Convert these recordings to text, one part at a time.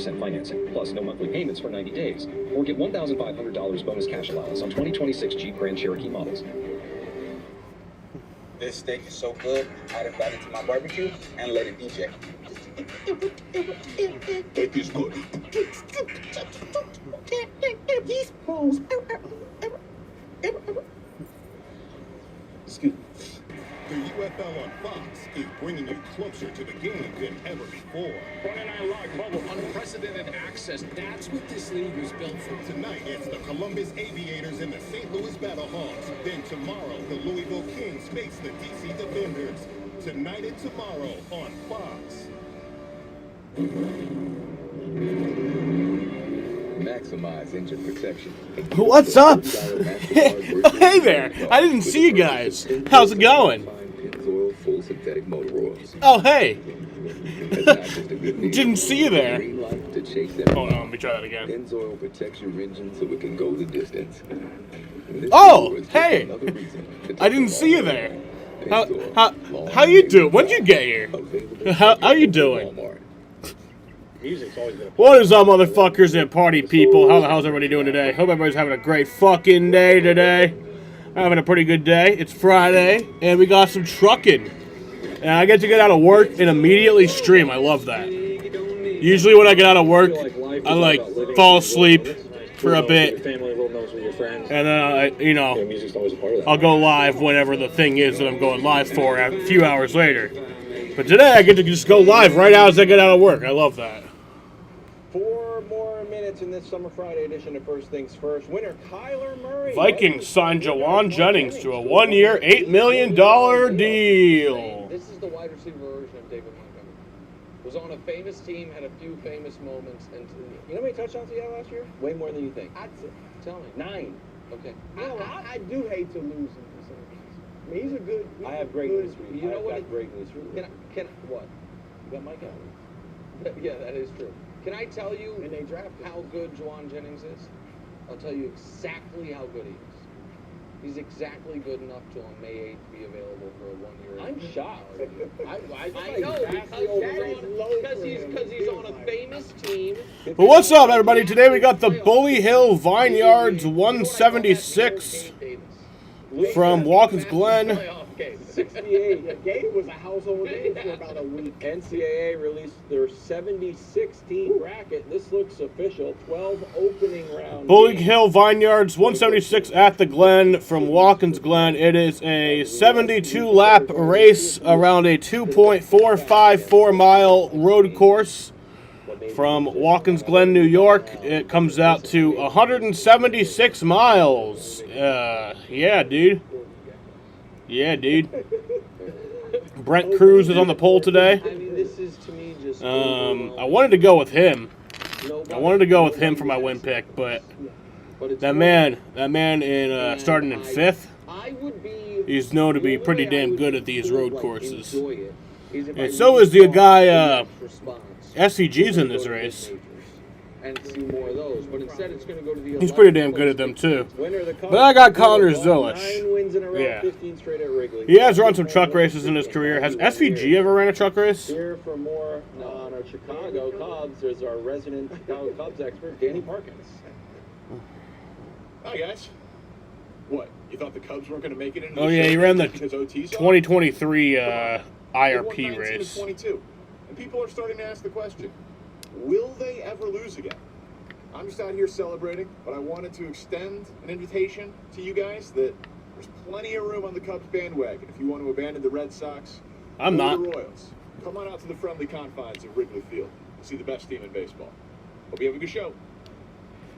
financing, plus no monthly payments for 90 days. Or get $1,500 bonus cash allowance on 2026 Jeep Grand Cherokee models. This steak is so good, I'd invite it to my barbecue and let it DJ. It is good. Excuse me. The UFL on Fox is bringing you closer to the game than ever before. Friday Night Live bubble, unprecedented access. That's what this league was built for. Tonight, it's the Columbus Aviators and the St. Louis Battlehawks. Then tomorrow, the Louisville Kings face the DC Defenders. Tonight and tomorrow on Fox. Maximize engine protection. What's up? Hey there. I didn't see you guys. How's it going? Pennzoil full synthetic motor oils. Oh, hey. That's not just a good deal. Didn't see you there. Green light to chase that. Hold on, let me try that again. Pennzoil protects your engine so it can go the distance. This Oh, is just hey. another reason to I take didn't a see you long there. ride. How you doing? When'd you get here? Available How you doing? Walmart. Music's always been a What is up, motherfuckers and party people? How the hell's everybody doing today? Hope everybody's having a great fucking day today. I'm having a pretty good day. It's Friday, and we got some trucking. And I get to get out of work and immediately stream. I love that. Usually when I get out of work, I fall asleep for a bit. And then, music's always a part of that. I'll go live whenever the thing is that I'm going live for a few hours later. But today I get to just go live right as I get out of work. I love that. 4 more minutes in this Summer Friday edition of First Things First. Winner Kyler Murray. Vikings signed Jawan Jennings to a 1-year, $8 million deal. This is the wide receiver version of David Montgomery. Was on a famous team, had a few famous moments, and you know how many touchdowns he had last year? Way more than you think. Tell me. 9. Okay. I do hate to lose him for some reason. I mean, he's a good. I have great news for you. You know what? I've got great news for you. Can what? You got Mike Evans. Yeah, that is true. Can I tell you And they drafted how good Jawan Jennings is? I'll tell you exactly how good he is. He's exactly good enough to on May 8th be available for a 1-year. I'm shocked. I know because he's on a famous team. But what's up, everybody? Today we got the Bully Hill Vineyards 176 from Watkins, Glen. 68. The game was a household name for about a week. NCAA released their 70-16 bracket. This looks official. 12 opening round. Bully Hill Vineyards 176 at the Glen from Watkins, Glen. It is a 72-lap race around a 2.454 mile road course from Watkins, Glen, New York. It comes out to 176 miles. Yeah, dude. Yeah, dude. Brent Cruz is on the pole today. I mean, this is to me just. I wanted to go with him. For my win pick, but that man in starting in 5th, he's known to be pretty damn good at these road courses. And so is the guy SCG's in this race. And see more of those, but instead it's going to go to the. He's pretty damn good at them too. But I got Connor Zilish. 9 wins in a row, Yeah. 15 straight at Wrigley. He has run some truck races in his career. Has SVG ever ran a truck race? Here for more on our Chicago Cubs, there's our resident Chicago Cubs expert, Danny Parkins. Hi, guys. What? You thought the Cubs weren't going to make it into Oh the yeah, show he ran the because OT's off? 2023 They won IRP 19 to race. 22. And people are starting to ask the question, will they ever lose again? I'm just out here celebrating, but I wanted to extend an invitation to you guys that there's plenty of room on the Cubs bandwagon if you want to abandon the Red Sox I'm or not. the Royals. Come on out to the friendly confines of Wrigley Field and see the best team in baseball. Hope you have a good show.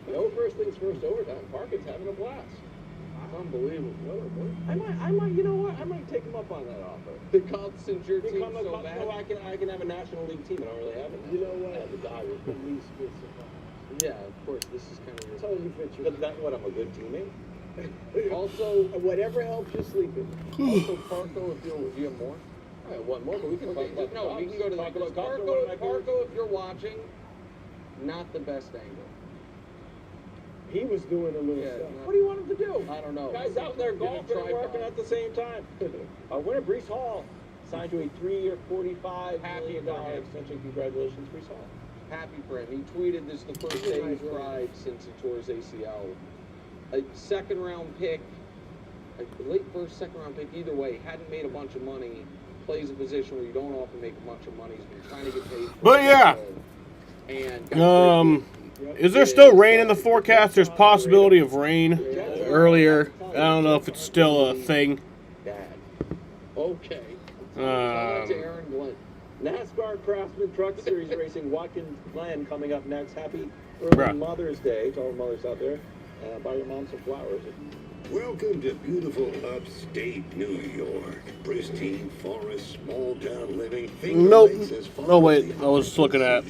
No First Things First overtime. Parkins having a blast. Unbelievable. I might, you know what? I might take him up on that offer. The Cubs and your team so bad. No, I can have a National League team. I don't really have it. You know what? The Dodgers. The least good surprise. Yeah, of course. This is kind of your. Totally fits you. But that's what I'm a good teammate. Also, whatever helps you sleeping. Also, Parco, if you have more. I have one more, but we can talk about. No, we can go to the Parco. If you're watching, not the best angle. He was doing a little stuff. What do you want him to do? I don't know. Guys out there golfing and working at the same time. Winner Brees Hall signed to a 3-year, $45 million extension. Congratulations, Brees Hall. happy for him. He tweeted this the first day he cried since he tore his ACL. A second-round pick, a late first, second-round pick, either way, hadn't made a bunch of money, plays a position where you don't often make a bunch of money. He's been trying to get paid. But yeah, is there still rain in the forecast? There's possibility of rain earlier. I don't know if it's still a thing. Okay. To Aaron Glen. NASCAR Craftsman Truck Series Racing Watkins Glen coming up next. Happy early Mother's Day to all the mothers out there. Buy your mom some flowers. Welcome to beautiful upstate New York. Pristine forest, small town living. Nope. Oh wait, I was looking at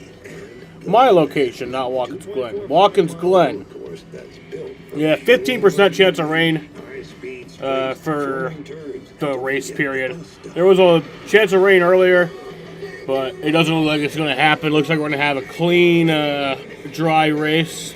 my location, not Watkins Glen. Watkins Glen. Yeah, 15% chance of rain for the race period. There was a chance of rain earlier, but it doesn't look like it's going to happen. Looks like we're going to have a clean, dry race.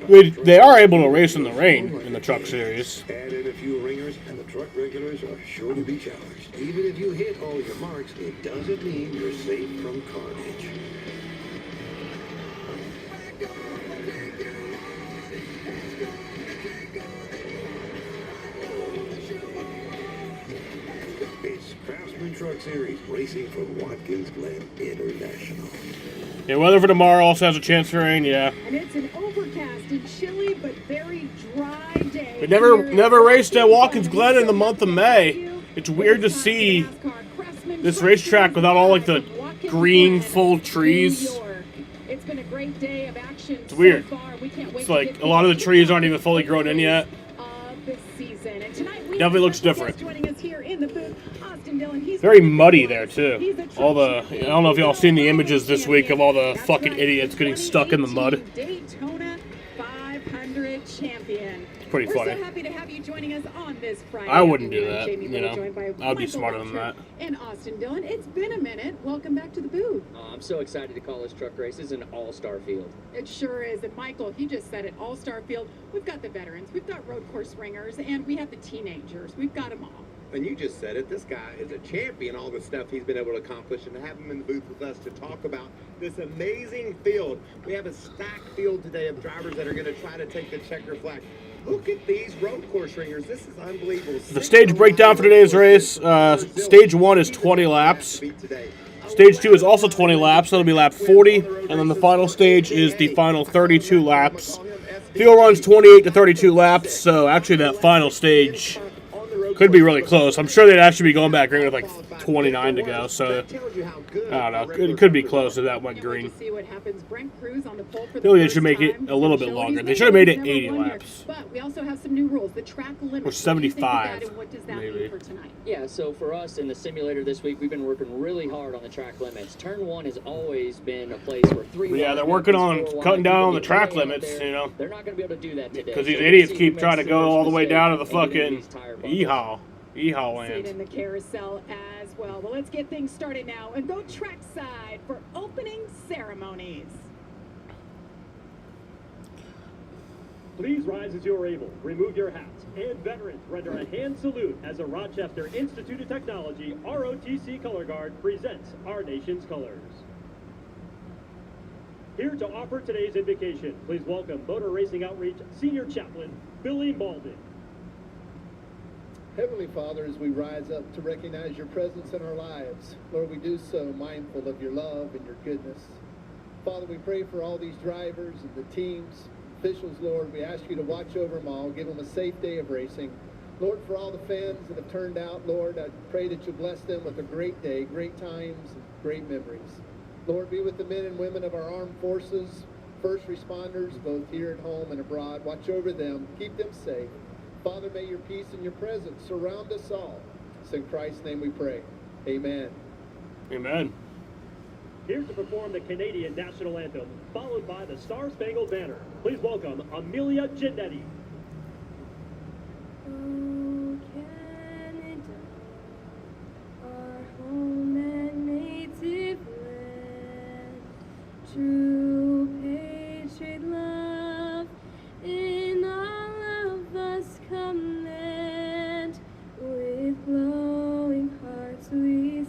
They are able to race in the rain in the truck series. Added a few ringers, and the truck regulars are sure to be charged. Even if you hit all your marks, it doesn't mean you're safe from carnage. It's Craftsman Truck Series racing for Watkins Glen International. Yeah, weather for tomorrow also has a chance for rain, yeah. And it's an overcast and chilly but very dry day. We never raced at Watkins Glen in the month of May. It's weird to see this racetrack without all like the green full trees. It's been a great day of action. It's weird. It's like a lot of the trees aren't even fully grown in yet. Definitely looks different. Very muddy there too. All the I don't know if y'all seen the images this week of all the fucking idiots getting stuck in the mud. Daytona 500 champion. It's pretty funny. We're so happy to have you joining us on this Friday. I wouldn't do afternoon. that. Jamie, You know, I'd be smarter than that. And Austin Dillon, it's been a minute. Welcome back to the booth. I'm so excited to call this truck race. This is an all-star field. It sure is. And Michael, he just said it, all-star field. We've got the veterans, we've got road course ringers, and we have the teenagers. We've got them all. And you just said it, this guy is a champion, all the stuff he's been able to accomplish, and to have him in the booth with us to talk about this amazing field. We have a stacked field today of drivers that are going to try to take the checker flag. Look at these road course ringers. This is unbelievable. The stage breakdown for today's race, stage 1 is 20 laps. Stage 2 is also 20 laps. That'll be lap 40. And then the final stage is the final 32 laps. Field runs 28 to 32 laps, so actually that final stage could be really close. I'm sure they'd actually be going back green with like 29 to go, so I don't know. It could be close if that went green. Really, they should make it a little bit longer. They should have made it 80 laps. But we also have some new rules. The track limit. Or 75, what does that maybe. mean for tonight? Yeah, so for us in the simulator this week, we've been working really hard on the track limits. Turn 1 has always been a place where 3 Yeah, they're working on cutting down on the track limits, you know. They're not going to be able to do that today. Because these idiots keep trying to go all the way down to the fucking Yeehaw Sit land. in the carousel as well. Well, let's get things started now and go trackside for opening ceremonies. Please rise as you are able. Remove your hats. And veterans, render a hand salute as the Rochester Institute of Technology ROTC Color Guard presents our nation's colors. Here to offer today's invocation, please welcome Motor Racing Outreach Senior Chaplain, Billy Malden. Heavenly Father, as we rise up to recognize your presence in our lives, Lord, we do so mindful of your love and your goodness. Father, we pray for all these drivers and the teams, officials, Lord. We ask you to watch over them all, give them a safe day of racing. Lord, for all the fans that have turned out, Lord, I pray that you bless them with a great day, great times, and great memories. Lord, be with the men and women of our armed forces, first responders, both here at home and abroad. Watch over them, keep them safe. Father, may your peace and your presence surround us all. It's in Christ's name we pray. Amen. Amen. Here to perform the Canadian National Anthem, followed by the Star Spangled Banner. Please welcome Amelia Giannetti. Oh, Canada, our home and native land, true patriot love in all of us command. With glowing hearts we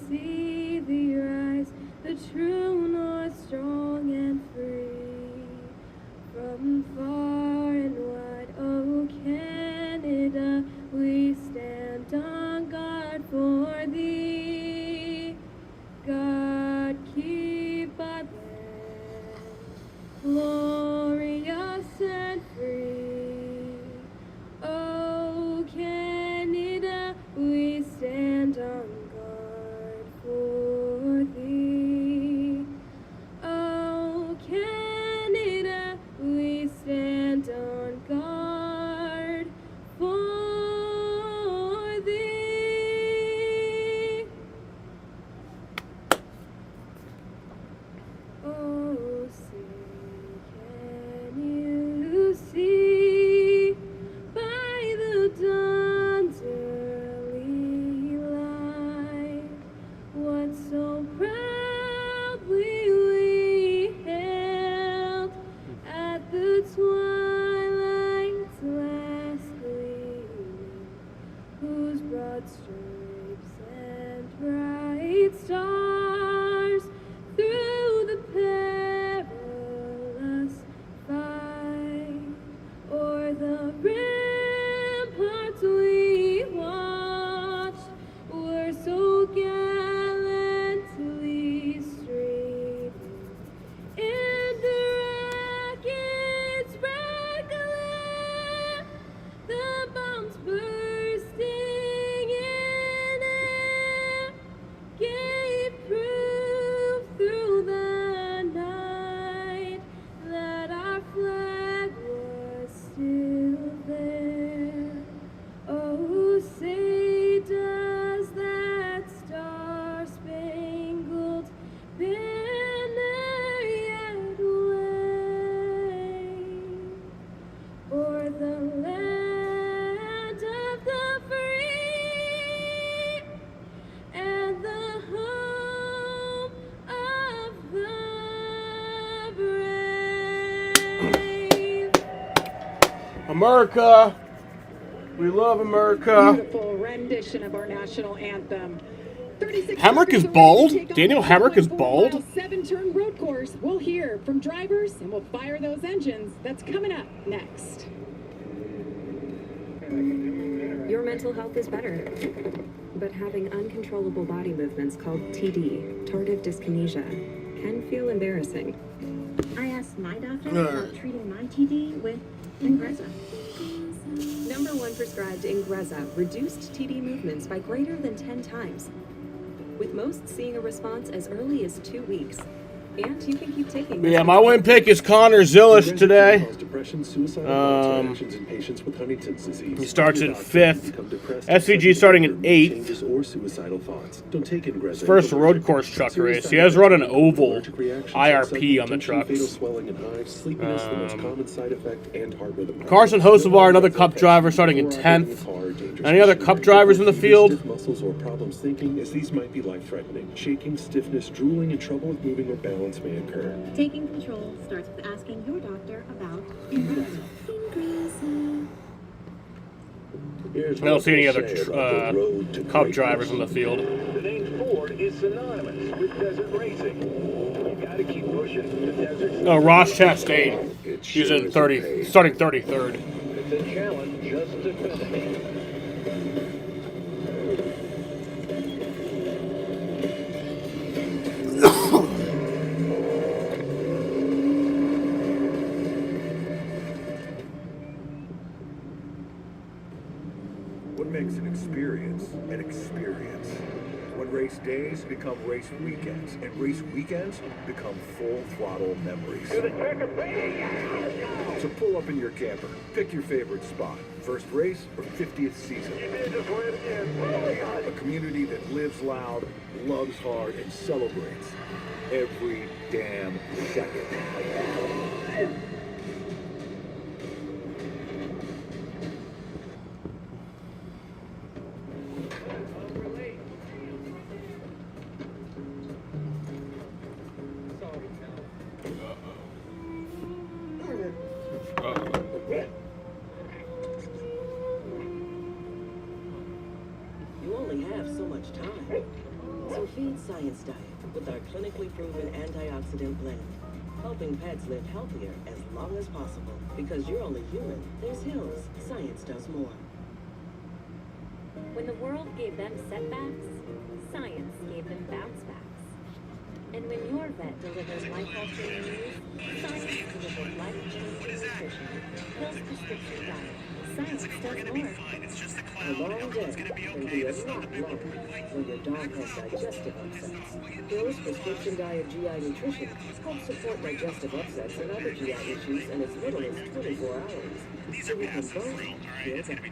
how proudly we hailed at the twilight's last gleaming, whose broad stripes and bright stars through the perilous fight o'er the ramparts we watched were so gallantly streaming, and the rockets crackling, the bombs bursting in air, gave proof through the night that our flag was still there. Oh, say does that star-spangled banner yet wave o'er the land of the free and the home of the brave? America. We love America. Beautiful rendition of our national anthem. 36 Hamrick is drivers bald? ready to take on Daniel the Hamrick is 2.4 bald? mile 7-turn road course. We'll hear from drivers and we'll fire those engines. That's coming up next. Your mental health is better, but having uncontrollable body movements called TD, tardive dyskinesia, can feel embarrassing. I asked my doctor about treating my TD with Ingrezza. #1 prescribed Ingrezza reduced TD movements by greater than 10 times, with most seeing a response as early as 2 weeks. And you can keep taking this. Yeah, my win pick is Connor Zilish today. Depression, suicidal thoughts, reactions in patients with Huntington's disease. He starts in Doctor, 5th. become depressed, SVG starting in 8th. changes or suicidal thoughts. Don't take Ingrezza. His first road course truck race. He has run an oval IRP on the trucks. Fatal swelling and hives, sleepiness, the most common side effect, and heart rhythm. Carson Hocevar, another Cup driver, starting in 10th. Any other Cup drivers in the field? Stiff muscles or problems thinking, as these might be life-threatening. Shaking, stiffness, drooling, and trouble with moving or balance may occur. Taking control starts with asking your doctor about Ingrezza. I don't see any other Cup drivers in the field. The name Ford is synonymous with desert racing. You gotta keep pushing the desert. No, Ross Chastain. He's in 30, starting 33rd. It's a challenge just to finish. What makes an experience an experience? When race days become race weekends, and race weekends become full throttle memories. So pull up in your camper, pick your favorite spot. First race or 50th season. A community that lives loud, loves hard, and celebrates every damn second. You only have so much time. So feed Science Diet with our clinically proven antioxidant blend, helping pets live healthier as long as possible. Because you're only human, there's hills. Science does more. When the world gave them setbacks, science gave them bounce backs. And when your vet delivers life-altering news, science delivers life-changing nutrition. Pills prescription diet. Science does more. A long day can be a lot longer when your dog has digestive upsets. Pills prescription diet GI nutrition helps support digestive upsets and other GI issues in as little as 24 hours. So we can both feel better.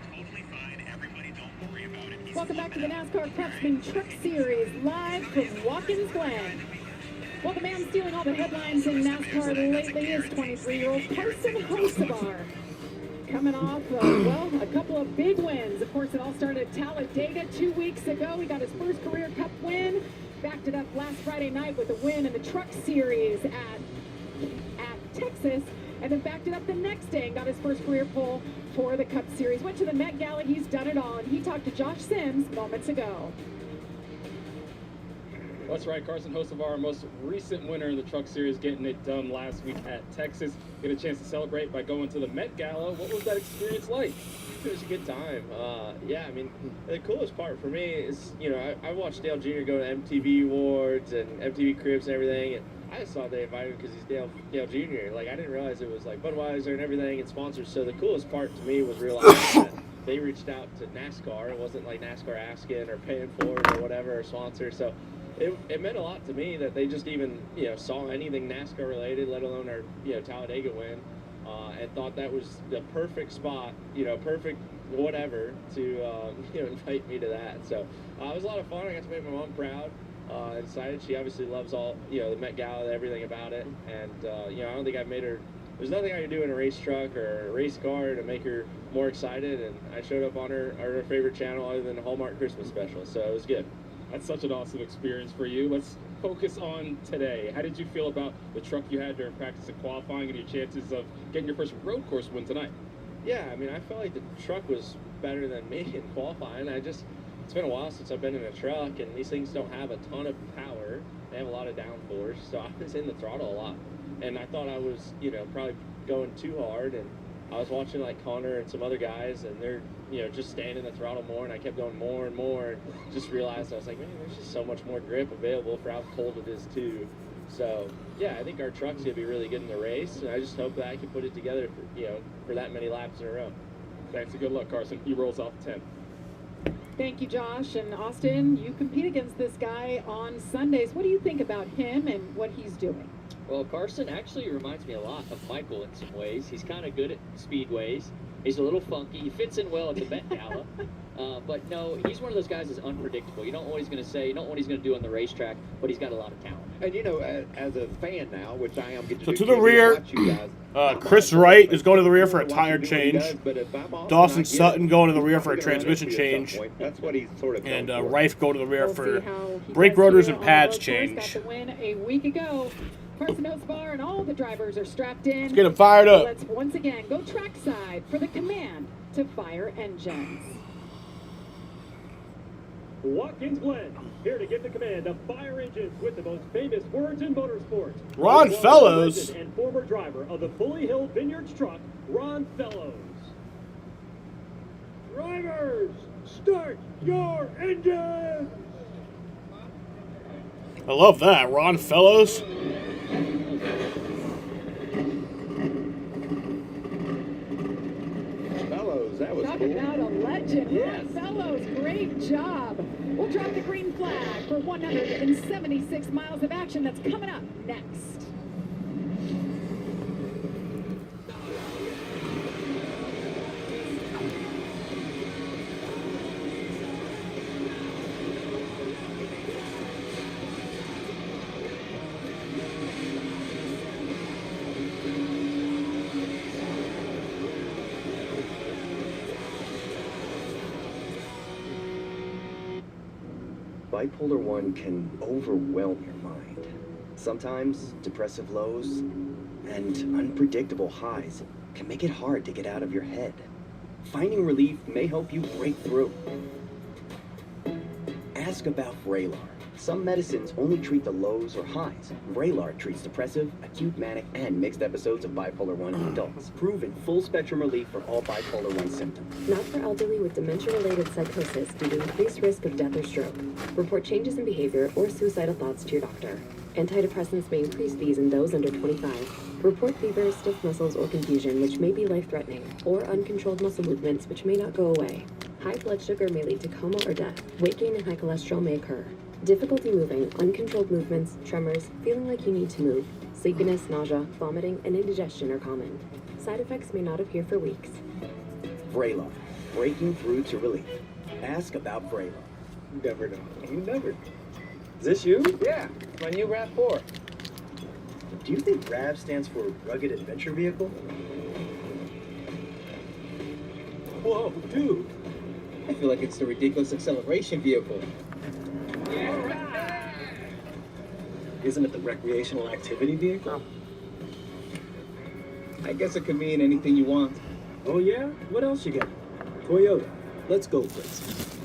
Welcome back to the NASCAR Craftsman Truck Series, live from Watkins, Glen. Well, the man stealing all the headlines in NASCAR lately is 23-year-old Carson Hocevar. Coming off, a couple of big wins. Of course, it all started at Talladega 2 weeks ago. He got his first career Cup win. backed it up last Friday night with a win in the Truck Series at Texas, and then backed it up the next day and got his first career pole for the Cup Series. Went to the Met Gala. He's done it all, and he talked to Josh Sims moments ago. That's right, Carson, host of our most recent winner in the Truck Series, getting it done last week at Texas. Get a chance to celebrate by going to the Met Gala. What was that experience like? It was a good time. Yeah, I mean, the coolest part for me is, you know, I watched Dale Jr. go to MTV Awards and MTV Cribs and everything, and I just thought they invited him because he's Dale Jr. Like, I didn't realize it was like Budweiser and everything and sponsors. So the coolest part to me was realizing that they reached out to NASCAR. It wasn't like NASCAR asking or paying for it or whatever, or sponsor. So it meant a lot to me that they just even, you know, saw anything NASCAR related, let alone our, you know, Talladega win, and thought that was the perfect spot, you know, perfect whatever to, you know, invite me to that. So it was a lot of fun. I got to make my mom proud. Excited. She obviously loves all, you know, the Met Gala, everything about it. And, you know, I don't think I've made her, there's nothing I can do in a race truck or a race car to make her more excited. And I showed up on her favorite channel other than the Hallmark Christmas special. So it was good. That's such an awesome experience for you. Let's focus on today. How did you feel about the truck you had during practice and qualifying and your chances of getting your first road course win tonight? Yeah, I mean, I felt like the truck was better than me in qualifying. It's been a while since I've been in a truck, and these things don't have a ton of power. They have a lot of downforce, so I was in the throttle a lot. And I thought I was, you know, probably going too hard, and I was watching like Connor and some other guys, and they're, you know, just staying in the throttle more, and I kept going more and more, and just realized I was like, man, there's just so much more grip available for how cold it is too. So yeah, I think our truck's gonna be really good in the race, and I just hope that I can put it together for, you know, for that many laps in a row. Thanks and good luck, Carson. He rolls off 10. Thank you, Josh. And Austin, you compete against this guy on Sundays. What do you think about him and what he's doing? Well, Carson actually reminds me a lot of Michael in some ways. He's kind of good at speedways. He's a little funky. He fits in well at the Met Gala. But no, he's one of those guys that's unpredictable. You don't know what he's going to say. You don't know what he's going to do on the racetrack, but he's got a lot of talent. And, you know, as a fan now, which I am, so to the rear, Chris Wright is going to the rear for a tire change. Dawson Sutton going to the rear for a transmission change. That's what he's sort of. And Reif going to the rear for brake rotors and pads change. Got the win a week ago. Carson Bar and all the drivers are strapped in. Let's get them fired up. Let's once again go trackside for the command to fire engines. Watkins Glen, here to give the command of fire engines with the most famous words in motorsports. Ron Fellows. And former driver of the Fully Hill Vineyards truck, Ron Fellows. Drivers, start your engines! I love that. Ron Fellows. That was Talk cool. about a legend. Yes. Ron Fellows, great job. We'll drop the green flag for 176 miles of action that's coming up next. Bipolar 1 can overwhelm your mind. Sometimes depressive lows and unpredictable highs can make it hard to get out of your head. Finding relief may help you break through. Ask about Vraylar. Some medicines only treat the lows or highs. Vraylar treats depressive, acute manic, and mixed episodes of bipolar 1 in adults. Proven full-spectrum relief for all bipolar 1 symptoms. Not for elderly with dementia-related psychosis due to increased risk of death or stroke. Report changes in behavior or suicidal thoughts to your doctor. Antidepressants may increase these in those under 25. Report fever, stiff muscles, or confusion, which may be life-threatening, or uncontrolled muscle movements, which may not go away. High blood sugar may lead to coma or death. Weight gain and high cholesterol may occur. Difficulty moving, uncontrolled movements, tremors, feeling like you need to move, sleepiness, nausea, vomiting, and indigestion are common. Side effects may not appear for weeks. Vraylar. Breaking through to relief. Ask about Vraylar. You never know. You never know. Is this you? Yeah, it's my new RAV4. Do you think RAV stands for Rugged Adventure Vehicle? Whoa, dude. I feel like it's the ridiculous acceleration vehicle. Isn't it the recreational activity vehicle? I guess it could mean anything you want. Oh yeah? What else you got? Toyota. Let's go places.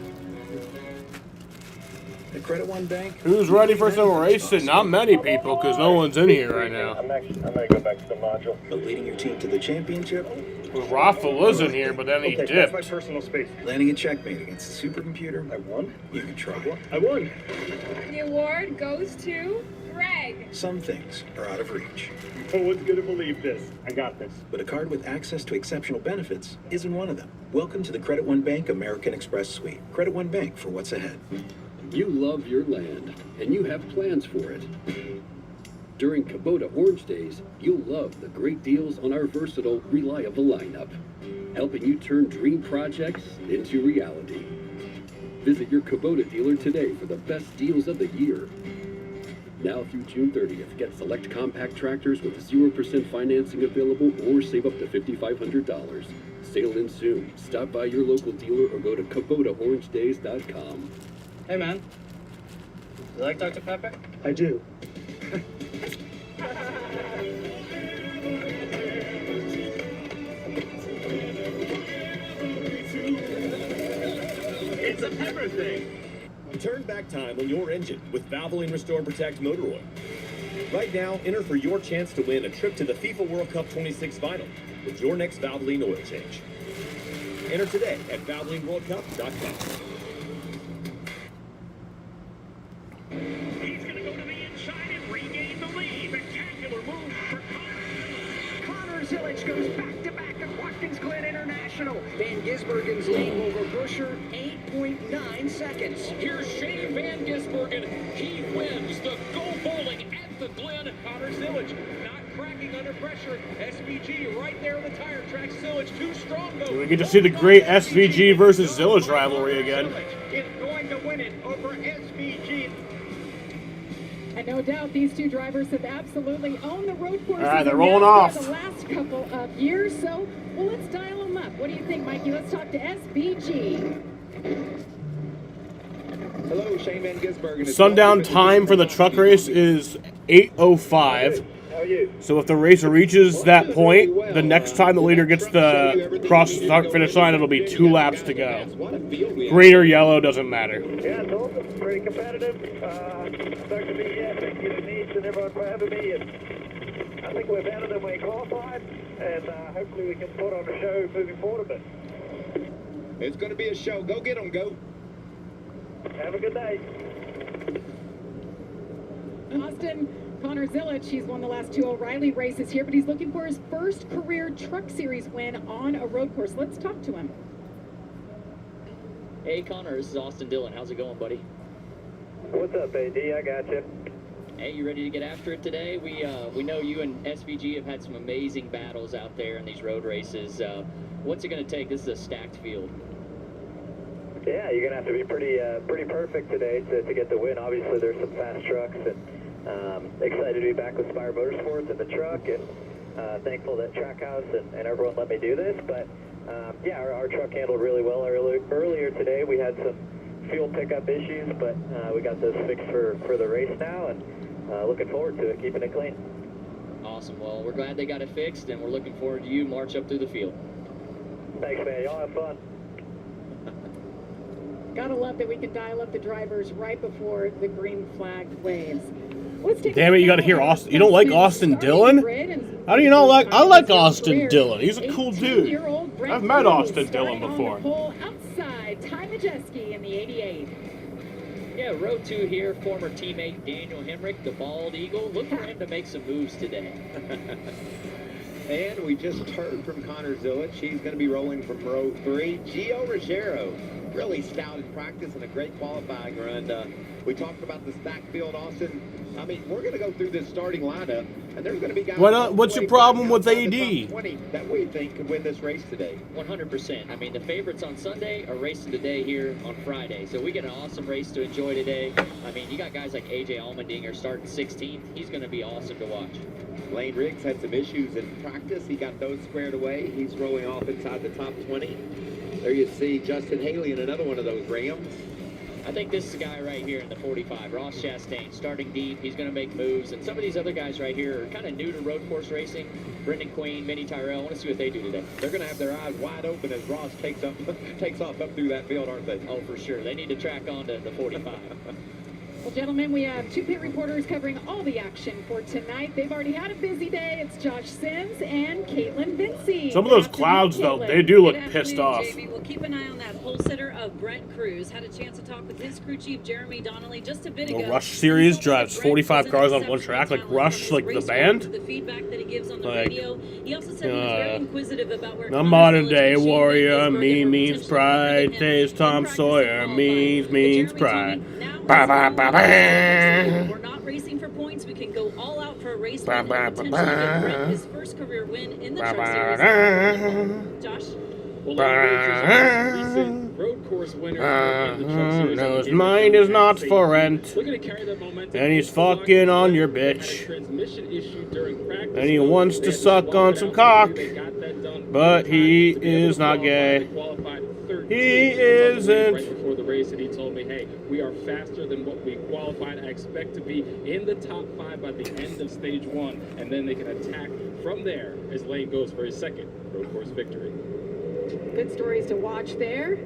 The Credit One Bank. Who's ready for some racing? Not many people, because no one's in here right now. I'm gonna go back to the module. But leading your team to the championship? Well, Rafa was in here, but then he Okay, dipped. that's my personal space. Landing a checkmate against the supercomputer? I won. You can try. I won. The award goes to Greg. Some things are out of reach. No one's gonna believe this. I got this. But a card with access to exceptional benefits isn't one of them. Welcome to the Credit One Bank American Express Suite. Credit One Bank for what's ahead. You love your land, and you have plans for it. During Kubota Orange Days, you'll love the great deals on our versatile, reliable lineup, helping you turn dream projects into reality. Visit your Kubota dealer today for the best deals of the year. Now through June 30th, get select compact tractors with 0% financing available or save up to $5,500. Sale ends soon. Stop by your local dealer or go to KubotaOrangeDays.com. Hey man, you like Dr. Pepper? I do. It's a pepper thing. Turn back time on your engine with Valvoline Restore Protect Motor Oil. Right now, enter for your chance to win a trip to the FIFA World Cup 26 final with your next Valvoline oil change. Enter today at ValvolineWorldCup.com. He's gonna go to the inside and regain the lead. Spectacular move for Connor Zilic goes back-to-back at Watkins Glen International. Van Gisbergen's lead over Buscher, 8.9 seconds. Here's Shane Van Gisbergen. He wins the Go Bowling at the Glen. Connor Zilic not cracking under pressure. SVG right there on the tire track. Zilic too strong though. We get to see the great SVG versus Zilic rivalry again. Is going to win it over SVG. And no doubt these two drivers have absolutely owned the road courses. All right, they're rolling off. The last couple of years. So, well, let's dial them up. What do you think, Mikey? Let's talk to SVG. Hello, Shane Van Gisbergen. Sundown time for the truck race is 8:05. So if the race reaches that point, the next time the leader gets the cross start finish line, it'll be 2 laps to go. Green or yellow doesn't matter. Yeah, it's awesome. Pretty competitive. Dr. B, yeah, thank you to Needs and everyone for having me. And I think we're better than we qualified, and hopefully we can put on a show moving forward a bit. It's going to be a show. Go get them, go. Have a good day. Austin, Connor Zilic, he's won the last 2 O'Reilly races here, but he's looking for his first career Truck Series win on a road course. Let's talk to him. Hey, Connor, this is Austin Dillon. How's it going, buddy? What's up, AD? I got you. Hey, you ready to get after it today? We know you and SVG have had some amazing battles out there in these road races. What's it going to take? This is a stacked field. Yeah, you're gonna have to be pretty perfect today to get the win. Obviously, there's some fast trucks, and excited to be back with Spire Motorsports in the truck, and thankful that Trackhouse and everyone let me do this. But yeah, our truck handled really well earlier today. We had some fuel pickup issues, but we got those fixed for the race now, and looking forward to it, keeping it clean. Awesome. Well, we're glad they got it fixed, and we're looking forward to you march up through the field. Thanks, man. Y'all have fun. Gotta love that we can dial up the drivers right before the green flag waves. Damn it, you gotta hear Austin. You don't like Austin Dillon? How do you not like? I like Austin Dillon. He's a cool dude. I've met Austin Dillon before. Outside, Ty Majeski in the 88. Yeah, row 2 here, former teammate Daniel Hemrick, the Bald Eagle. Look for him to make some moves today. And we just heard from Connor Zilic. He's going to be rolling from row 3. Gio Ruggiero, really stout in practice and a great qualifying run. We talked about the stack field, Austin. I mean, we're going to go through this starting lineup, and there's going to be guys. What's your problem with AD? 20 that we think could win this race today. 100%. I mean, the favorites on Sunday are racing today here on Friday. So we get an awesome race to enjoy today. I mean, you got guys like AJ Allmendinger starting 16th. He's going to be awesome to watch. Lane Riggs had some issues in practice. He got those squared away. He's rolling off inside the top 20. There you see Justin Haley in another one of those Rams. I think this is a guy right here in the 45, Ross Chastain, starting deep. He's going to make moves. And some of these other guys right here are kind of new to road course racing. Brendan Queen, Minnie Tyrell. I want to see what they do today. They're going to have their eyes wide open as Ross takes off up through that field, aren't they? Oh, for sure. They need to track on to the 45. Well, gentlemen, we have 2 pit reporters covering all the action for tonight. They've already had a busy day. It's Josh Sims and Caitlin Vinci. Some of those clouds, though, they do look pissed off. Jamie, we'll keep an eye on that pole sitter of Brent Cruz. Had a chance to talk with his crew chief, Jeremy Donnelly, just a bit ago. The Rush Series drives 45 cars on one track, like Rush, like the band. The feedback that he gives on the radio. He also said he was very inquisitive about where the modern day warrior, me means pride. Today's Tom Sawyer, means pride. Ba, ba, ba, ba. We're not racing for points. We can go all out for a race win and potentially give Brent his first career win in the Truck Series. Josh? Well, recent road course winner in the Truck Series. No, his mind is not for rent. And he's fucking on your bitch. And he wants to suck on some cock. But he is not gay. He isn't. Right before the race, and he told me, hey, we are faster than what we qualified. I expect to be in the top 5 by the end of stage 1, and then they can attack from there as Lane goes for his second road course victory. Good stories to watch there.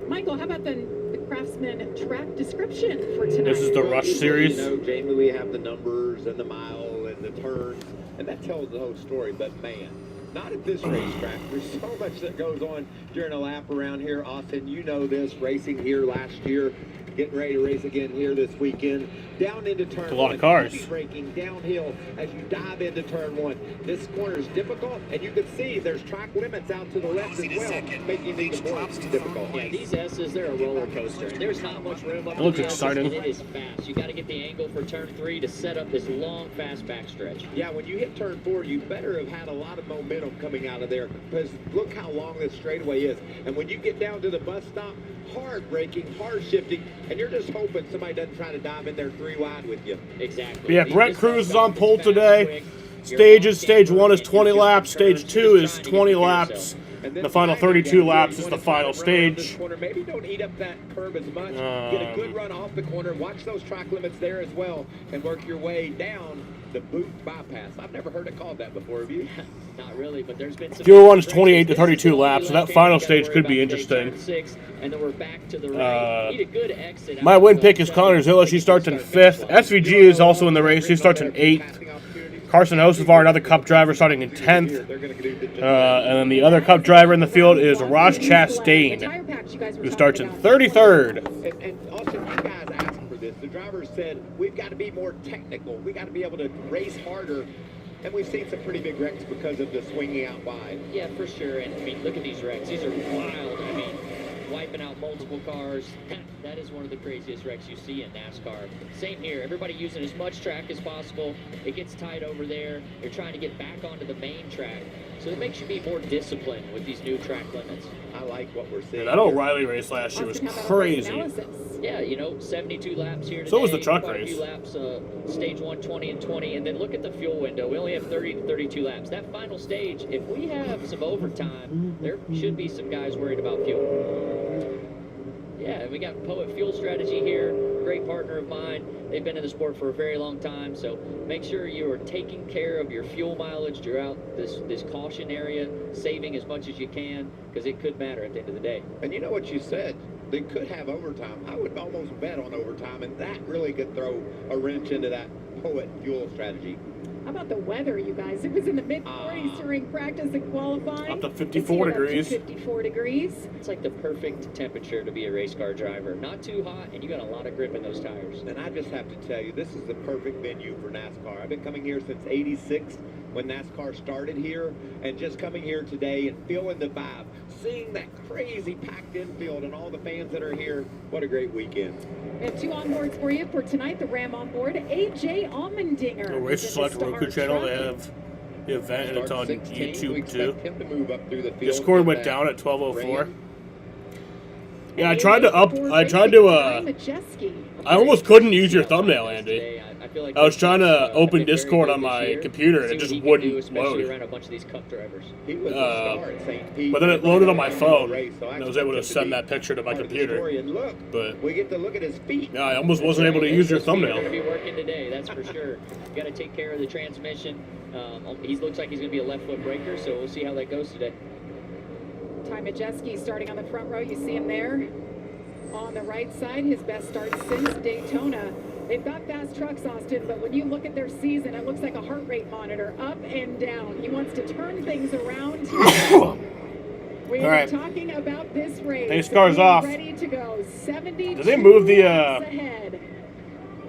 Michael, how about the Craftsman track description for tonight? This is the Rush Series. You know, Jamie, we have the numbers and the mile and the turns, and that tells the whole story, but man, not at this racetrack. There's so much that goes on during a lap around here. Austin, you know this, racing here last year, getting ready to race again here this weekend. Down into turn 1. A lot of cars. Braking downhill as you dive into turn 1. This corner is difficult, and you can see there's track limits out to the left as well, making it even more difficult. Yeah, these S's, they're a roller coaster. There's not much room up It looks the S's, exciting. and it is fast. You got to get the angle for turn 3 to set up this long, fast backstretch. Yeah, when you hit turn 4, you better have had a lot of momentum coming out of there, because look how long this straightaway is. And when you get down to the bus stop, hard braking, hard shifting, and you're just hoping somebody doesn't try to dive in there 3 wide with you. Exactly. But yeah, Brent Cruz is on pole today. Stages, stage 1 is 20 laps, stage 2 is 20 laps. The final 32 laps is the final stage. Maybe don't eat up that curb as much. Get a good run off the corner. Watch those track limits there as well, and work your way down the boot bypass. I've never heard it called that before, have you? Not really, but there's been some. Fuel 1 is 28 to 32 laps, so that final stage could be interesting. And then we're back to the right. Need a good exit. My win pick is Connor Zilla. She starts in 5th. SVG is also in the race. She starts in 8th. Carson Osevar, another Cup driver, starting in 10th. And then the other Cup driver in the field is Ross Chastain, who starts in 33rd. And Austin, you guys asked for this. The driver said, we've got to be more technical. We got to be able to race harder. And we've seen some pretty big wrecks because of the swinging out wide. Yeah, for sure. And I mean, look at these wrecks. These are wild. I mean, wiping out multiple cars. That is one of the craziest wrecks you see in NASCAR. Same here. Everybody using as much track as possible. It gets tight over there. You're trying to get back onto the main track. So it makes you be more disciplined with these new track limits. I like what we're seeing. Yeah, that O'Reilly race last year was crazy. Yeah, you know, 72 laps here today. So was the truck quite race. A few laps, stage 1, 20 and 20. And then look at the fuel window. We only have 30 to 32 laps. That final stage, if we have some overtime, there should be some guys worried about fuel. Yeah, we got Poet Fuel Strategy here. Great partner of mine. They've been in the sport for a very long time, so make sure you are taking care of your fuel mileage throughout this caution area, saving as much as you can, because it could matter at the end of the day. And you know what you said, they could have overtime. I would almost bet on overtime, and that really could throw a wrench into that Poet Fuel Strategy. How about the weather, you guys? It was in the mid-40s during practice and qualifying. Up to 54 degrees. 54 degrees. It's like the perfect temperature to be a race car driver. Not too hot, and you got a lot of grip in those tires. And I just have to tell you, this is the perfect venue for NASCAR. I've been coming here since '86 when NASCAR started here, and just coming here today and feeling the vibe, seeing that crazy packed infield and all the fans that are here. What a great weekend. We have 2 onboards for you for tonight. The Ram onboard, AJ Allmendinger. The Race Select Roku channel, they have the event, and it's on YouTube too. Him to move up through the field. Discord went down at 12:04. Yeah, I tried to I almost couldn't use your thumbnail, Andy. I was trying to open Discord on my computer and it just wouldn't load. Around a bunch of these cup drivers. But then it loaded on my phone, and I was able to send that picture to my computer. But we get to look at his feet. yeah, I almost wasn't able to use your We're thumbnail. going to be working today, that's for sure. Got to take care of the transmission. He looks like he's going to be a left foot breaker, so we'll see how that goes today. Ty Majeski starting on the front row. You see him there on the right side. His best start since Daytona. They've got fast trucks, Austin, but when you look at their season, it looks like a heart rate monitor, up and down. He wants to turn things around. We are talking about this race. Pace car's off. Ready to go. 72 Did they move the ahead.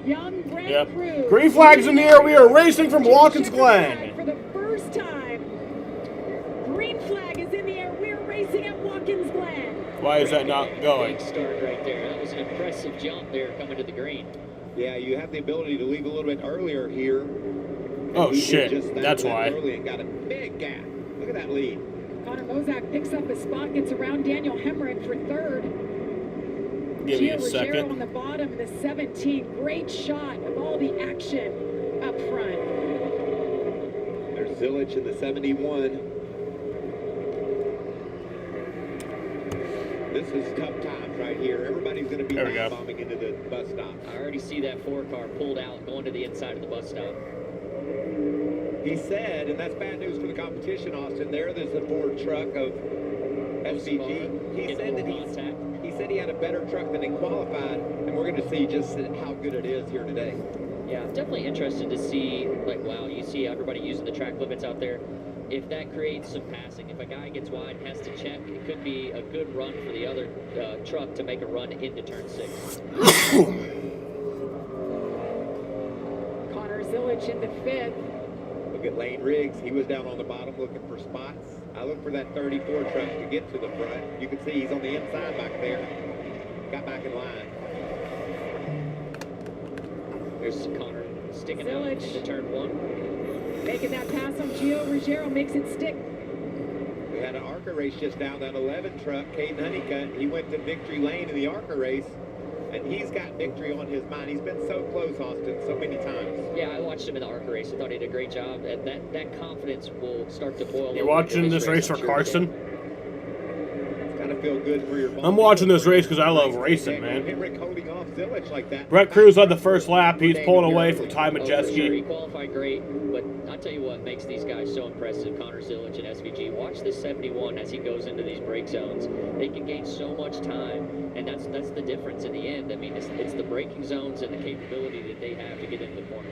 Young Brent Cruz. Green flag's in the air. We are racing from Watkins Glen. For the first time, green flag is in the air. We're racing at Watkins Glen. Why is that not going? Big start right there. That was an impressive jump there coming to the green. Yeah, you have the ability to leave a little bit earlier here. Oh shit, that's why. Early and got a big gap. Look at that lead. Connor Mozak picks up a spot, gets around Daniel Hemrick for third. Give me a Gio Ruggiero second. on the bottom, the 17. Great shot of all the action up front. There's Zilich in the 71. This is tough times right here. Everybody's going to be bombing into the bus stop. I already see that 4-car pulled out going to the inside of the bus stop. He said, and that's bad news for the competition, Austin. There's the Ford truck of SVG. He said he had a better truck than he qualified, and we're going to see just how good it is here today. Yeah, definitely interested to see, like, wow, you see everybody using the track limits out there. If that creates some passing, if a guy gets wide and has to check, it could be a good run for the other truck to make a run into turn 6. Connor Zilich into 5th. Look at Lane Riggs. He was down on the bottom looking for spots. I look for that 34 truck to get to the front. You can see he's on the inside back there. Got back in line. There's Connor sticking out into turn 1. Making that pass on Gio Ruggiero makes it stick. We had an ARCA race just down, that 11 truck, Caden Honeycutt. He went to victory lane in the ARCA race, and he's got victory on his mind. He's been so close, Austin, so many times. Yeah, I watched him in the ARCA race. I thought he did a great job. And that confidence will start to boil over. You watching this race for Carson? It's got to feel good for your body. I'm watching this race because I love racing, man. Henrik holding off Zilich like that. Brett Cruz led the first lap. He's pulling away from Ty Majeski. Sure, he qualified great, but I'll tell you what makes these guys so impressive, Connor Zilich and SVG. Watch this 71 as he goes into these brake zones. They can gain so much time, and that's the difference in the end. I mean, it's the braking zones and the capability that they have to get into the corner.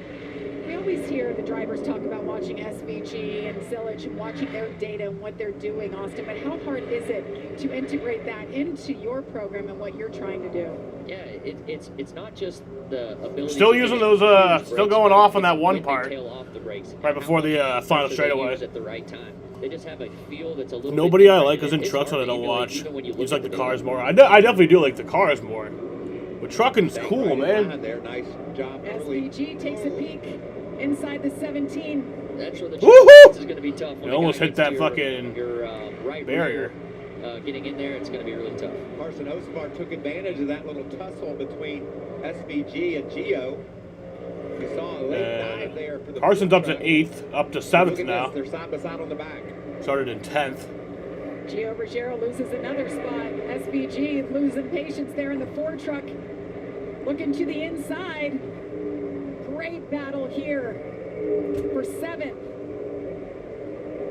We always hear the drivers talk about watching SVG and Zilich and watching their data and what they're doing, Austin, but how hard is it to integrate that into your program and what you're trying to do? Yeah, it's not just the ability. Still using those, still going off on that one part. Right before the final straightaway. At the right time. They just have a feel that's a little. Nobody I like is in trucks that I don't watch. It's like the cars more. I definitely do like the cars more. But trucking's cool, man. Nice job. SVG takes a peek inside the 17. That's where the truck is going to be tough. It almost hit that fucking right barrier. Getting in there, it's going to be really tough. Carson Osevar took advantage of that little tussle between SVG and Gio. You saw a late dive there for the Carson's up to 8th, up to 7th now. They're side by side on the back. Started in 10th. Gio Ruggiero loses another spot. SVG losing patience there in the Ford truck. Looking to the inside. Great battle here for 7th.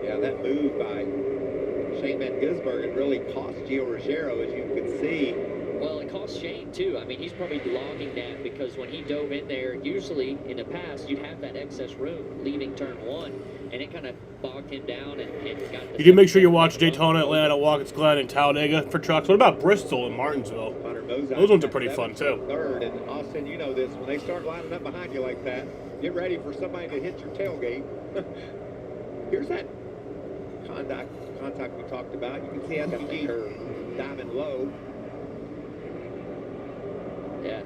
Yeah, that move by Shane Van Gisbergen really cost Gio Ruggiero, as you can see. Well, it cost Shane, too. I mean, he's probably logging that because when he dove in there, usually in the past, you'd have that excess room leaving turn 1, and it kind of bogged him down and got the... You can make sure you watch Daytona, Atlanta, Watkins Glen, and Talladega for trucks. What about Bristol and Martinsville? Those ones are pretty fun, too. Third, and Austin, you know this, when they start lining up behind you like that, get ready for somebody to hit your tailgate. Here's that contact we talked about. You can see SVG diving low. Yeah.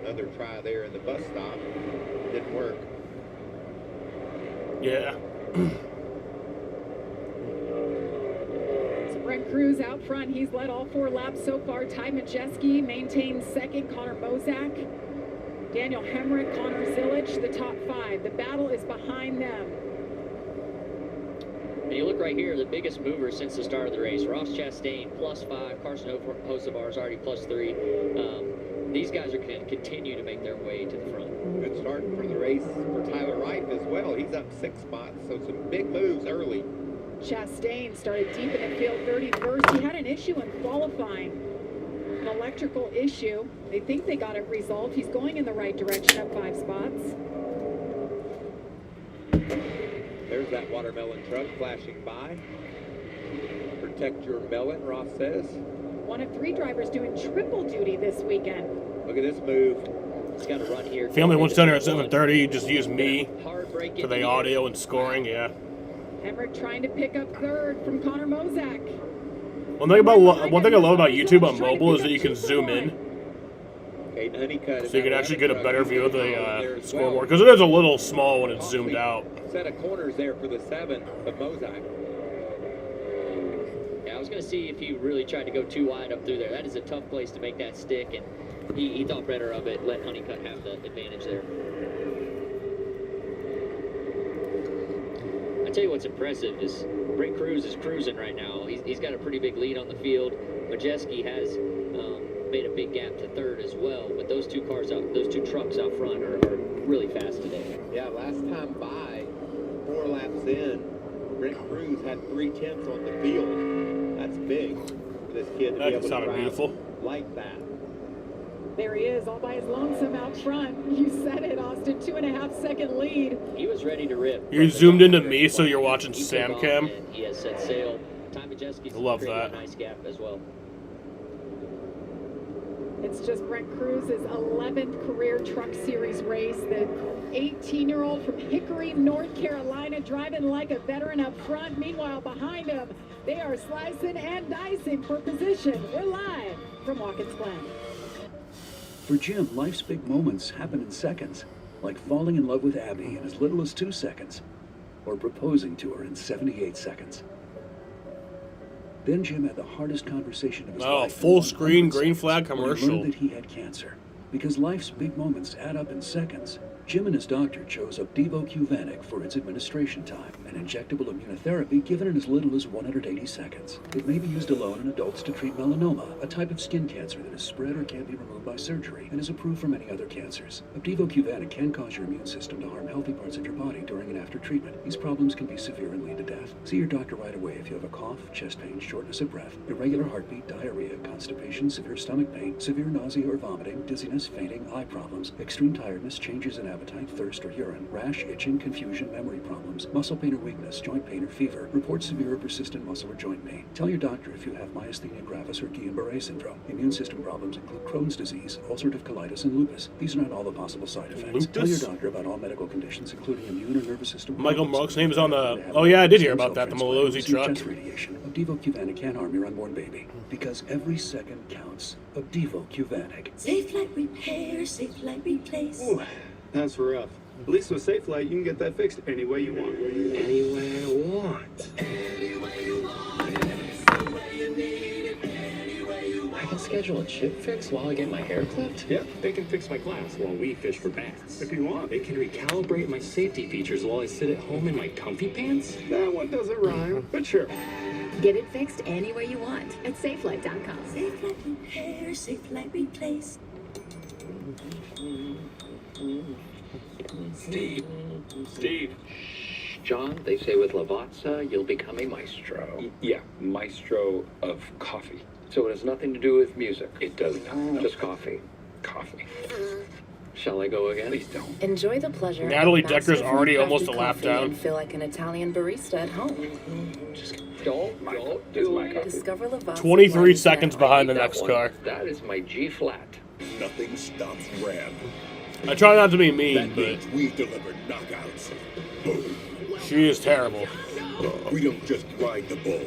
Another try there in the bus stop. Didn't work. Yeah. Cruz out front. He's led all 4 laps so far. Ty Majeski maintains second. Connor Bozak, Daniel Hemrick, Connor Zilich, the top 5. The battle is behind them. And you look right here, the biggest mover since the start of the race. Ross Chastain, +5. Carson Hocevar is already +3. These guys are going to continue to make their way to the front. Good start for the race for Tyler Wright as well. He's up 6 spots, so some big moves early. Chastain started deep in the field, 31st. He had an issue in qualifying, an electrical issue. They think they got it resolved. He's going in the right direction, up 5 spots. There's that watermelon truck flashing by. Protect your melon, Ross says. One of 3 drivers doing triple duty this weekend. Look at this move. He's got to run here. Family wants dinner at 7:30. You just use me for the audio and scoring. Yeah. Hemrick trying to pick up 3rd from Connor Bozak. One thing I love about YouTube on mobile is that you can zoom in, so you can actually get a better view of the scoreboard, because it is a little small when it's zoomed out. Set of corners there for the 7 of Mozak. Yeah, I was going to see if he really tried to go too wide up through there. That is a tough place to make that stick, and he thought better of it. Let Honeycutt have the advantage there. I tell you what's impressive is Brent Cruz is cruising right now. He's got a pretty big lead on the field. Majeski has made a big gap to 3rd as well. But those 2 cars out, those 2 trucks out front are really fast today. Yeah, last time by, 4 laps in, Brent Cruz had 3/10 on the field. That's big for this kid to be able to drive beautiful like that. There he is, all by his lonesome out front. You said it, Austin. 2.5-second lead. He was ready to rip. You zoomed into me, so you're watching Sam Cam. He has set sail. Ty Majeski's love created that. a nice gap as well. It's just Brent Cruz's 11th career Truck Series race. The 18-year-old from Hickory, North Carolina, driving like a veteran up front. Meanwhile, behind him, they are slicing and dicing for position. We're live from Watkins Glen. For Jim, life's big moments happen in seconds, like falling in love with Abby in as little as 2 seconds, or proposing to her in 78 seconds. Then Jim had the hardest conversation of his life. Full screen green flag when he commercial. learned that he had cancer. Because life's big moments add up in seconds, Jim and his doctor chose Opdivo Qvantig for its administration time, an injectable immunotherapy given in as little as 180 seconds. It may be used alone in adults to treat melanoma, a type of skin cancer that is spread or can be removed by surgery, and is approved for many other cancers. Opdivo Qvantig can cause your immune system to harm healthy parts of your body during and after treatment. These problems can be severe and lead to death. See your doctor right away if you have a cough, chest pain, shortness of breath, irregular heartbeat, diarrhea, constipation, severe stomach pain, severe nausea or vomiting, dizziness, fainting, eye problems, extreme tiredness, changes in appetite, thirst or urine, rash, itching, confusion, memory problems, muscle pain or weakness, joint pain or fever. Report severe or persistent muscle or joint pain. Tell your doctor if you have myasthenia gravis or Guillain-Barré syndrome. Immune system problems include Crohn's disease, ulcerative colitis, and lupus. These are not all the possible side effects. Tell your doctor about all medical conditions, including immune or nervous system Michael problems. Mark's name is on the... Oh yeah, I did hear about that, the Malozzi truck. Chest radiation. Opdivo Qvantig can harm your unborn baby. Because every second counts. Opdivo Qvantig. Safe Light Repair, Safe Light Replace. Ooh, that's rough. At least with Safe Light, you can get that fixed any way you want. Any way I want. I can schedule a chip fix while I get my hair clipped? Yep, they can fix my glass while we fish for bass. If you want. They can recalibrate my safety features while I sit at home in my comfy pants? That one doesn't rhyme, but sure. Get it fixed any way you want at SafeLight.com. Safe Light Repair, Safe Light Replace. Steve. John, they say with Lavazza, you'll become a maestro. Yeah, maestro of coffee. So it has nothing to do with music? It does not. Just coffee. Coffee. Shall I go again? Please don't. Enjoy the pleasure. Natalie of Decker's massive already handcrafted almost a lap coffee down. And feel like an Italian barista at home. Just don't do it. Discover Lavazza. 23 seconds behind the next car. That is my G flat. Nothing stops Ram. I try not to be mean, That but means we deliver knockouts. Boom. she is terrible. We don't just ride the bull.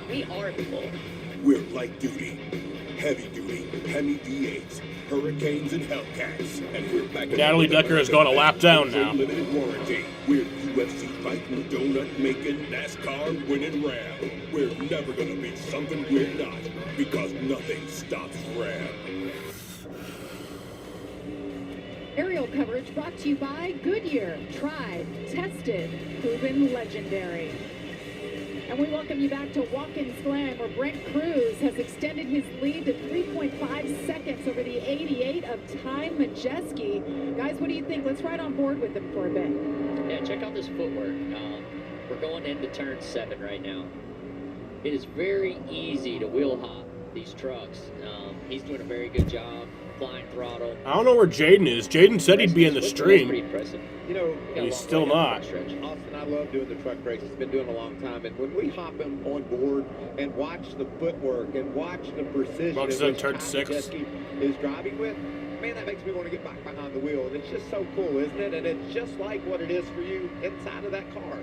We are the bull. We're light duty. heavy duty, Hemi D8s, Hurricanes and Hellcats, and we're back. Natalie Decker has gone a lap down now. Limited warranty. We're UFC fighting, donut making, NASCAR winning Ram. We're never gonna be something we're not, because nothing stops Ram. Aerial coverage brought to you by Goodyear. Tried, tested, proven legendary. And we welcome you back to Watkins Glen, where Brent Cruz has extended his lead to 3.5 seconds over the 88 of Ty Majeski. Guys, what do you think? Let's ride on board with him for a bit. Yeah, check out this footwork. We're going into turn 7 right now. It is very easy to wheel hop these trucks. He's doing a very good job. Applying throttle. I don't know where Jaden is. Jaden said he'd be in the stream. Pretty impressive. You know, he's still not. Austin, I love doing the truck races. Been doing it a long time, and when we hop him on board and watch the footwork and watch the precision Bucks in which turn Ty 6 is driving with, man, that makes me want to get back behind the wheel. And it's just so cool, isn't it? And it's just like what it is for you inside of that car.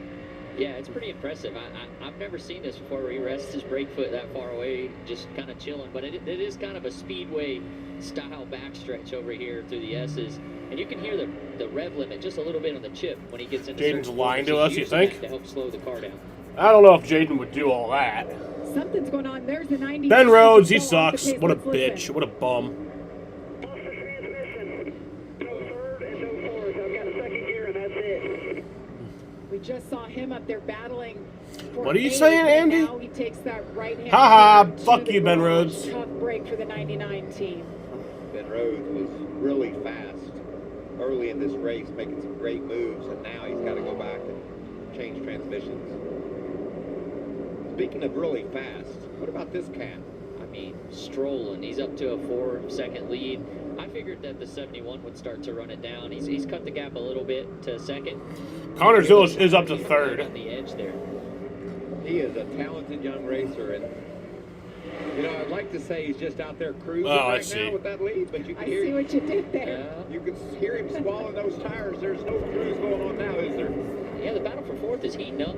Yeah, it's pretty impressive. I've never seen this before, where he rests his brake foot that far away, just kind of chilling. But it is kind of a speedway style backstretch over here through the S's, and you can hear the rev limit just a little bit on the chip when he gets into. Jaden's lying to us, you think? To help slow the car down. I don't know if Jaden would do all that. Something's going on. There's the 90. Ben Rhodes, he sucks. What a bitch. What a bum. We just saw him up there battling. What are you saying, Andy? Now he takes that right hand. Haha, fuck you, Ben Rhodes. Tough break for the 99 team. Ben Rhodes was really fast early in this race, making some great moves, and now he's got to go back and change transmissions. Speaking of really fast, what about this cat? I mean, strolling. He's up to a 4-second lead. I figured that the 71 would start to run it down. He's cut the gap a little bit to second. Connor Zillich is up to 3rd. On the edge there. He is a talented young racer, and you know, I'd like to say he's just out there cruising right now with that lead, but you can hear. I see what you did there. You can hear him swallowing those tires. There's no cruise going on now, is there? Yeah, the battle for 4th is heating up.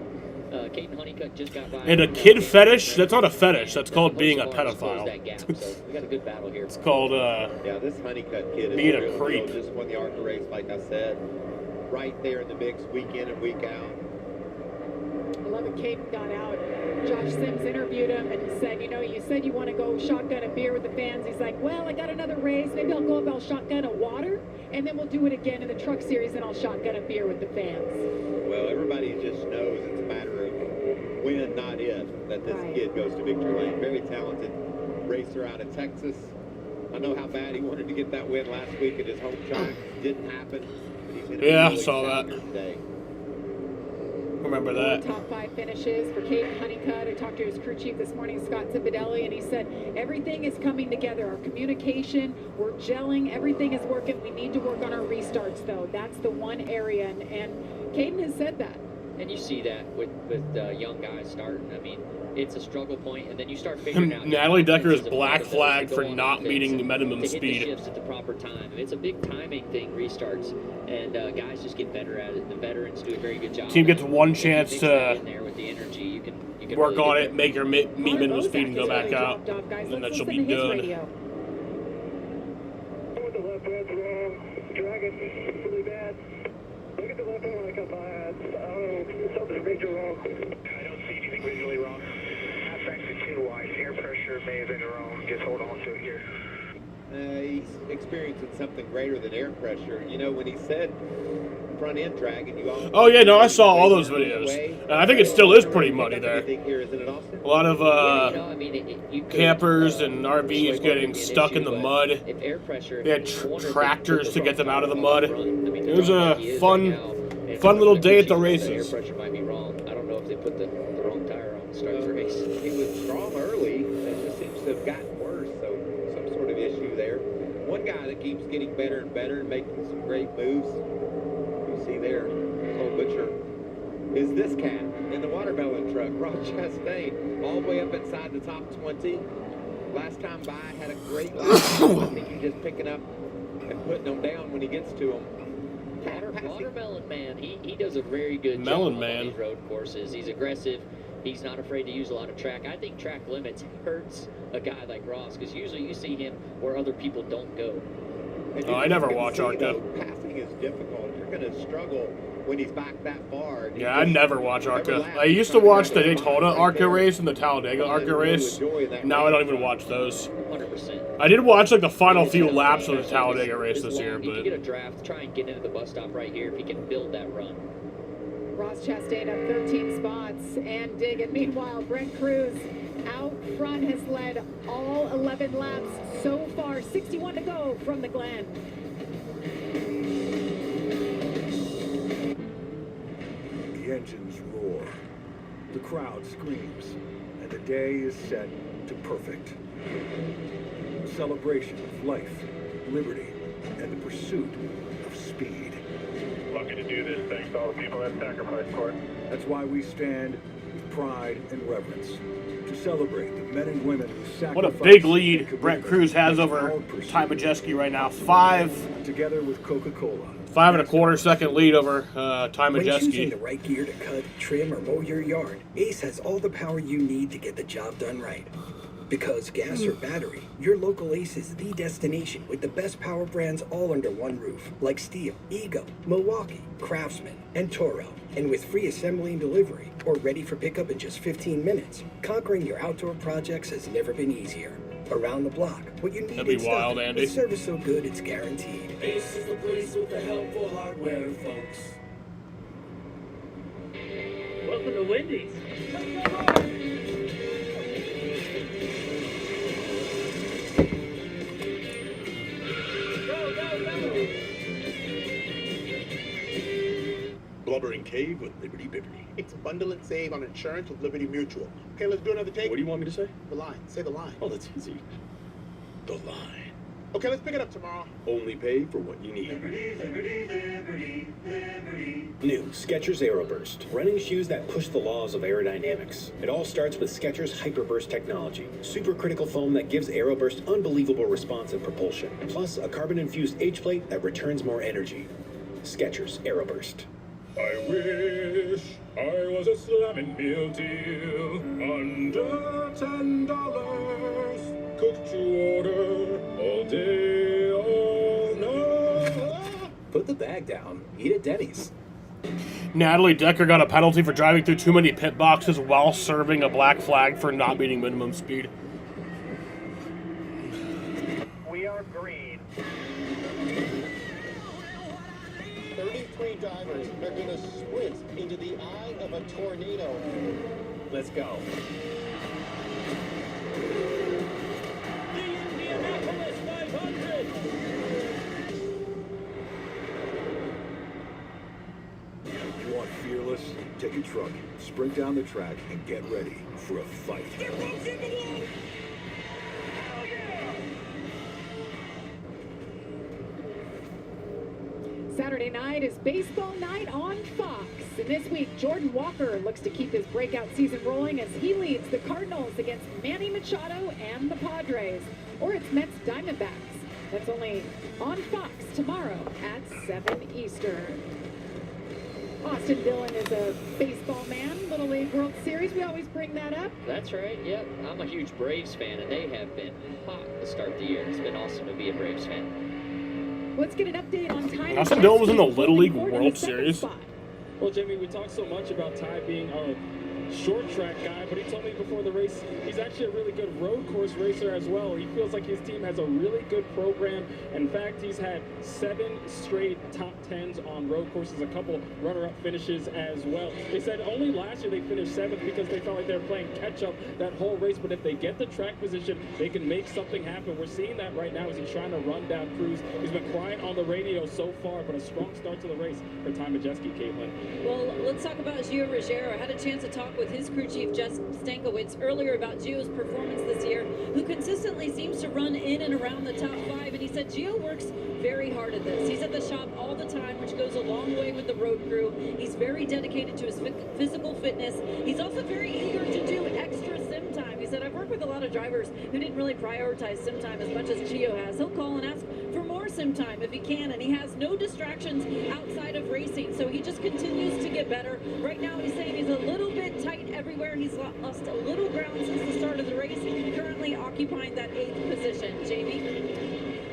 Caden Honeycutt just got by. And a kid fetish? That's not a fetish. That's called being a pedophile. That gap, so we got a good battle here. It's called, yeah, this Honeycutt kid is being a real creep. Deal. Just won the ARCA race, like I said. Right there in the mix, week in and week out. I love it. Caden got out. Josh Sims interviewed him and he said, you know, you said you want to go shotgun a beer with the fans. He's like, well, I got another race. Maybe I'll go up, I'll shotgun a water, and then we'll do it again in the truck series, and I'll shotgun a beer with the fans. Well, everybody just knows it's a matter of when, not if, that this kid goes to victory lane. Very talented racer out of Texas. I know how bad he wanted to get that win last week at his home track. Didn't happen. But he's Yeah, saw that. Today. Remember that. Top 5 finishes for Caden Honeycutt. I talked to his crew chief this morning, Scott Zipadelli, and he said everything is coming together. Our communication, we're gelling, everything is working. We need to work on our restarts, though. That's the one area, and Caden has said that. And you see that with young guys starting. I mean, it's a struggle point, and then you start figuring out. Natalie Decker is black flagged for not meeting minimum to hit speed. the shifts at the proper time. It's a big timing thing, restarts, and guys just get better at it. The veterans do a very good job. Team gets one chance to in there with the energy. You can work really on it, make her meet minimum speed, and go back out, and then that she'll be done. The left hand's wrong. Dragon really bad. Look at the left hand when I come by. Something's major wrong. I don't see anything visually wrong. Half exit too wide. Air pressure may have been wrong. Just hold on to it here. He's experiencing something greater than air pressure. You know, when he said front end drag, and you all. Oh yeah, no, I saw all those videos, and I think it still is pretty muddy there. A lot of campers and RVs getting stuck in the mud. They had tractors to get them out of the mud. It was a fun little day at the races. Air pressure might be wrong. I don't know if they put the wrong tire on the start of the race. He was strong early. It just seems to have gotten worse. So some sort of issue there. One guy that keeps getting better and better and making some great moves. You see there, Cole Butcher, is this cat in the watermelon truck, Rod Chastain, all the way up inside the top 20. Last time by, had a great lap. I think he's just picking up and putting them down when he gets to them. Watermelon Man, he does a very good Melon job Man. on these road courses. He's aggressive. He's not afraid to use a lot of track. I think track limits hurts a guy like Ross because usually you see him where other people don't go. Oh, I never watch ARCA. Passing is difficult. You're going to struggle when he's back that far. Yeah, I never watch ARCA. I used to watch the Daytona ARCA race and the Talladega ARCA race. Now I don't even watch those. 100%. I did watch like the final few laps of the Talladega race this year, If you but get a draft, try and get into the bus stop right here if you can build that run. Ross Chastain up 13 spots and digging. Meanwhile, Brent Cruz out front has led all 11 laps so far. 61 to go from the Glen. The engines roar, the crowd screams, and the day is set to perfect. A celebration of life, liberty, and the pursuit of speed. Lucky to do this thanks to all the people that sacrificed for it. That's why we stand with pride and reverence to celebrate the men and women who sacrificed. what a big lead Brent Cruz has over Ty Majeski right now. Together with Coca-Cola. 5 1/4 second lead over Ty When choosing the Majeski. right gear to cut, trim, or mow your yard, Ace has all the power you need to get the job done right. Because gas or battery, your local Ace is the destination with the best power brands all under one roof, like Steel, Ego, Milwaukee, Craftsman, and Toro. And with free assembly and delivery, or ready for pickup in just 15 minutes, conquering your outdoor projects has never been easier. Around the block, what you need That'd be is wild, nothing, Andy. with service so good it's guaranteed. Ace is the place with the helpful hardware, folks. Welcome to Wendy's. Blubbering Cave with Liberty Bibbity. It's bundle and save on insurance with Liberty Mutual. Okay, let's do another take. What do you want me to say? The line. Say the line. Oh, that's easy. The line. Okay, let's pick it up tomorrow. Only pay for what you need. New Skechers Aeroburst. Running shoes that push the laws of aerodynamics. It all starts with Skechers Hyperburst technology. Supercritical foam that gives Aeroburst unbelievable response and propulsion. Plus a carbon-infused H-plate that returns more energy. Skechers Aeroburst. I wish I was a slamming meal deal under $10. Cooked to order all day, all night. Put the bag down. Eat at Denny's. Natalie Decker got a penalty for driving through too many pit boxes while serving a black flag for not meeting minimum speed. We are green. 33 drivers are going to sprint into the eye of a tornado. Let's go. The Indianapolis 500. You want fearless? Take a truck, sprint down the track, and get ready for a fight. Saturday night is baseball night on Fox. And this week, Jordan Walker looks to keep his breakout season rolling as he leads the Cardinals against Manny Machado and the Padres. Or it's Mets Diamondbacks. That's only on Fox tomorrow at 7 Eastern. Austin Dillon is a baseball man. Little League World Series, we always bring that up. That's right, yep. I'm a huge Braves fan, and they have been hot to start the year. It's been awesome to be a Braves fan. Let's get an update on Ty. Austin Dillon was in the Little League World Series. Well, Jimmy, we talked so much about Ty being a short track guy, but he told me before the race he's actually a really good road course racer as well. He feels like his team has a really good program. In fact, he's had 7 straight top 10s on road courses, a couple runner-up finishes as well. They said only last year they finished 7th because they felt like they were playing catch-up that whole race, but if they get the track position, they can make something happen. We're seeing that right now as he's trying to run down Cruz. He's been quiet on the radio so far, but a strong start to the race for Ty Majeski, Caitlin. Well, let's talk about Gio Ruggiero. I had a chance to talk with his crew chief, Jess Stankiewicz, earlier about Gio's performance this year, who consistently seems to run in and around the top 5. And he said Gio works very hard at this. He's at the shop all the time, which goes a long way with the road crew. He's very dedicated to his physical fitness. He's also very eager to do extra sim time. He said, I've worked with a lot of drivers who didn't really prioritize sim time as much as Gio has. He'll call and ask for more sim time if he can, and he has no distractions outside of racing, so he just continues to get better. Right now he's saying he's a little bit tight everywhere. He's lost a little ground since the start of the race, currently occupying that 8th position. Jamie?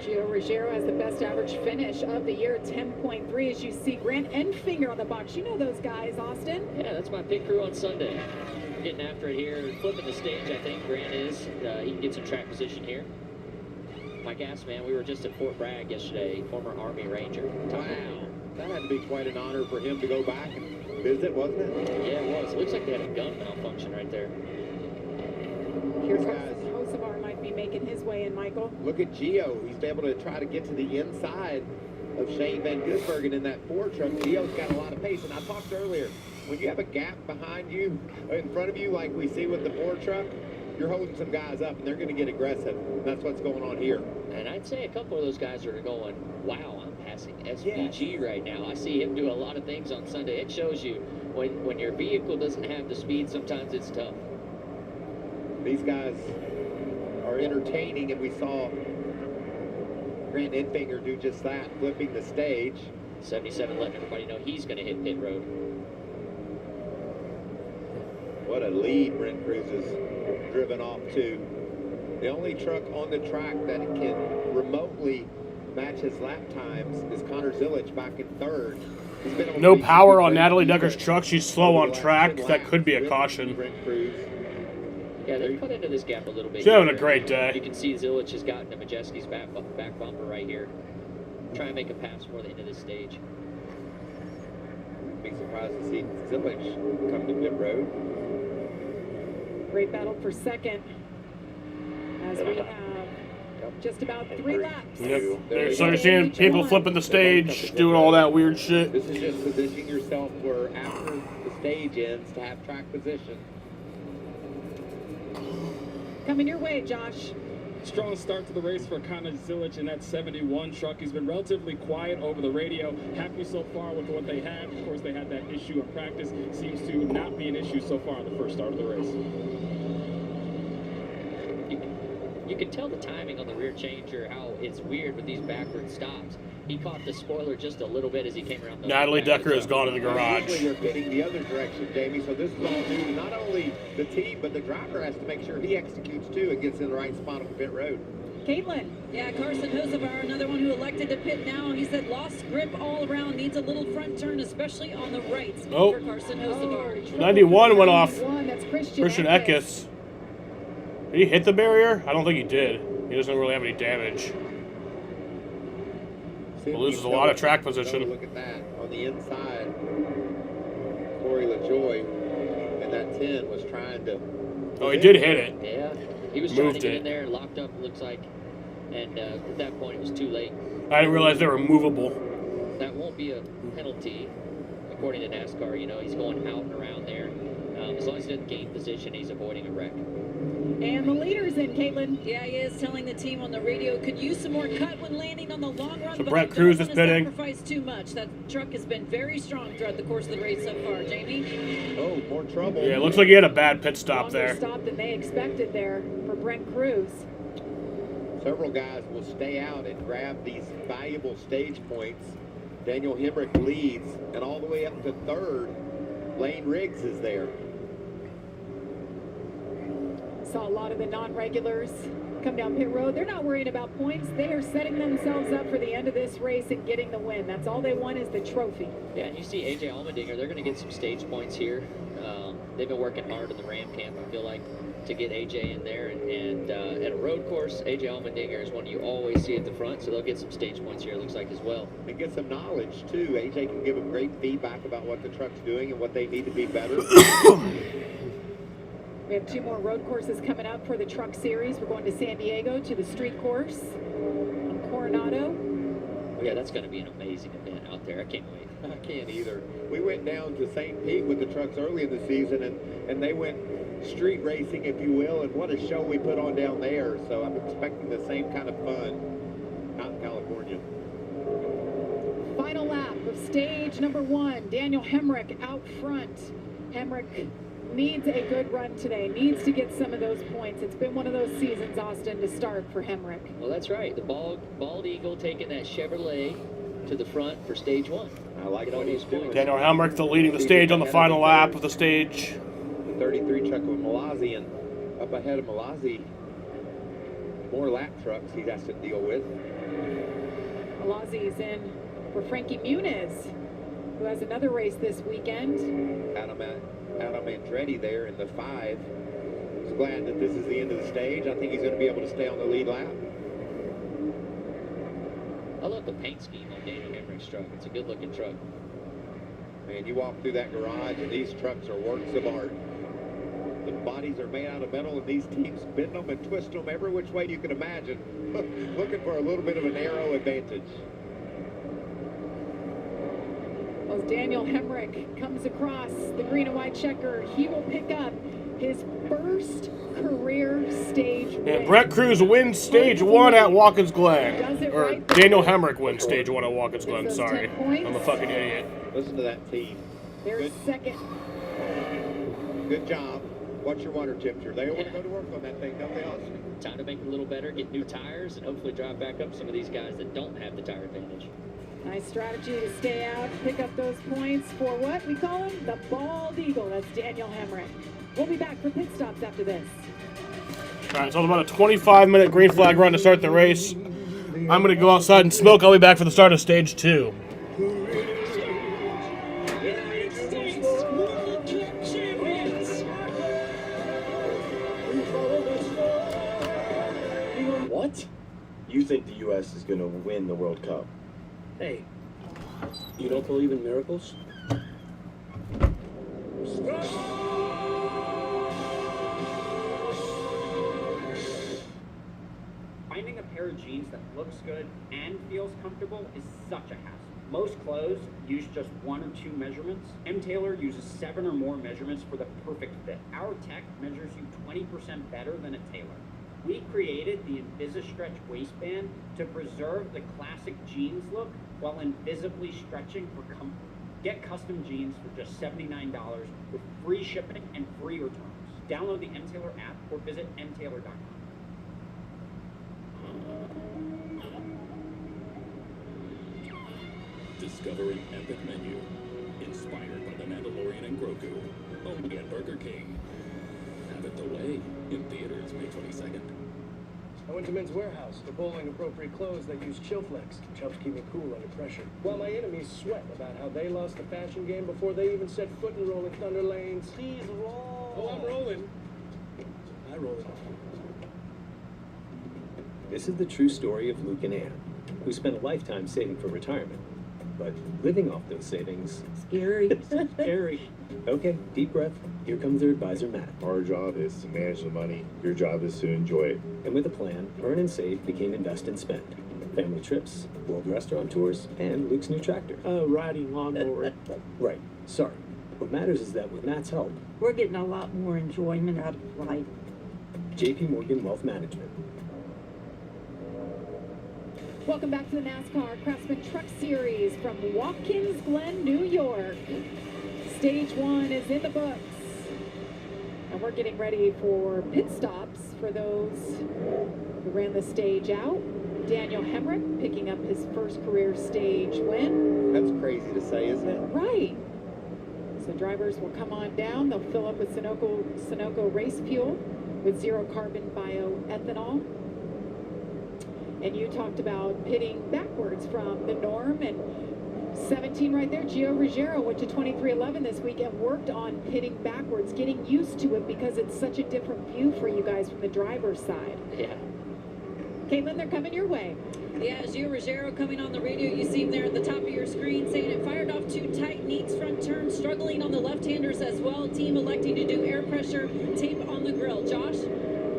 Gio Ruggiero has the best average finish of the year, 10.3, as you see Grant Enfinger on the box. You know those guys, Austin. Yeah, that's my pit crew on Sunday. Getting after it here, flipping the stage, I think Grant is. He can get some track position here. My gas man, we were just at Fort Bragg yesterday, former Army Ranger. Wow, that had to be quite an honor for him to go back and visit, wasn't it? Yeah, it was. Looks like they had a gun malfunction right there. Here's Hocevar might be making his way in, Michael. Look at Gio. He's been able to try to get to the inside of Shane Van Gisbergen in that Ford truck. Gio's got a lot of pace, and I talked earlier, when you have a gap behind you, in front of you, like we see with the Ford truck, you're holding some guys up, and they're going to get aggressive. And that's what's going on here. And I'd say a couple of those guys are going, wow, I'm passing SVG right now. I see him do a lot of things on Sunday. It shows you when your vehicle doesn't have the speed, sometimes it's tough. These guys are entertaining, and we saw Grant Enfinger do just that, flipping the stage. 77 letting everybody know he's going to hit pit road. What a lead Brent Cruz has driven off to. The only truck on the track that can remotely match his lap times is Connor Zilic back in 3rd. He's been No power on Natalie Decker's truck. She's slow on track. That could be a caution. Yeah, they're cut into this gap a little bit. She's having a great day. You can see Zilic has gotten to Majeski's back bumper right here. Try and make a pass before the end of this stage. Be surprised to see Zilic come to pit road. Great battle for second, as we have just about 3 laps. Yep. So you're seeing people flipping the stage, doing all that weird shit. This is just positioning yourself for after the stage ends to have track position. Coming your way, Josh. Strong start to the race for Connor Zilic in that 71 truck. He's been relatively quiet over the radio. Happy so far with what they have. Of course, they had that issue in practice. Seems to not be an issue so far in the first start of the race. You can tell the timing on the rear changer, how it's weird with these backward stops. He caught the spoiler just a little bit as he came around. Natalie Decker has gone to the garage. Usually you're hitting the other direction, Jamie, so this is all new to not only the team, but the driver has to make sure he executes too and gets in the right spot on the pit road. Caitlin. Yeah, Carson Hocevar, another one who elected to pit now. He said lost grip all around, needs a little front turn, especially on the right for Carson Hocevar. 91 went off. That's Christian Eckes. Did he hit the barrier? I don't think he did. He doesn't really have any damage. Loses a lot of track position. Look at that. On the inside, Corey LaJoy in that 10 was trying to... Oh, he did hit it. Yeah, he was trying to get in there, locked up, it looks like. And at that point, it was too late. I didn't realize they were movable. That won't be a penalty, according to NASCAR. You know, he's going out and around there. As long as he doesn't gain position, he's avoiding a wreck. And the leader's in, Caitlin. Yeah, he is telling the team on the radio could use some more cut when landing on the long run. So but Brett Cruz is pitting. Sacrifice too much. That truck has been very strong throughout the course of the race so far. Jamie? Oh, more trouble. Yeah, it looks like he had a bad pit stop there. Stop than they expected there for Brent Cruz. Several guys will stay out and grab these valuable stage points. Daniel Hemrick leads, and all the way up to 3rd, Lane Riggs is there. Saw a lot of the non-regulars come down pit road. They're not worried about points. They are setting themselves up for the end of this race and getting the win. That's all they want is the trophy. Yeah, and you see A.J. Allmendinger, they're going to get some stage points here. They've been working hard in the Ram camp, I feel like, to get A.J. in there. And at a road course, A.J. Allmendinger is one you always see at the front, so they'll get some stage points here, it looks like, as well. And get some knowledge, too. A.J. can give them great feedback about what the truck's doing and what they need to be better. We have 2 more road courses coming up for the Truck Series. We're going to San Diego to the street course on Coronado. Yeah, that's going to be an amazing event out there. I can't wait. I can't either. We went down to St. Pete with the trucks early in the season, and they went street racing, if you will, and what a show we put on down there. So I'm expecting the same kind of fun out in California. Final lap of stage number 1. Daniel Hemrick out front. Hemrick needs a good run today, needs to get some of those points. It's been one of those seasons, Austin, to start for Hemrick. Well, that's right. The bald eagle taking that Chevrolet to the front for stage 1. I like all these points. Daniel Hemrick leading the stage on the final lap of the stage. The 33 truck with Malazzi, and up ahead of Malazzi, more lap trucks he has to deal with. Malazzi's in for Frankie Muniz, who has another race this weekend. Adam Andretti there in the 5. He's glad that this is the end of the stage. I think he's going to be able to stay on the lead lap. I love the paint scheme on Daniel Hemrick's truck. It's a good-looking truck. Man, you walk through that garage, and these trucks are works of art. The bodies are made out of metal, and these teams bend them and twist them every which way you can imagine, looking for a little bit of an aero advantage. As Daniel Hemrick comes across the green and white checker, he will pick up his first career stage win. And Brett Cruz wins stage 1 at Watkins Glen. Or Daniel Hemrick wins stage 1 at Watkins Glen. Sorry. I'm a fucking idiot. Listen to that team. There's second. Good job. Watch your water temperature. They want to go to work on that thing, don't they, Austin? Time to make it a little better, get new tires, and hopefully drive back up some of these guys that don't have the tire advantage. Nice strategy to stay out, pick up those points for what we call him, the bald eagle. That's Daniel Hemrick. We'll be back for pit stops after this. All right, so it's about a 25-minute green flag run to start the race. I'm going to go outside and smoke. I'll be back for the start of stage 2. What? You think the U.S. is going to win the World Cup? Hey, you don't believe in miracles? Finding a pair of jeans that looks good and feels comfortable is such a hassle. Most clothes use just 1 or 2 measurements. M. Taylor uses 7 or more measurements for the perfect fit. Our tech measures you 20% better than a tailor. We created the Invisistretch waistband to preserve the classic jeans look while invisibly stretching for comfort. Get custom jeans for just $79 with free shipping and free returns. Download the M. Taylor app or visit mtaylor.com. Discover an epic menu inspired by The Mandalorian and Grogu. Only at Burger King. Have it delay in theaters May 22nd. I went to Men's Warehouse for bowling appropriate clothes that use chill flex, which helps keep me cool under pressure. While my enemies sweat about how they lost the fashion game before they even set foot in Rolling Thunder lanes. Please roll. Oh, I'm rolling. I roll it. This is the true story of Luke and Ann, who spent a lifetime saving for retirement. But living off those savings... Scary. Scary. Okay, deep breath. Here comes their advisor, Matt. Our job is to manage the money. Your job is to enjoy it. And with a plan, Earn and Save became Invest and Spend. Family trips, world restaurant tours, and Luke's new tractor. Riding lawnmower. Right. Sorry. What matters is that with Matt's help... We're getting a lot more enjoyment out of life. JP Morgan Wealth Management. Welcome back to the NASCAR Craftsman Truck Series from Watkins Glen, New York. Stage 1 is in the books. And we're getting ready for pit stops for those who ran the stage out. Daniel Hemrick picking up his first career stage win. That's crazy to say, isn't it? Right. So drivers will come on down. They'll fill up with Sunoco race fuel with zero carbon bioethanol. And you talked about pitting backwards from the norm, and 17 right there. Gio Ruggiero went to 23.11 this week and worked on pitting backwards, getting used to it because it's such a different view for you guys from the driver's side. Yeah. Caitlin, they're coming your way. Yeah, Gio Ruggiero coming on the radio. You see him there at the top of your screen saying it fired off 2 tight, neat front turns, struggling on the left-handers as well. Team electing to do air pressure tape on the grill. Josh?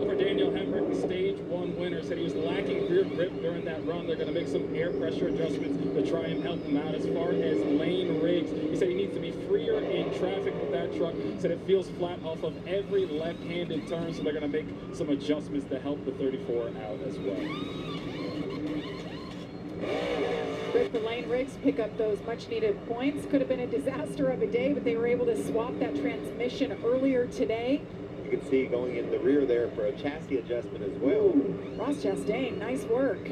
For Daniel Hemrick, the stage 1 winner, said he was lacking rear grip during that run. They're going to make some air pressure adjustments to try and help him out. As far as lane rigs, he said he needs to be freer in traffic with that truck. He said it feels flat off of every left-handed turn, so they're going to make some adjustments to help the 34 out as well. Grip the lane rigs pick up those much-needed points. Could have been a disaster of a day, but they were able to swap that transmission earlier today. You can see going in the rear there for a chassis adjustment as well. Ross Chastain, nice work.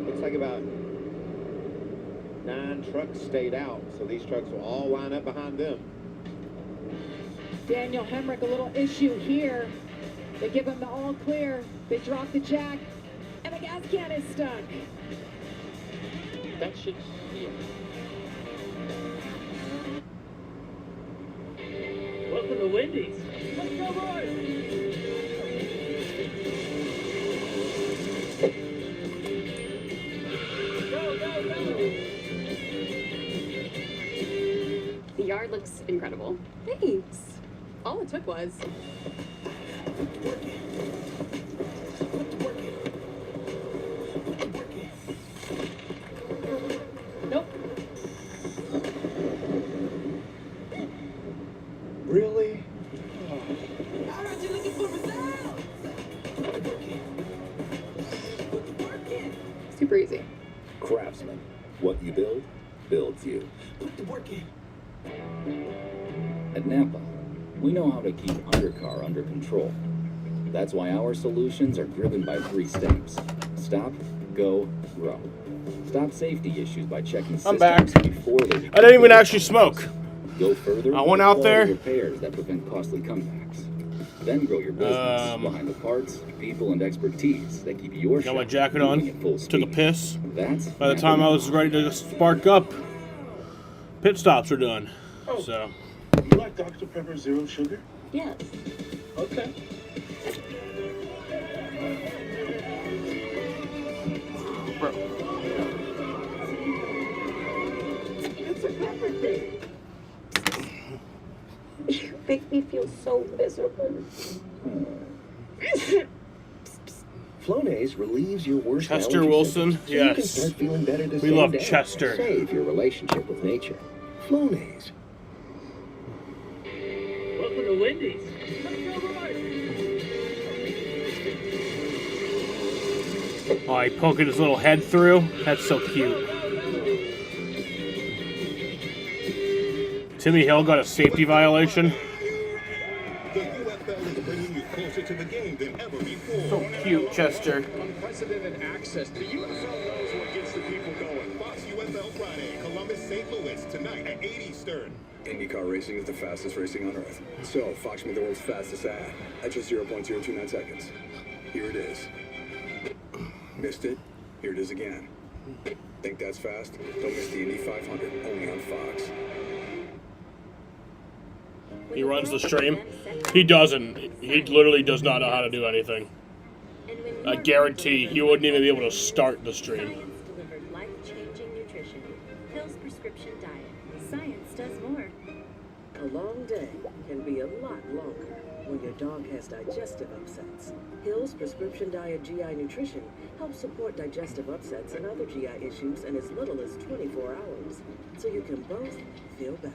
Looks like about 9 trucks stayed out, so these trucks will all line up behind them. Daniel Hemrick, a little issue here. They give him the all clear. They drop the jack, and the gas can is stuck. That should be it. Welcome to Wendy's. Let's go, boys! Go, go, go! The yard looks incredible. Thanks. All it took was... Nope. Really? Super easy. Craftsman. What you build, builds you. At Napa, we know how to keep undercar under control. That's why our solutions are driven by 3 steps. Stop, go, grow. Stop safety issues by checking systems before they I didn't even actually smoke. Go further. I went out there. Repairs that prevent costly comebacks. Then grow your business behind the parts, people, and expertise that keep your got my jacket on. moving at full speed. Took a piss. That's By the time I was ready to spark up, pit stops are done. So. You like Dr. Pepper Zero Sugar? Yes. Okay. Bro. It's a perfect day. You make me feel so miserable. Flonase relieves your worst Chester allergy Wilson, symptoms, so you can yes. start feeling better the We same love day. Chester. Save your relationship with nature. Flonase. Welcome to Wendy's. Let's go, boys! Oh, he poking his little head through. That's so cute. Timmy Hill got a safety violation. The UFL is bringing you closer to the game than ever before. So cute, Chester. Unprecedented access. The UFL knows what gets the people going. Fox UFL Friday, Columbus, St. Louis, tonight at 8 Eastern. IndyCar racing is the fastest racing on Earth. So, Fox made the world's fastest ad at just 0.029 seconds. Here it is. Missed it? Here it is again. Think that's fast? Don't miss the Indy 500, only on Fox. He runs the stream. He doesn't. He literally does not know how to do anything. I guarantee he wouldn't even be able to start the stream. Science delivered life-changing nutrition. Hill's prescription diet. Science does more. A long day can be a lot longer when your dog has digestive upsets. Hill's Prescription Diet GI Nutrition helps support digestive upsets and other GI issues in as little as 24 hours, so you can both feel better.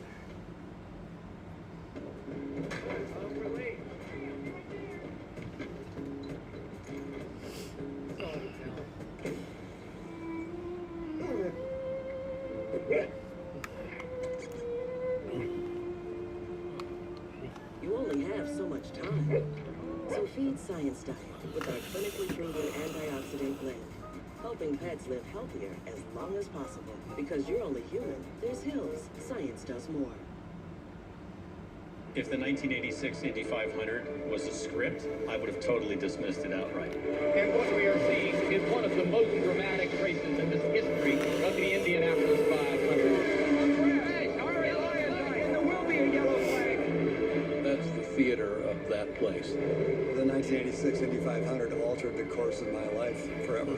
You only have so much time. So feed Science Diet with our clinically proven antioxidant Glen, helping pets live healthier as long as possible. Because you're only human, there's Hills. Science does more. If the 1986 Indy 500 was a script, I would have totally dismissed it outright. And what we are seeing is one of the most dramatic races in the history of the Indianapolis 500. And there will be a yellow flag. That's the theater of that place. The 1986 Indy 500 altered the course of my life forever.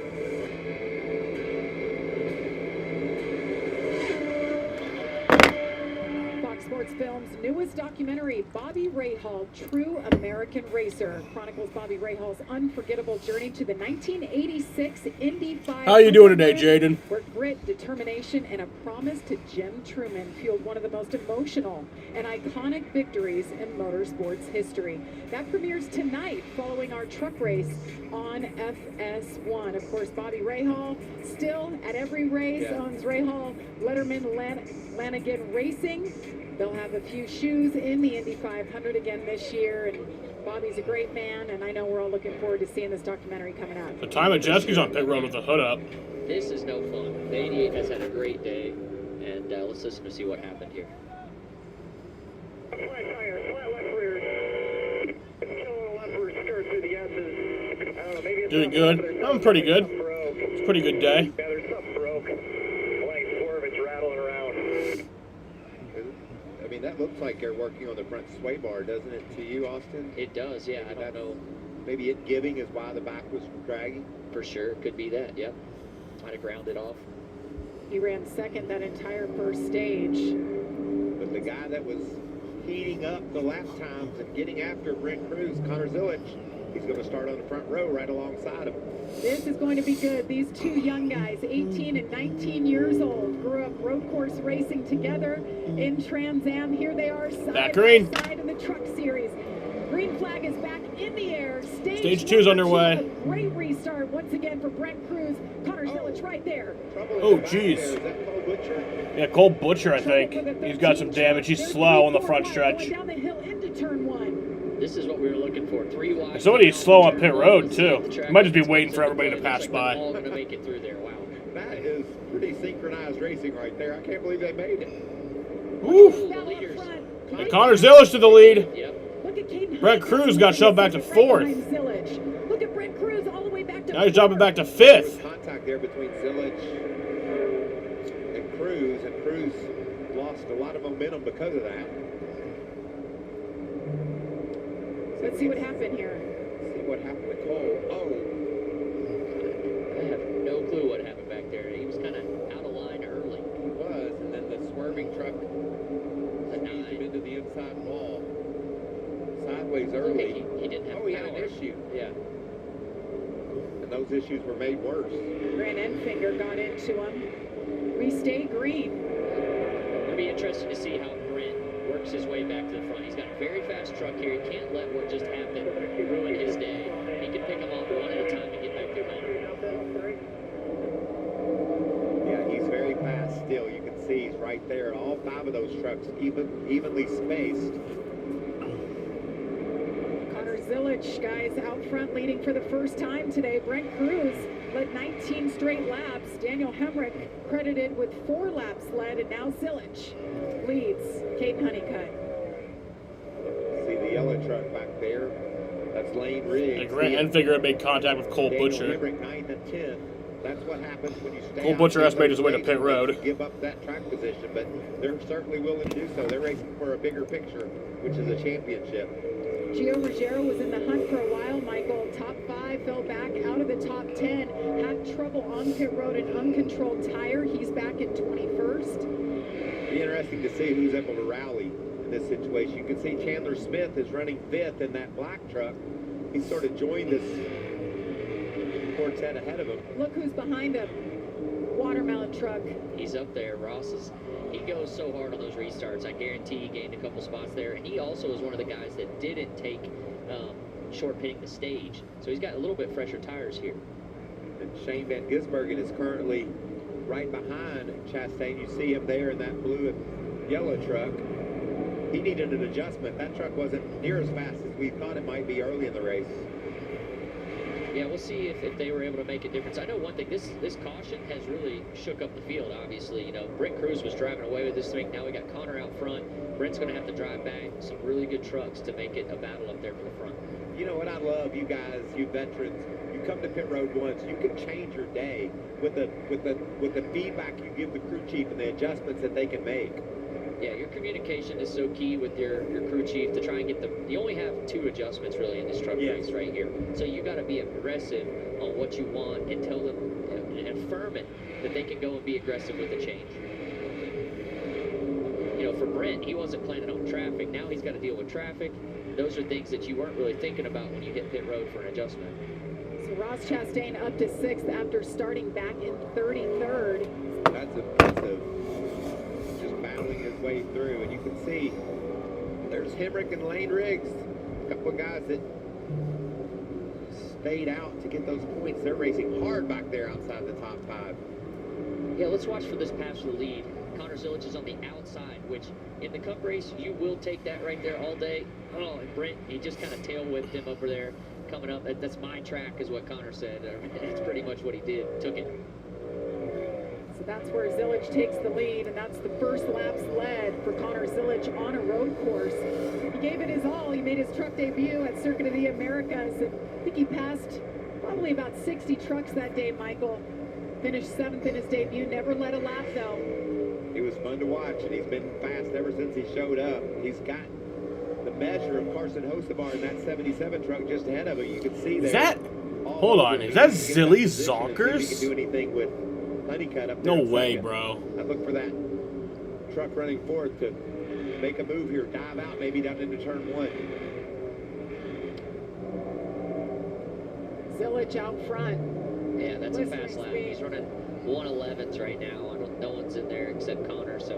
Fox Sports Films' newest documentary, Bobby Rahal, True American Racer, chronicles Bobby Rahal's unforgettable journey to the 1986 Indy 500. How you doing today, Jaden? Where grit, determination, and a promise to Jim Truman fueled one of the most emotional and iconic victories in motorsports history. That premieres tonight following our truck race on FS1. Of course, Bobby Rahal still at every race, owns Rahal, Letterman, Lanigan Racing. They'll have a few shoes in the Indy 500 again this year, and Bobby's a great man, and I know we're all looking forward to seeing this documentary coming out. The time Majeski's on pit road with the hood up. This is no fun. The 88 has had a great day, and let's listen to see what happened here. Flat tire, flat left rear. Still left rear skirt through the S's. I don't know, maybe it's Doing good. I'm pretty good. It's a pretty good day. Yeah, there's something broke. Blank swerve, it's rattling around. I mean, that looks like they're working on the front sway bar, doesn't it, to you, Austin? It does, yeah. I don't know. Maybe it giving is why the back was dragging? For sure. Could be that, yep. Might have grounded off. He ran second that entire first stage. But the guy that was heating up the lap times and getting after Brent Cruz, Connor Zilich, he's going to start on the front row right alongside him. This is going to be good. These two young guys, 18 and 19 years old, grew up road course racing together in Trans Am. Here they are side by side in the Truck Series. Green flag is back in the air. Stage 2's underway. A great restart once again for Brent Cruz. Connor Zilich right there. Oh, jeez. Yeah, Cole Butcher, I think. He's got some damage. He's slow on the front stretch. Down the hill into turn 1. This is what we were looking for. 3 wide. Somebody's slow on pit road, too. Might just be waiting for everybody to pass by. All going to make it through there. Wow. That is pretty synchronized racing right there. I can't believe they made it. Woo! And Connor Zilich to the lead. Yep. Brent Cruz got shoved back to 4th. Look at Brent Cruz all the way back to Now he's dropping back to 5th. Contact there between Zilich and Cruz lost a lot of momentum because of that. Let's see what happened here. See what happened to Cole. Oh. I have no clue what happened back there. He was kind of out of line early. He was, and then the swerving truck squeezed him into the inside wall. Sideways early. He didn't have he had an issue. Yeah. And those issues were made worse. Grant Enfinger got into him. We stay green. It'll be interesting to see how Brent works his way back to the front. He's got a very fast truck here. He can't let what just happened ruin his day. He can pick them off one at a time and get back to home. Yeah, he's very fast still. You can see he's right there. All 5 of those trucks evenly spaced. Connor Zilich, guys, out front leading for the first time today. Brent Cruz led 19 straight laps. Daniel Hemrick credited with 4 laps led, and now Zilich leads Caden Honeycutt. See the yellow truck back there? That's Lane Riggs. And Grant Enfinger made contact with Cole Daniel Butcher. Hemrick 9th and 10th. That's what happens when you stay Cole Butcher has made his way to pit road. Give up that track position, but they're certainly willing to do so. They're racing for a bigger picture, which is a championship. Gio Ruggiero was in the hunt for a while, Michael. Top 5, fell back out of the top 10. Had trouble on pit road, an uncontrolled tire. He's back in 21st. Be interesting to see who's able to rally in this situation. You can see Chandler Smith is running 5th in that black truck. He's sort of joined this quartet ahead of him. Look who's behind him. Watermelon truck. He's up there. He goes so hard on those restarts. I guarantee he gained a couple spots there. And he also is one of the guys that didn't take short pitting the stage. So he's got a little bit fresher tires here. And Shane Van Gisbergen is currently right behind Chastain. You see him there in that blue and yellow truck. He needed an adjustment. That truck wasn't near as fast as we thought it might be early in the race. Yeah, we'll see if they were able to make a difference. I know one thing, this caution has really shook up the field, obviously. You know, Brent Cruz was driving away with this thing. Now we got Connor out front. Brent's going to have to drive back some really good trucks to make it a battle up there for the front. You know what I love, you guys, you veterans, you come to pit road once, you can change your day with the feedback you give the crew chief and the adjustments that they can make. Yeah, your communication is so key with your crew chief to try and get you only have 2 adjustments really in this truck race right here. So you got to be aggressive on what you want and tell them and affirm it that they can go and be aggressive with the change. You know, for Brent, he wasn't planning on traffic. Now he's got to deal with traffic. Those are things that you weren't really thinking about when you hit pit road for an adjustment. So Ross Chastain up to 6th after starting back in 33rd. That's a way through, and you can see there's Hemrick and Lane Riggs, a couple of guys that stayed out to get those points. They're racing hard back there outside the top 5. Yeah, let's watch for this pass for the lead. Connor Zilic is on the outside, which in the Cup race, you will take that right there all day. Oh, and Brent, he just kind of tail whipped him over there coming up. That's my track is what Connor said. That's pretty much what he did, took it. So that's where Zilic takes the lead, and that's the first lap's led for Connor Zilic on a road course. He gave it his all. He made his truck debut at Circuit of the Americas, and I think he passed probably about 60 trucks that day, Michael. Finished 7th in his debut, never led a lap though. He was fun to watch, and he's been fast ever since he showed up. He's got the measure of Carson Hocebar in that 77 truck just ahead of him. You can see there. Is that? Hold on. Is that Zilly Zonkers? He can do anything with Honeycutt up there. No way, bro. I look for that truck running forth to make a move here, dive out, maybe down into turn 1. Zilic out front. Yeah, that's a fast lap. He's running 111s right now. No one's in there except Connor. So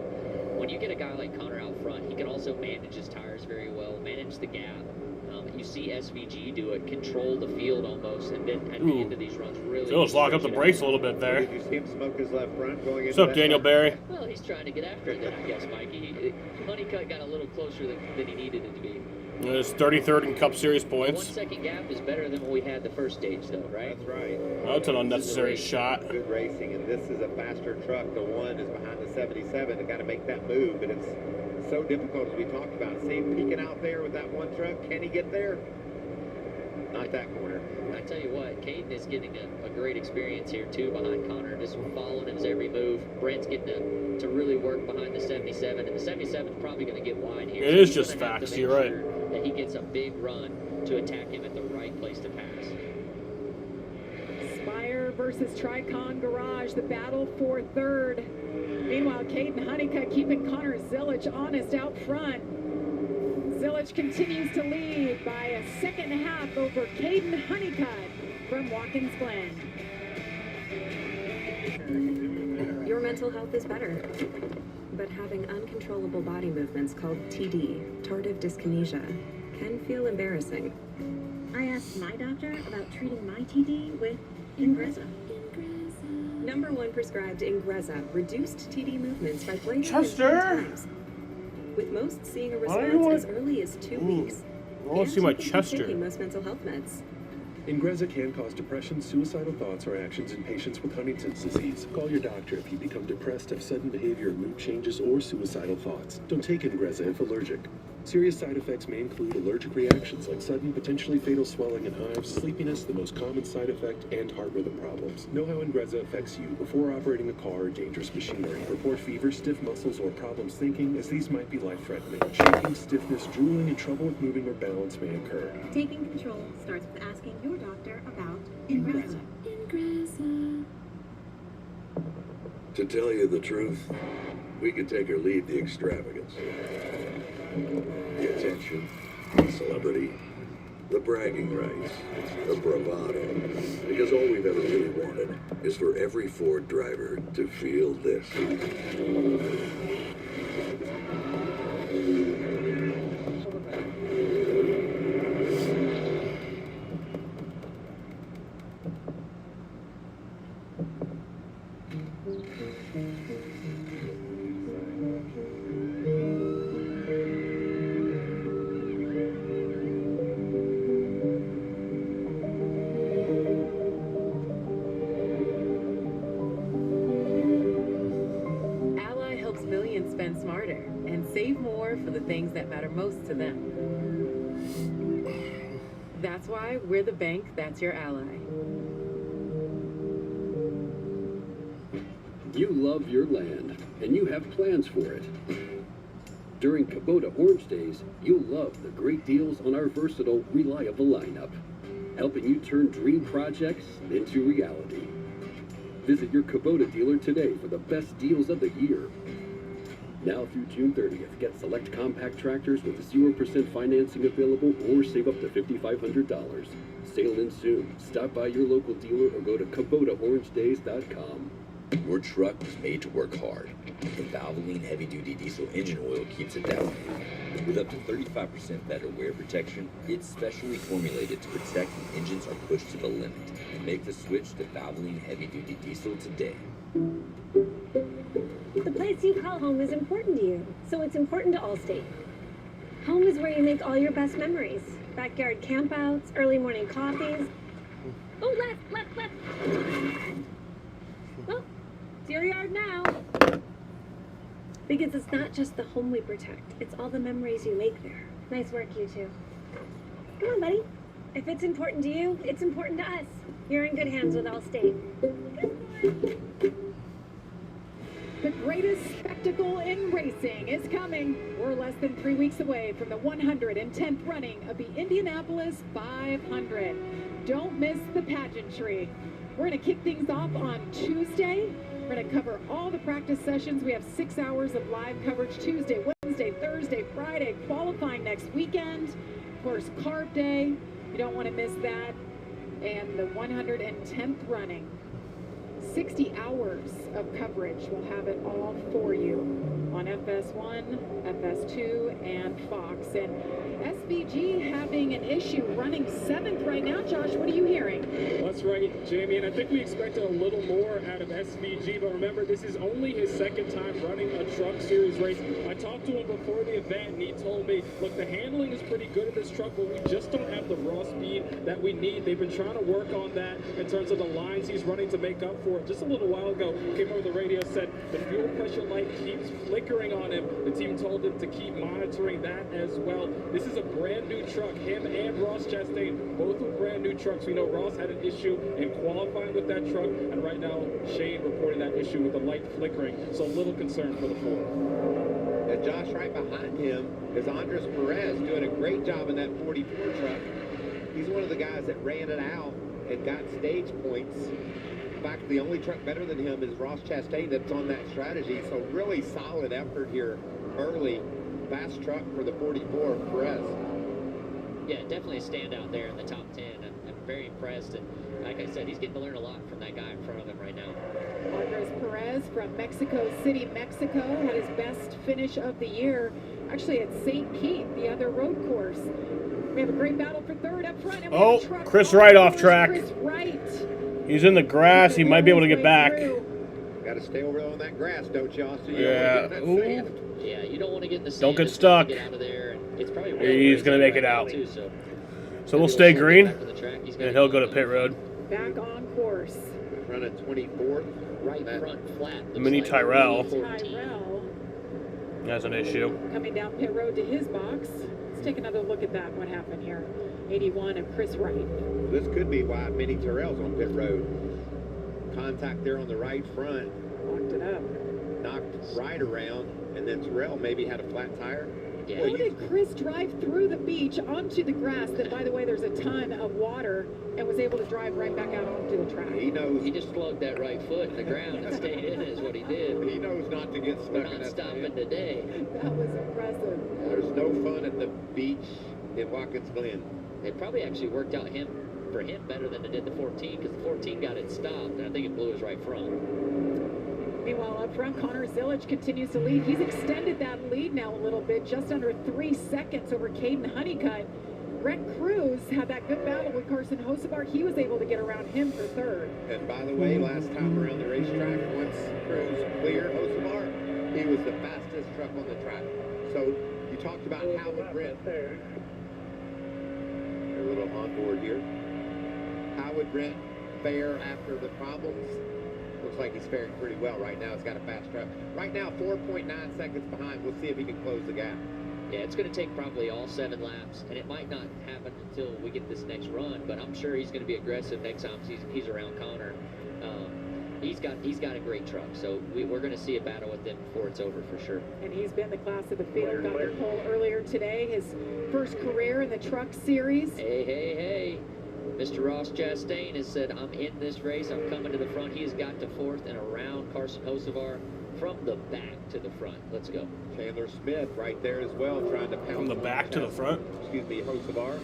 when you get a guy like Connor out front, he can also manage his tires very well, manage the gap. You see SVG do it, control the field almost, and then at the end of these runs, really. So let's lock up the brakes a little bit there. Did you see him smoke his left front going What's up, Daniel Barry? Well, he's trying to get after it then, I guess, Mikey. Honeycutt got a little closer than he needed it to be. It's 33rd in Cup Series points. 1 second gap is better than what we had the first stage, though, right? That's right. That's an unnecessary shot. Good racing, and this is a faster truck. The 1 is behind the 77. They got to make that move, but it's so difficult, as we talked about. See him peeking out there with that 1 truck. Can he get there? Not that corner. I tell you what, Caden is getting a great experience here, too, behind Connor, just following his every move. Brent's getting to really work behind the 77, and the 77 is probably going to get wide here. It is just facts, you're right. That he gets a big run to attack him at the right place to pass. Spire versus Tricon Garage, the battle for 3rd. Meanwhile, Caden Honeycutt keeping Connor Zilic honest out front. Zilic continues to lead by a 1.5 seconds over Caden Honeycutt from Watkins Glen. Your mental health is better, but having uncontrollable body movements called TD, tardive dyskinesia, can feel embarrassing. I asked my doctor about treating my TD with Ingrezza. #1 prescribed Ingrezza reduced TD movements by playing Chester! times, with most seeing a response as early as 2 weeks. I want to see my Chester. Taking most mental health meds. Ingrezza can cause depression, suicidal thoughts, or actions in patients with Huntington's disease. Call your doctor if you become depressed, have sudden behavior, mood changes, or suicidal thoughts. Don't take Ingrezza if allergic. Serious side effects may include allergic reactions like sudden, potentially fatal swelling and hives, sleepiness, the most common side effect, and heart rhythm problems. Know how Ingrezza affects you before operating a car or dangerous machinery. Report fever, stiff muscles, or problems thinking, as these might be life-threatening. Shaking, stiffness, drooling, and trouble with moving or balance may occur. Taking control starts with asking your doctor about Ingrezza. To tell you the truth, we could take or leave the extravagance. The attention, the celebrity, the bragging rights, the bravado. Because all we've ever really wanted is for every Ford driver to feel this. Spend smarter and save more for the things that matter most to them. That's why we're the bank that's your ally. You love your land, and you have plans for it. During Kubota Orange Days, you'll love the great deals on our versatile, reliable lineup, helping you turn dream projects into reality. Visit your Kubota dealer today for the best deals of the year. Now through June 30th, get select compact tractors with 0% financing available or save up to $5,500. Sale ends soon. Stop by your local dealer or go to KubotaOrangeDays.com. Your truck was made to work hard, and Valvoline heavy-duty diesel engine oil keeps it that way. With up to 35% better wear protection, it's specially formulated to protect when engines are pushed to the limit. Make the switch to Valvoline heavy-duty diesel today. The place you call home is important to you, so it's important to Allstate. Home is where you make all your best memories. Backyard campouts, early morning coffees. Oh, left. Well, it's your yard now. Because it's not just the home we protect, it's all the memories you make there. Nice work, you two. Come on, buddy. If it's important to you, it's important to us. You're in good hands with Allstate. The greatest spectacle in racing is coming. We're less than 3 weeks away from the 110th running of the Indianapolis 500. Don't miss the pageantry. We're going to kick things off on Tuesday. We're going to cover all the practice sessions. We have 6 hours of live coverage Tuesday, Wednesday, Thursday, Friday, qualifying next weekend. Of course, Carb Day. You don't want to miss that. And the 110th running. 60 hours of coverage. We'll have it all for you on FS1, FS2, and Fox. And SVG having an issue running 7th right now. Josh, what are you hearing? That's right, Jamie, and I think we expected a little more out of SVG, but remember, this is only his 2nd time running a truck series race. I talked to him before the event, and he told me, look, the handling is pretty good in this truck, but we just don't have the raw speed that we need. They've been trying to work on that in terms of the lines he's running to make up for it. Just a little while ago, came over the radio, said the fuel pressure light keeps flickering on him. The team told him to keep monitoring that as well. This is a brand new truck. Him and Ross Chastain, both with brand new trucks. We know Ross had an issue in qualifying with that truck, and right now Shane reporting that issue with the light flickering. So a little concern for the Ford. And Josh, right behind him is Andres Perez doing a great job in that 44 truck. He's one of the guys that ran it out and got stage points. In fact, the only truck better than him is Ross Chastain that's on that strategy. So really solid effort here early. Fast truck for the 44 Perez. Yeah, definitely a standout there in the top 10. I'm very impressed. And like I said, he's getting to learn a lot from that guy in front of him right now. Andres Perez from Mexico City, Mexico, had his best finish of the year, actually at St. Pete, the other road course. We have a great battle for 3rd up front. And we have a truck Chris Wright off track. Chris Wright. He's in the grass. He might be able to get back. Got to stay over on that grass, don't you, Austin? Yeah. Yeah, you don't want to get in the sand. Don't get stuck. Get out of there. And it's probably He's going to make it out. Too, so we'll stay green, and he'll go to pit road. Back on course. Running 24th. Right front flat. Mini Tyrell Tyrell has an issue. Coming down pit road to his box. Let's take another look at that. What happened here? 81 of Chris Wright. This could be why Mini Tyrell's on pit road. Contact there on the right front. Locked it up. Knocked right around, and then Tyrell maybe had a flat tire. Yeah. How did Chris drive through the beach onto the grass that, by the way, there's a ton of water, and was able to drive right back out onto the track? He knows. He just plugged that right foot in the ground and stayed in is what he did. He knows not to get stuck We're in not that stopping sand. today. That was impressive. There's no fun at the beach in Watkins Glen. It probably actually worked out for him better than it did the 14, because the 14 got it stopped, and I think it blew his right front. Meanwhile, up front, Connor Zilic continues to lead. He's extended that lead now a little bit, just under 3 seconds over Caden Honeycutt. Brett Cruz had that good battle with Carson Hosebar. He was able to get around him for 3rd. And by the way, last time around the racetrack, once Cruz cleared Hosebar, he was the fastest truck on the track. So you talked about Howard Brent. A little on board here. Howard Brent fair after the problems. Looks like he's faring pretty well right now. He's got a fast truck. Right now, 4.9 seconds behind. We'll see if he can close the gap. Yeah, it's going to take probably all 7 laps, and it might not happen until we get this next run, but I'm sure he's going to be aggressive next time he's around Connor. He's got a great truck, so we're going to see a battle with him before it's over for sure. And he's been the class of the field. Got their pole earlier today. His first career in the truck series. Hey. Mr. Ross Chastain has said, I'm in this race. I'm coming to the front. He has got to 4th and around Carson Hosevar from the back to the front. Let's go. Chandler Smith right there as well, trying to pound. From the back to the front? Excuse me, Hosevar.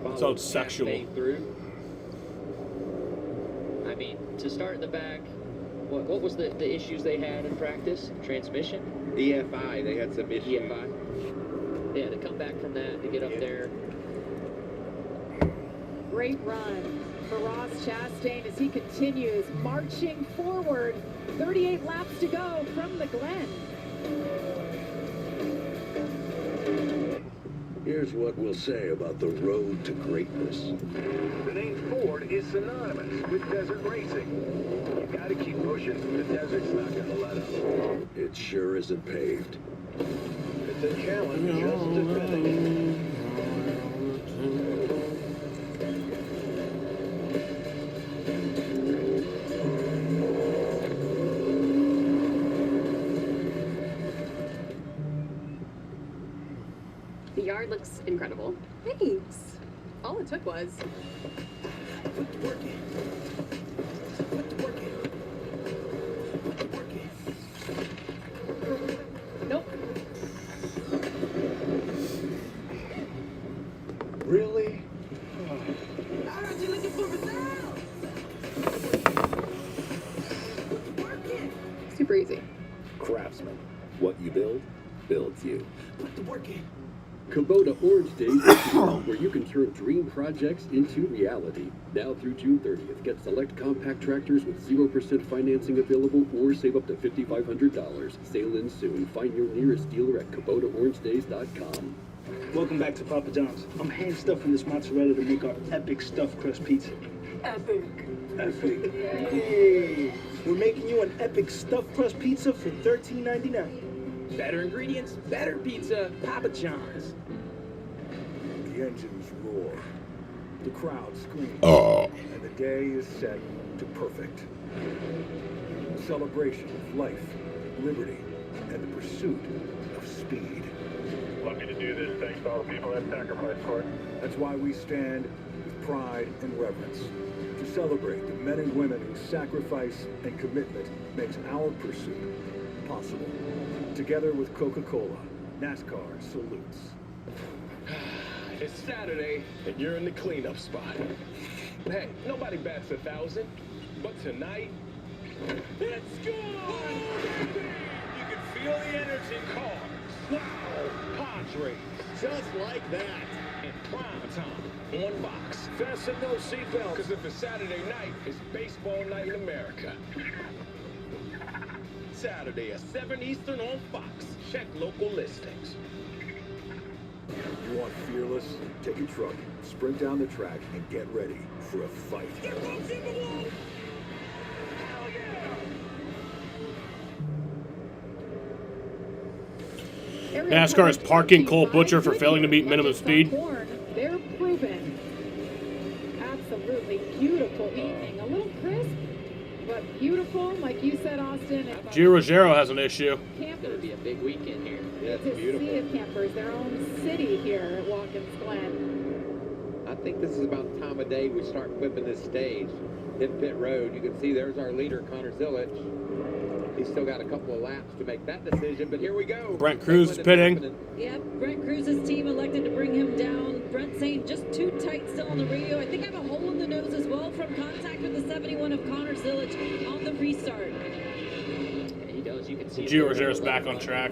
That sounds sexual. Through. I mean, to start in the back, What was the issues they had in practice? Transmission? EFI, they had some issues. EFI. Yeah, to come back from that, to get up there. Great run for Ross Chastain as he continues marching forward. 38 laps to go from the Glen. Here's what we'll say about the road to greatness. The name Ford is synonymous with desert racing. You gotta keep pushing. The desert's not gonna let up. It sure isn't paved. It's a challenge just to finish. The yard looks incredible. Thanks. All it took was... Put the work in. Put the work in. Put the work in. Nope. Really? I heard you looking for results. Super easy. Craftsman. What you build, builds you. Put the work in. Kubota Orange Days is where you can turn dream projects into reality. Now through June 30th, get select compact tractors with 0% financing available or save up to $5,500. Sale ends soon. Find your nearest dealer at KubotaOrangeDays.com. Welcome back to Papa John's. I'm hand stuffing this mozzarella to make our epic stuffed crust pizza. Epic. Epic. Hey, we're making you an epic stuffed crust pizza for $13.99. Better ingredients, better pizza, Papa John's. The engines roar. The crowd screams. And the day is set to perfect. A celebration of life, liberty, and the pursuit of speed. Lucky to do this thanks to all the people that sacrificed for it. That's why we stand with pride and reverence to celebrate the men and women whose sacrifice and commitment makes our pursuit possible. Together with Coca-Cola, NASCAR salutes. It's Saturday, and you're in the cleanup spot. Hey, nobody bats 1,000, but tonight, it's good! You can feel the energy in cars. Wow, Padres. Just like that. In prime time, on Fox. Fasten those seatbelts, because if it's Saturday night, it's baseball night in America. Saturday at 7 Eastern on Fox. Check local listings. You want fearless? Take a truck, sprint down the track, and get ready for a fight. NASCAR is parking Cole Butcher for failing to meet minimum speed. They're proven. Absolutely beautiful evening. A little crisp, but beautiful, like you said, Austin. Gio Rogero has an issue. It's going to be a big weekend here. Yeah, it's It's a beautiful. sea of campers, their own city here at Watkins Glen. I think this is about the time of day we start flipping this stage. Hit pit road. You can see there's our leader, Connor Zilich. He's still got a couple of laps to make that decision, but here we go. Brent Cruz is pitting. Yep, Brent Cruz's team elected to bring him down. Brent saying just too tight still on the radio. I think I have a hole in the nose as well from contact with the 71 of Connor Zilich on the restart. Yeah, he does. You can see Gio Rogero's back on track.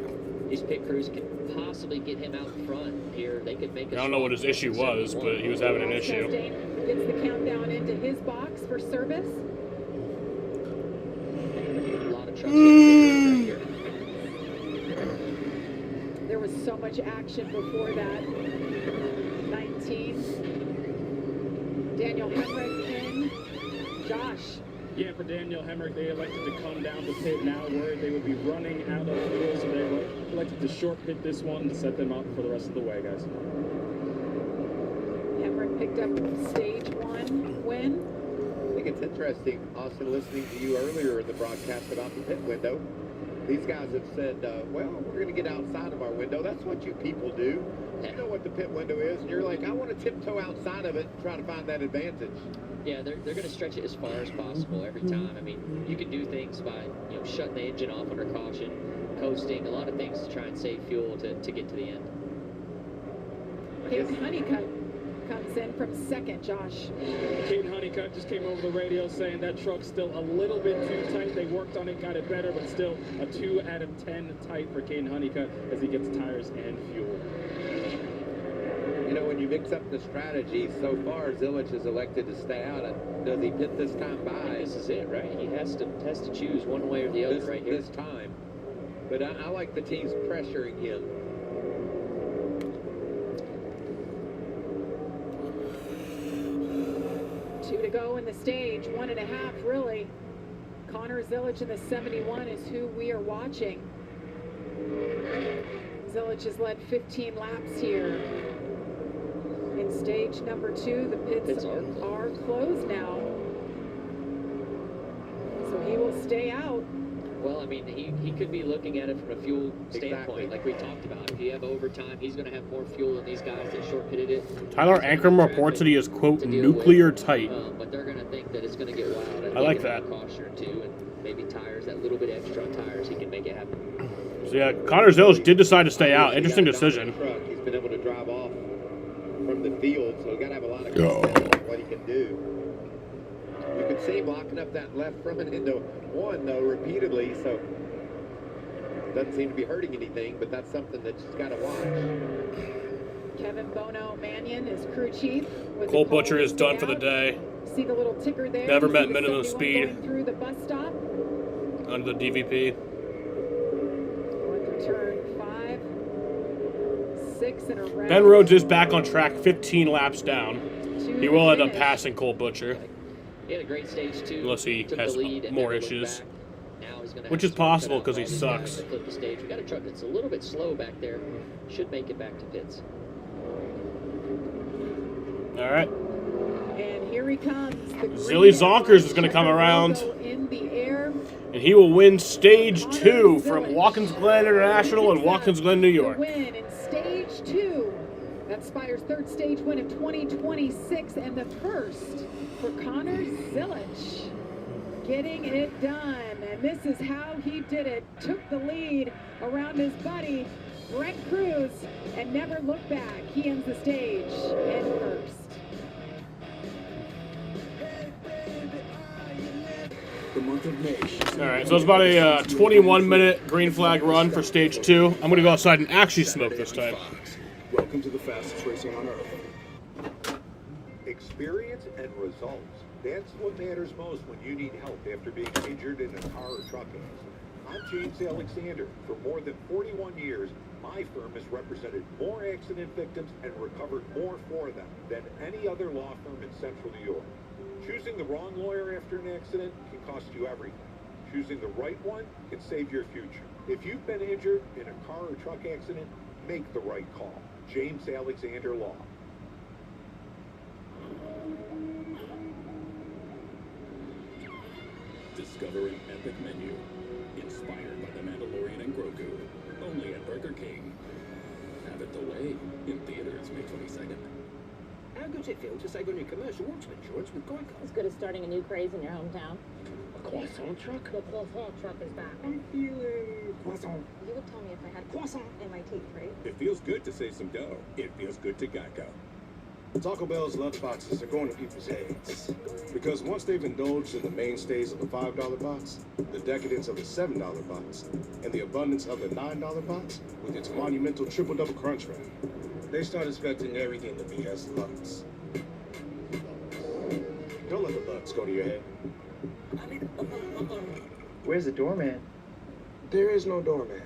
These pit crews can possibly get him out in front here. They could make I don't know what his issue was, but he was having an issue. Chastain gets the countdown into his box for service. A lot of trucks getting right here. There was so much action before that. 19. Daniel Hemrick in. Josh. Yeah, for Daniel Hemrick, they elected to come down the pit now where they would be running out of fuel, so they elected to short pit this one to set them up for the rest of the way, guys. Hemrick picked up stage 1 win. I think it's interesting, Austin, listening to you earlier in the broadcast about the pit window. These guys have said, well, we're going to get outside of our window. That's what you people do. You know what the pit window is, and you're like, I want to tiptoe outside of it and try to find that advantage. Yeah, they're going to stretch it as far as possible every time. I mean, you can do things by shutting the engine off under caution, coasting, a lot of things to try and save fuel to get to the end. Case Honeycutt comes in from second, Josh. Caden Honeycutt just came over the radio saying that truck's still a little bit too tight. They worked on it, got it better, but still a 2 out of 10 tight for Caden Honeycutt as he gets tires and fuel. You know, when you mix up the strategy, so far Zilich has elected to stay out. Does he pit this time by? This is it, right? He has to choose one way or the other right here. This time. But I like the teams pressuring him. Two to go in the stage, 1.5 really. Connor Zilich in the 71 is who we are watching. Zilich has led 15 laps here. In stage number 2, the pits are closed now. So he will stay out. Well, I mean, he could be looking at it from a fuel standpoint, like we talked about. If you have overtime, he's going to have more fuel than these guys that short-pitted it. Tyler Ankrum reports that he is, quote, nuclear tight. But they're going to think that it's going to get wild. I like that. Caution or two, and maybe tires, that little bit extra on tires, he can make it happen. So yeah, Connor Zilich did decide to stay out. Interesting decision. He's been able to drive off from the field, so he's got to have a lot of confidence in what he can do. You could see him locking up that left front into one, though, repeatedly, so doesn't seem to be hurting anything, but that's something that you've got to watch. Kevin Bono Mannion is crew chief. Cole Butcher is done for the day. See the little ticker there? Never met minimum speed through the bus stop. under the DVP. Going through turn 5, 6 and around. Ben Rhodes is back on track, 15 laps down. He will end up passing Cole Butcher. He had a great stage 2. Unless he has more issues. Now he's gonna Which is possible because he sucks. Flip the stage. We got a truck that's a little bit slow back there. Should make it back to pits. All right. And here he comes. Zilly Zonkers is going to come around. In the air. And he will win stage 2 from Watkins Glen International in Watkins Glen, New York. Win in stage 2. That's Spider's third stage win of 2026 and the first for Connor Zilich. Getting it done. And this is how he did it. Took the lead around his buddy, Brent Cruz, and never looked back. He ends the stage in first. The month of May. All right, so it's about a 21-minute green flag run for stage 2. I'm going to go outside and actually smoke this time. Welcome to the fastest racing on earth. Experience and results. That's what matters most when you need help after being injured in a car or truck accident. I'm James Alexander. For more than 41 years, my firm has represented more accident victims and recovered more for them than any other law firm in Central New York. Choosing the wrong lawyer after an accident can cost you everything. Choosing the right one can save your future. If you've been injured in a car or truck accident, make the right call. James Alexander Law. Discover an epic menu inspired by the Mandalorian and Grogu. Only at Burger King. Have it the way in theaters May 22nd. How good's it feel to save on your commercial auto insurance with Geico? As good as starting a new craze in your hometown. A croissant truck? The croissant truck is back. I'm feeling croissant. You would tell me if I had croissant in my teeth, right? It feels good to save some dough. It feels good to Geico. Taco Bell's lunchboxes are going to people's heads. Because once they've indulged in the mainstays of the $5 box, the decadence of the $7 box, and the abundance of the $9 box with its monumental triple-double crunch wrap, they start expecting everything to be as Lux. Don't let the Lux go to your head. Where's the doorman? There is no doorman.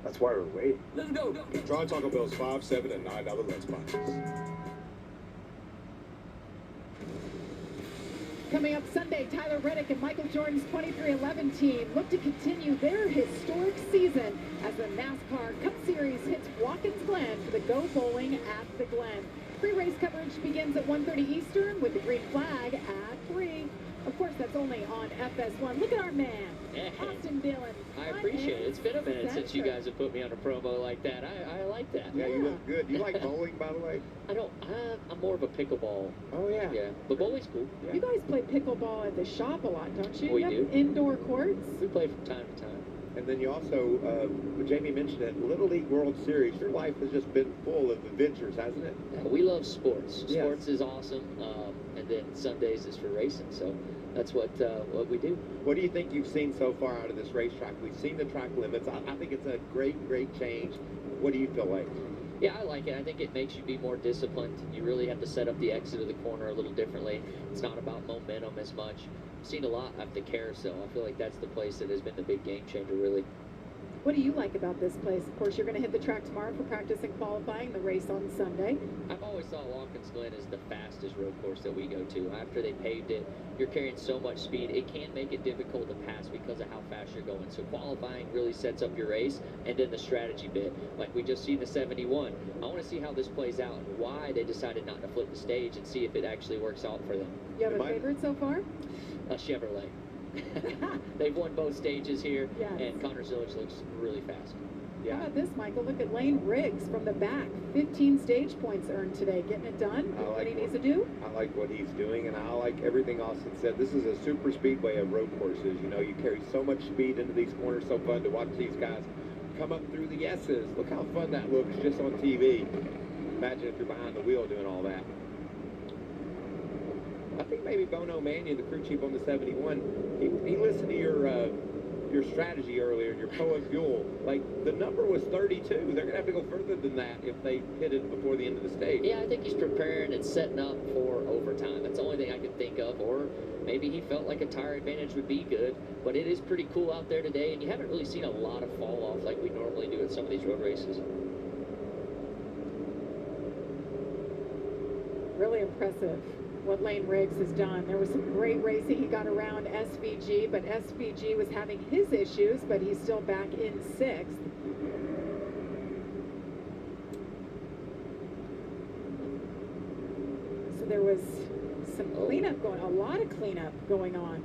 That's why we're waiting. Let's go. Try Taco Bell's $5, $7, and $9 lunchboxes. Coming up Sunday, Tyler Reddick and Michael Jordan's 2311 team look to continue their historic season as the NASCAR Cup Series hits Watkins Glen for the Go Bowling at the Glen. Pre-race coverage begins at 1:30 Eastern with the green flag at 3. Of course, that's only on FS1. Look at our man, Austin Dillon. I appreciate it. It's been a minute since you guys have put me on a promo like that. I like that. Yeah, you look good. You like bowling, by the way? I don't. I'm more of a pickleball. Oh, yeah. Yeah, but bowling's cool. Yeah. You guys play pickleball at the shop a lot, don't you? We You have do. Indoor courts? We play from time to time. And then you also, Jamie mentioned it, Little League World Series. Your life has just been full of adventures, hasn't it? Yeah, we love sports. Yes. Sports is awesome, and then Sundays is for racing. So that's what we do. What do you think you've seen so far out of this racetrack? We've seen the track limits. I think it's a great change. What do you feel like? Yeah, I like it. I think it makes you be more disciplined. You really have to set up the exit of the corner a little differently. It's not about momentum as much. I've seen a lot at the carousel. I feel like that's the place that has been the big game changer, really. What do you like about this place? Of course, you're going to hit the track tomorrow for practice and qualifying, the race on Sunday. I've always thought Watkins Glen is the fastest road course that we go to. After they paved it, you're carrying so much speed, it can make it difficult to pass because of how fast you're going. So qualifying really sets up your race, and then the strategy bit. Like we just seen the 71. I want to see how this plays out and why they decided not to flip the stage and see if it actually works out for them. You have a favorite so far? Chevrolet. They've won both stages here, Yes. and Connor Zillage looks really fast. How about this, Michael? Look at Lane Riggs from the back. 15 stage points earned today. Getting it done. What he needs to do? I like what he's doing, and I like everything Austin said. This is a super speedway of road courses. You know, you carry so much speed into these corners. So fun to watch these guys come up through the S's. Look how fun that looks just on TV. Imagine if you're behind the wheel doing all that. I think maybe Bono Mannion, the crew chief on the 71, he listened to your strategy earlier, your Poa fuel. Like, the number was 32. They're going to have to go further than that if they hit it before the end of the stage. Yeah, I think he's preparing and setting up for overtime. That's the only thing I can think of. Or maybe he felt like a tire advantage would be good. But it is pretty cool out there today, and you haven't really seen a lot of fall off like we normally do at some of these road races. Really impressive what Lane Riggs has done. There was some great racing. He got around SVG, but SVG was having his issues, but he's still back in 6th. So there was some cleanup going, a lot of cleanup going on.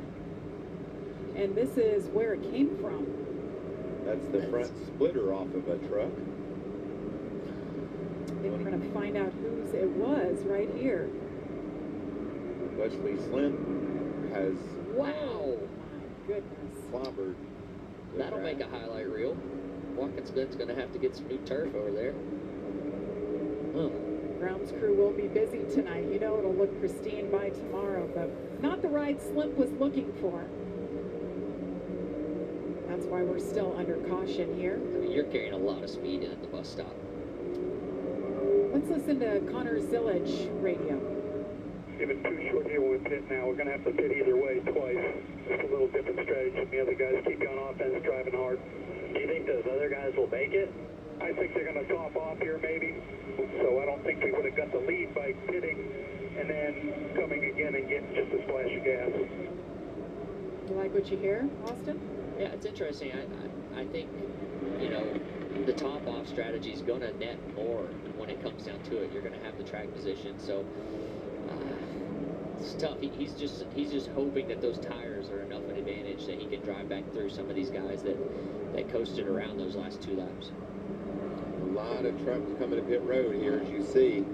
And this is where it came from. That's the front splitter off of a truck. I think we're going to find out whose it was right here. Wesley Slim has Wow! My goodness. clobbered. That'll make a highlight reel. Watkins Glen's going to have to get some new turf over there. Grounds crew will be busy tonight. You know it'll look pristine by tomorrow, but not the ride Slimp was looking for. That's why we're still under caution here. I mean, you're carrying a lot of speed in at the bus stop. Let's listen to Connor Zillage radio. Given too short here when we pit now, we're going to have to pit either way twice. Just a little different strategy. The other guys keep you on offense, driving hard. Do you think those other guys will make it? I think they're going to top off here maybe. So I don't think we would have got the lead by pitting and then coming again and getting just a splash of gas. You like what you hear, Austin? Yeah, it's interesting. I think, you know, the top-off strategy is going to net more when it comes down to it. You're going to have the track position, so it's tough. He's just hoping that those tires are enough an advantage that he can drive back through some of these guys that coasted around those last 2 laps. A lot of trucks coming to pit road here, as you see.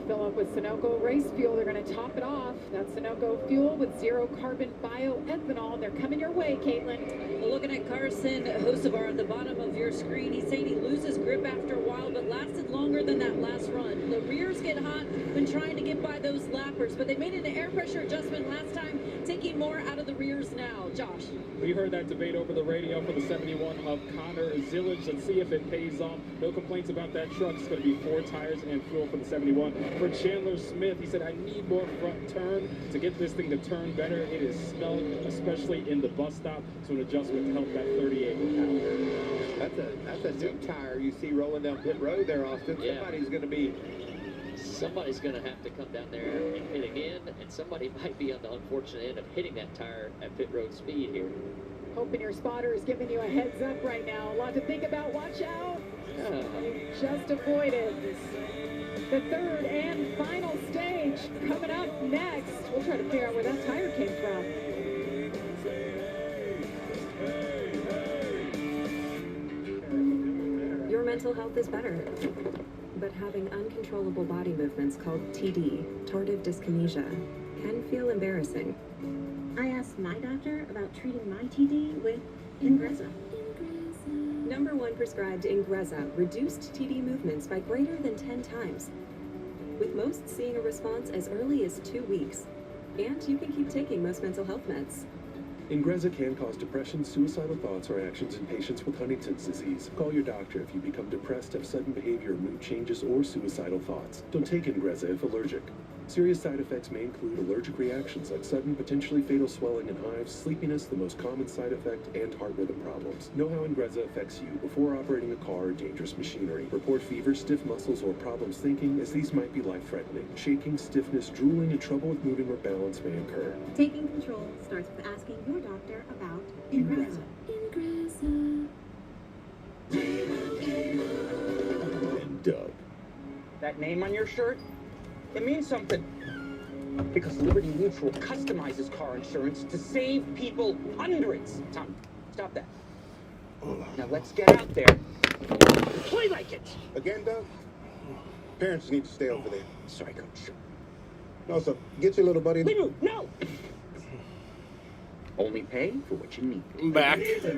Fill up with Sunoco race fuel. They're going to top it off. That's Sunoco fuel with zero carbon bioethanol. They're coming your way, Caitlin. Well, looking at Carson Hocevar at the bottom of your screen, he's saying he loses grip after a while, but lasted longer than that last run. The rears get hot when trying to get by those lappers, but they made an air pressure adjustment last time, taking more out of the rears now. Josh. We heard that debate over the radio for the 71 of Connor Zillage. Let's see if it pays off. No complaints about that truck. It's going to be 4 tires and fuel for the 71. For Chandler Smith, he said, I need more front turn to get this thing to turn better. It is snug, especially in the bus stop, so an adjustment to help that 38 power. That's a new tire you see rolling down pit road there, Austin. Yeah. Somebody's going to have to come down there and hit again, and somebody might be on the unfortunate end of hitting that tire at pit road speed here. Hoping your spotter is giving you a heads up right now. A lot to think about. Watch out. You just avoided the third and final stage. Coming up next, we'll try to figure out where that tire came from. Your mental health is better, but having uncontrollable body movements called TD, tardive dyskinesia, can feel embarrassing. I asked asked my doctor about treating my TD with Ingrezza. #1 prescribed Ingrezza reduced TD movements by greater than 10 times, with most seeing a response as early as 2 weeks. And you can keep taking most mental health meds. Ingrezza can cause depression, suicidal thoughts, or actions in patients with Huntington's disease. Call your doctor if you become depressed, have sudden behavior, mood changes, or suicidal thoughts. Don't take Ingrezza if allergic. Serious side effects may include allergic reactions like sudden, potentially fatal swelling and hives, sleepiness, the most common side effect, and heart rhythm problems. Know how Ingrezza affects you before operating a car or dangerous machinery. Report fever, stiff muscles, or problems thinking, as these might be life-threatening. Shaking, stiffness, drooling, and trouble with moving or balance may occur. Taking control starts with asking your doctor about Ingrezza. And Doug. That name on your shirt? It means something. Because Liberty Mutual customizes car insurance to save people hundreds. Tom, stop that. Now let's get out there and play like it. Again, Doug? Parents need to stay over there. Sorry, Coach. No, so get your little buddy. Limu, no! Only pay for what you need. I'm back. Getting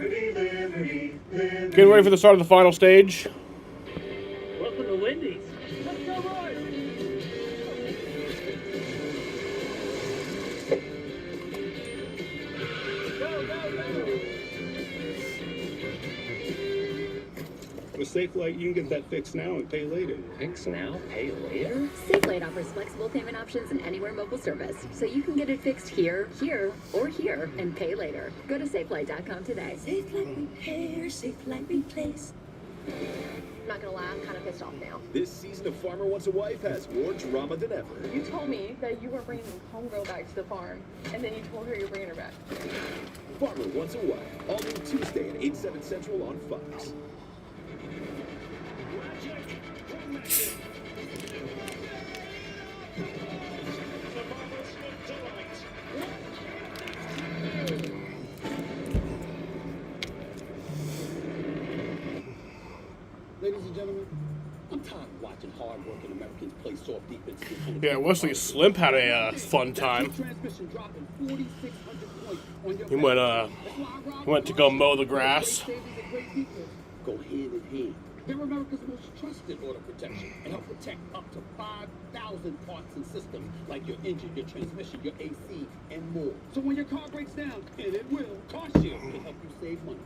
ready for the start of the final stage. Welcome to Wendy's. Let's go, boys! With SafeLight, you can get that fixed now and pay later. Fix now, pay later? SafeLight offers flexible payment options and anywhere mobile service, so you can get it fixed here, or here, and pay later. Go to safelight.com today. SafeLight repair, SafeLight replace. I'm not gonna lie, I'm kind of pissed off now. This season of Farmer Wants a Wife has more drama than ever. You told me that you were bringing homegirl back to the farm, and then you told her you're bringing her back. Farmer Wants a Wife, all new Tuesday at 8, 7 Central on Fox. Ladies and gentlemen, I'm tired of watching hard-working Americans play soft defense. Yeah, Wesley Slimp had a fun time. He went to go mow the grass. Go hand in hand. They're America's most trusted auto protection and help protect up to 5,000 parts and systems like your engine, your transmission, your AC, and more. So when your car breaks down, and it will, CarShield can help you save money.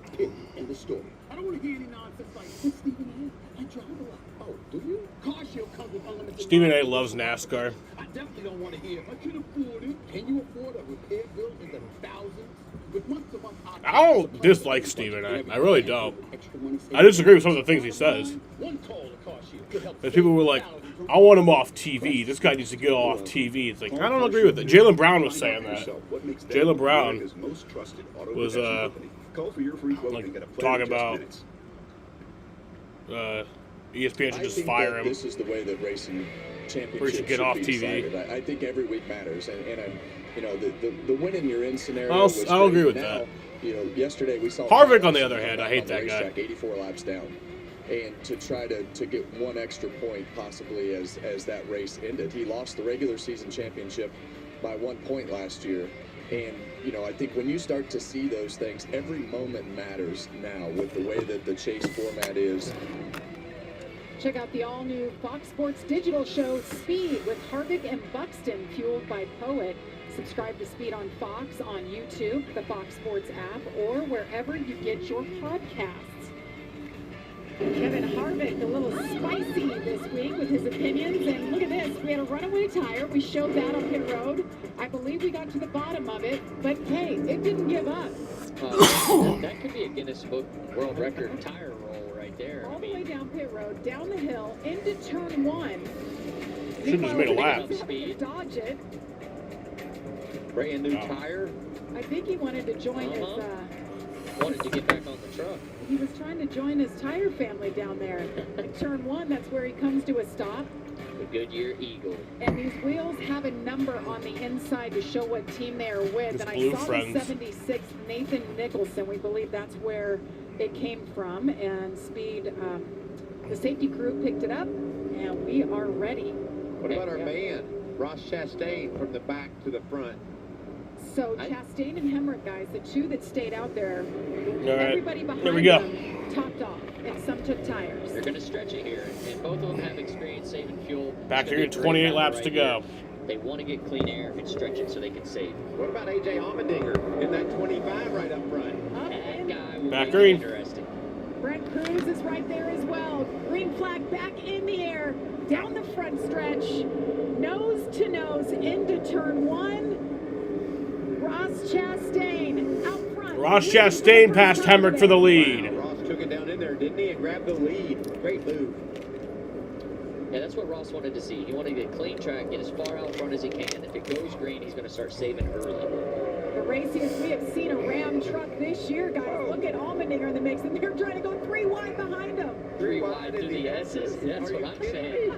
End the story. I don't want to hear any nonsense like, it's Stephen A. I drive a lot. Oh, do you? CarShield comes with unlimited... Stephen A. loves NASCAR. I definitely don't want to hear, I can afford it. Can you afford a repair bill in the thousands? With months a month I don't dislike Stephen A. I really don't. I disagree with some of the things he says. There's people who are like, I want him off TV. This guy needs to get off TV. It's like, I don't agree with it. Jaylen Brown was saying that. Jaylen Brown was like talking about ESPN should just fire him. This is the way that racing championships Or he should get off TV. decided. I think every week matters, and you know, the win and you're in scenario. I'll agree with that. You know, yesterday we saw Harvick, on the other hand, I hate that guy. 84 laps down, and to try to get one extra point possibly as that race ended. He lost the regular season championship by 1 point last year, and you know, I think when you start to see those things, every moment matters now with the way that the chase format is. Check out the all-new Fox Sports digital show Speed with Harvick and Buxton, fueled by Poet. Subscribe to Speed on Fox on YouTube, the Fox Sports app, or wherever you get your podcasts. Kevin Harvick, a little spicy this week with his opinions, and look at this, we had a runaway tire. We showed that on pit road. I believe we got to the bottom of it, but hey, it didn't give up. That could be a Guinness Book World Record tire roll right there. All the way down pit road, down the hill, into turn one. Should have just made a lap. Dodge it. Brand new tire. I think he wanted to join his, Wanted to get back on the truck. he was trying to join his tire family down there. At turn one, that's where he comes to a stop. The Goodyear Eagle. And these wheels have a number on the inside to show what team they are with. And I saw the 76 Nathan Nicholson. We believe that's where it came from. And Speed, the safety crew picked it up, and we are ready. What about our man, Ross Chastain, from the back to the front? So Chastain and Hemrick, guys, the two that stayed out there, All right. everybody behind Here we go. them topped off, and some took tires. They're going to stretch it here, and both of them have experience saving fuel. Back It's here, gonna be a great 28 battle laps right to here. go. They want to get clean air and stretch it so they can save. What about AJ Allmendinger in that 25 right up front? That guy will Back be green. interesting. Brent Cruz is right there as well. Green flag back in the air, down the front stretch, nose to nose into turn 1. Ross Chastain out front. Ross Chastain passed Hemrick for the lead. Ross took it down in there, didn't he, and grabbed the lead. Great move. Yeah, that's what Ross wanted to see. He wanted to get a clean track, get as far out front as he can. If it goes green, he's going to start saving early. The raciest we have seen a Ram truck this year, guys. Look at Allmendinger in the mix, and they're trying to go 3 wide behind him. 3 wide to the S's. That's what I'm saying.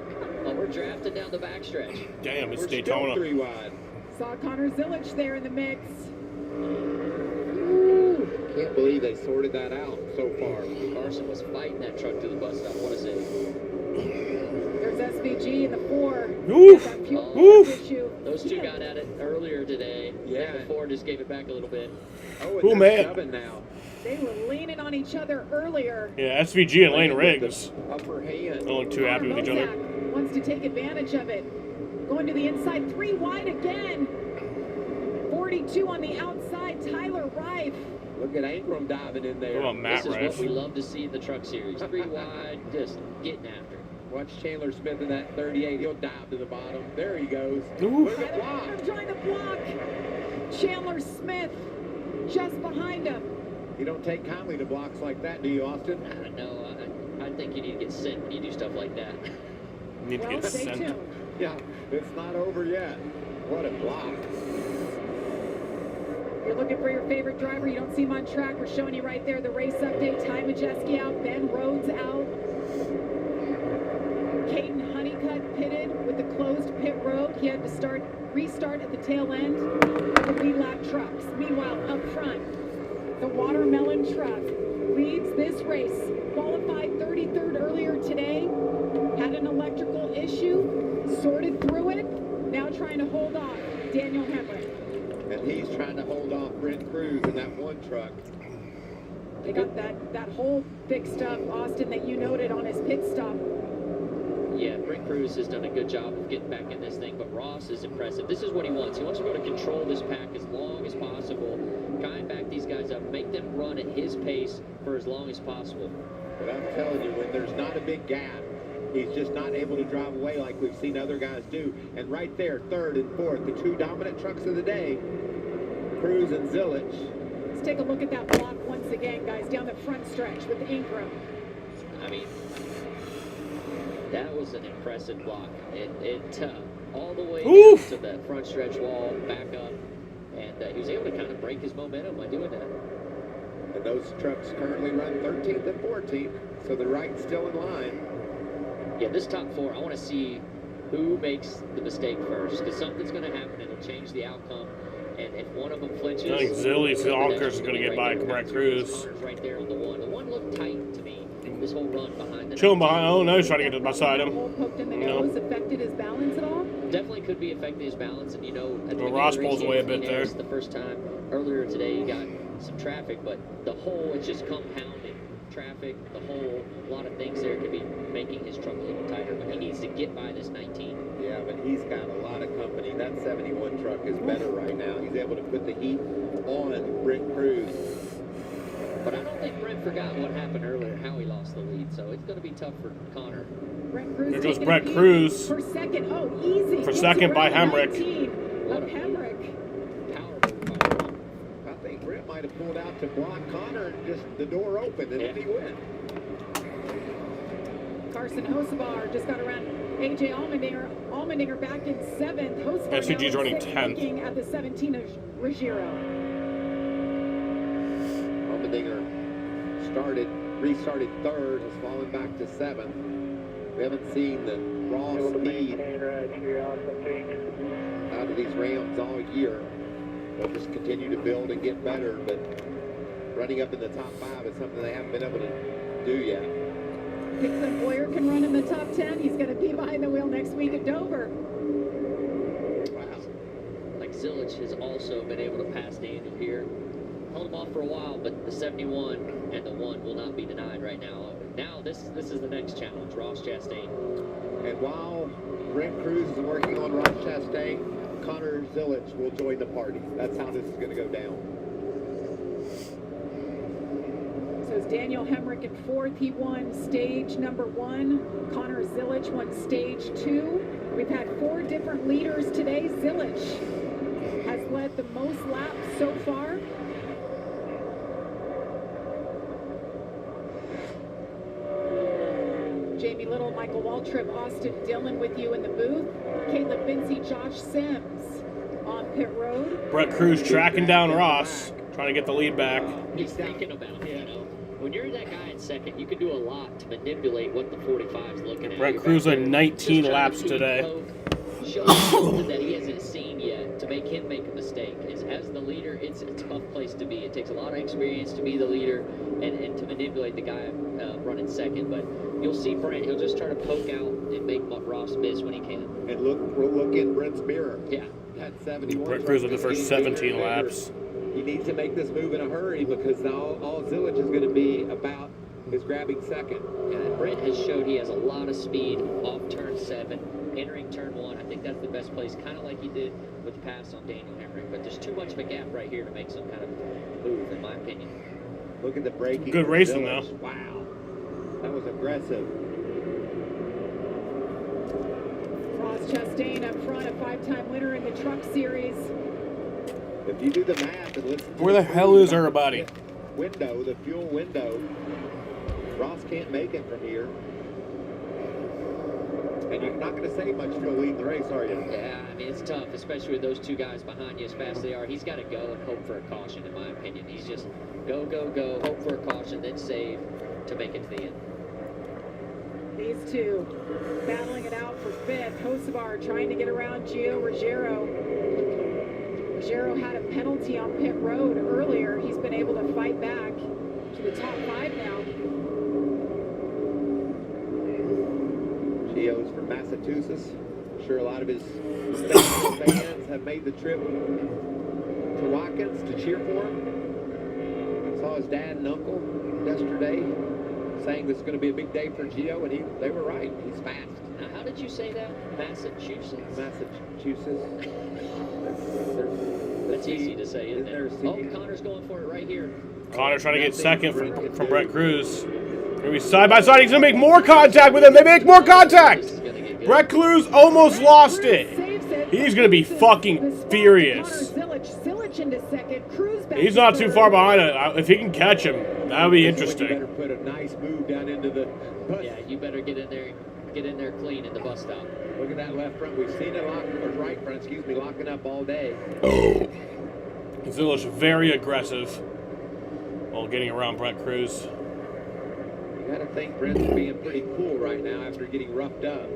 Oh, we're drafting down the backstretch. Damn, it's We're Daytona. still 3 wide. Saw Connor Zilic there in the mix. Can't believe they sorted that out so far. Carson was fighting that truck to the bus stop. What a save. There's SVG in the 4. Oof. That fuel Oof. issue. Those two got at it earlier today. Yeah. Before just gave it back a little bit. Oh, Ooh, and man. they're shoving now. They were leaning on each other earlier. Yeah, SVG and Lane Riggs. Upper hand. Don't look too happy with each other. Mozak wants to take advantage of it. Going to the inside, 3 wide again. 42 on the outside, Tyler Reif. Look at Ankrum diving in there. Oh, Matt This is Rife. what we love to see in the truck series. 3 wide, just getting after it. Watch Chandler Smith in that 38. He'll dive to the bottom. There he goes. Ooh. Look at block. I'm trying to block. Chandler Smith just behind him. You don't take kindly to blocks like that, do you, Austin? No, I think you need to get sent when you do stuff like that. Need to Well, get stay sent. tuned. Yeah, it's not over yet. What a block. You're looking for your favorite driver. You don't see him on track. We're showing you right there the race update. Ty Majeski out. Ben Rhodes out. Caden Honeycutt pitted with the closed pit road. He had to restart at the tail end of the lead lap trucks. Meanwhile, up front, the Watermelon truck leads this race. Qualified 33rd earlier today. Had an electrical issue. Sorted through it. Now trying to hold off Daniel Hemrick. And he's trying to hold off Brent Cruz in that one truck. They got that hole fixed up, Austin, that you noted on his pit stop. Yeah, Brent Cruz has done a good job of getting back in this thing, but Ross is impressive. This is what he wants. He wants to be able to control this pack as long as possible, kind back these guys up, make them run at his pace for as long as possible. But I'm telling you, when there's not a big gap, he's just not able to drive away like we've seen other guys do. And right there, 3rd and 4th, the 2 dominant trucks of the day, Cruz and Zilic. Let's take a look at that block once again, guys, down the front stretch with Ingram. I mean, that was an impressive block. It all the way down to the front stretch wall, back up, and he was able to kind of break his momentum by doing that. And those trucks currently run 13th and 14th, so the right's still in line. Yeah, this top 4, I want to see who makes the mistake first, because something's going to happen. It'll change the outcome. And if one of them flinches, I think Zilly Falkers is going to get by Brett Cruz. Right there on the one. The one looked tight to me. This whole run behind the Chilling behind. Oh, no, he's trying to get beside him. Poked in the You know. nose, affected his balance at all? Definitely could be affecting his balance. And, you know, at the Well, beginning Ross of the race, pulls he away a had bit clean there. airs the first time. Earlier today, he got some traffic, but the whole, it's just compounding. Traffic, the whole, a lot of things there could be making his truck a little tighter, but he needs to get by this 19. Yeah, but he's got a lot of company. That 71 truck is better right now. He's able to put the heat on Brent Cruz. But I don't think Brent forgot what happened earlier, how he lost the lead, so it's going to be tough for Connor. Brent Cruz There goes taking Brett a beat Cruz. For second. Oh, easy. For Gets second by around Hemrick. 19 of Hemrick. I think Brent might have pulled out to block Connor and just the door opened and then he went. Carson Hosevar just got around AJ Allmendinger. Allmendinger back in 7th. Hosevar SCG's now running 6th, 10th. looking at the 17 of Ruggiero. Allmendinger restarted 3rd, has fallen back to 7th. We haven't seen the raw speed out of these Rams all year. They'll just continue to build and get better, but running up in the top 5 is something they haven't been able to do yet. Dixon Boyer can run in the top 10. He's going to be behind the wheel next week at Dover. Like I Zilich has also been able to pass Daniel here. Held him off for a while, but the 71 and the 1 will not be denied right now. Now this is the next challenge, Ross Chastain. And while Brent Cruz is working on Ross Chastain, Connor Zilich will join the party. That's how this is going to go down. So it's Daniel Hemrick in fourth. He won stage number 1. Connor Zilich won stage 2. We've had 4 different leaders today. Zilich has led the most laps so far. Jamie Little, Michael Waltrip, Austin Dillon with you in the booth. Caleb Vinci, Josh Sims on pit road. Brett Cruz tracking down Ross, trying to get the lead back. He's thinking about it, you know. When you're that guy in second, you can do a lot to manipulate what the 45's looking at. Brett Cruz led 19 laps today. Show something that he hasn't seen yet to make him make a mistake. As the leader, it's a tough place to be. It takes a lot of experience to be the leader and to manipulate the guy running second. But you'll see Brent, he'll just try to poke out and make Ross miss when he can. And we'll look in Brent's mirror. Yeah. At 71. Brett Cruz with the first 17 laps. He needs to make this move in a hurry because all Zilich is going to be about is grabbing second. Yeah, Brent has showed he has a lot of speed off turn 7, entering turn 1. I think that's the best place, kind of like he did with the pass on Daniel Hemrick. But there's too much of a gap right here to make some kind of move, in my opinion. Look at the braking. Good racing, though. Wow. That was aggressive. Ross Chastain up front, a 5-time winner in the Truck Series. If you do the math and listen to Where the hell is everybody? Window, the fuel window, Ross can't make it from here. And you're not going to save much fuel leading the race, are you? Yeah, I mean, it's tough, especially with those 2 guys behind you as fast as they are. He's got to go and hope for a caution, in my opinion. He's just go, go, go, hope for a caution, then save to make it to the end. These 2 battling it out for 5th. Hocevar trying to get around Gio Ruggiero. Ruggiero had a penalty on pit road earlier. He's been able to fight back to the top 5 now. Gio's from Massachusetts. I'm sure a lot of his fans have made the trip to Watkins to cheer for him. Saw his dad and uncle yesterday saying this is going to be a big day for Gio, and they were right. He's fast. Now, how did you say that? Massachusetts? Massachusetts. That's easy to say, isn't it? Oh, Connor's going for it right here. Connor trying to get second from Brett Cruz. Maybe side by side. He's going to make more contact with him. They make more contact. Brett Cruz almost lost it. He's going to be fucking furious. He's not too far behind it. If he can catch him, that would be interesting. You better put a nice move down into the bus. Yeah, you better get in there clean at the bus stop. Look at that left front. We've seen it right front, locking up all day. Oh. Zilich very aggressive while getting around Brett Cruz. You got to think Brent's being pretty cool right now after getting roughed up.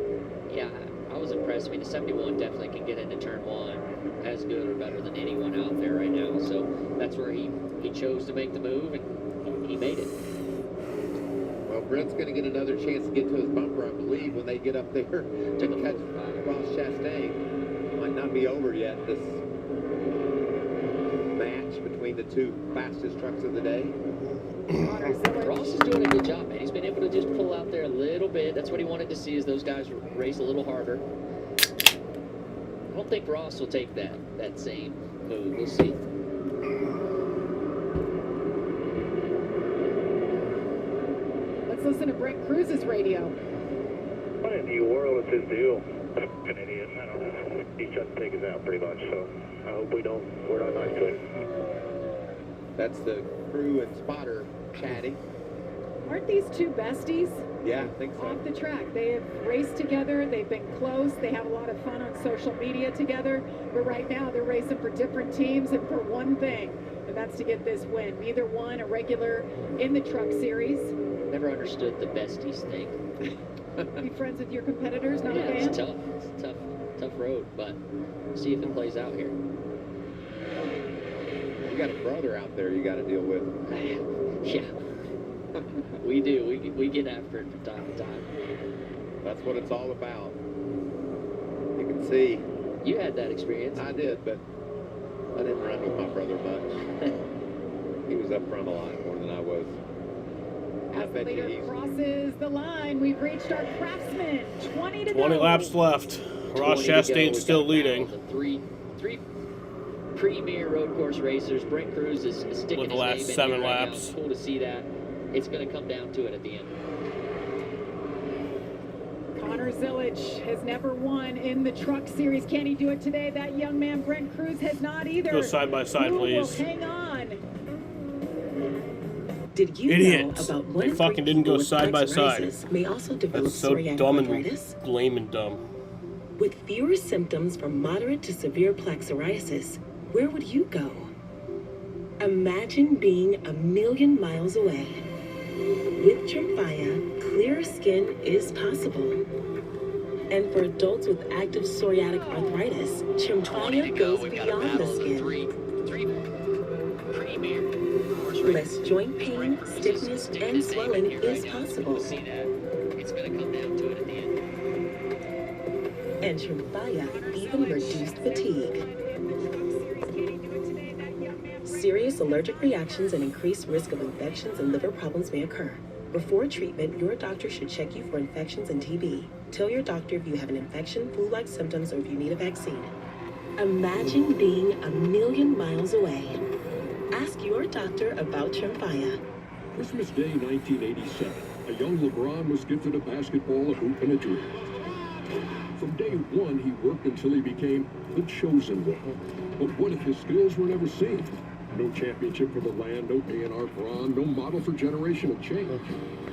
Yeah, I was impressed. I mean, the 71 definitely can get into turn 1 as good or better than anyone out there right now. So that's where he chose to make the move, and he made it. Well, Brent's going to get another chance to get to his bumper, I believe, when they get up there to catch Ross Chastain. Might not be over yet, this match between the 2 fastest trucks of the day. Ross is doing a good job, man. He's been able to just pull out there a little bit. That's what he wanted to see, is those guys race a little harder. I don't think Ross will take that same move. We'll see. Let's listen to Brent Cruz's radio. What in the world is his deal? An idiot. I don't know. He's trying to take us out pretty much, so I hope we're not nice to him. That's the crew and spotter chatting. Aren't these 2 besties? Yeah, I think so. Off the track. They have raced together. They've been close. They have a lot of fun on social media together. But right now, they're racing for different teams and for one thing, and that's to get this win. Neither one a regular in the Truck Series. Never understood the besties thing. Be friends with your competitors, not a fan? It's tough. It's a tough road, but see if it plays out here. You got a brother out there you got to deal with. Yeah. We do. We get after it from time to time. That's what it's all about. You can see. You had that experience. I did, but I didn't run with my brother much. He was up front a lot more than I was. I As the bet you leader he's crosses the line, we've reached our Craftsman. 20 to 20 go. laps left. Ross Chastain still leading. The three premier road course racers. Brent Cruz is sticking With the his last name in 7 here right now. laps. It's cool to see that. It's going to come down to it at the end. Connor Zillage has never won in the Truck Series. Can he do it today? That young man, Brent Cruz, has not either. Go side by side, Who will please. hang on? Did you Idiots. know about one They in fucking three didn't go people with side by side. psoriasis may also develop That's so psoriatic dumb arthritis? and lame and dumb. With fewer symptoms from moderate to severe plaque psoriasis, where would you go? Imagine being 1,000,000 miles away. With Tremfya, clearer skin is possible. And for adults with active psoriatic arthritis, Tremfya goes beyond the skin. Less joint pain, stiffness, and swelling is possible. It's going to come down to it at the end. And Tremfya even reduced fatigue. Serious allergic reactions and increased risk of infections and liver problems may occur. Before treatment, your doctor should check you for infections and TB. Tell your doctor if you have an infection, flu-like symptoms, or if you need a vaccine. Imagine being 1,000,000 miles away. Ask your doctor about Tremfya. Christmas Day 1987, a young LeBron was gifted a basketball, a hoop, and a dream. From day one, he worked until he became the chosen one. But what if his skills were never seen? No championship for the land, no A&R Bron, no model for generational change.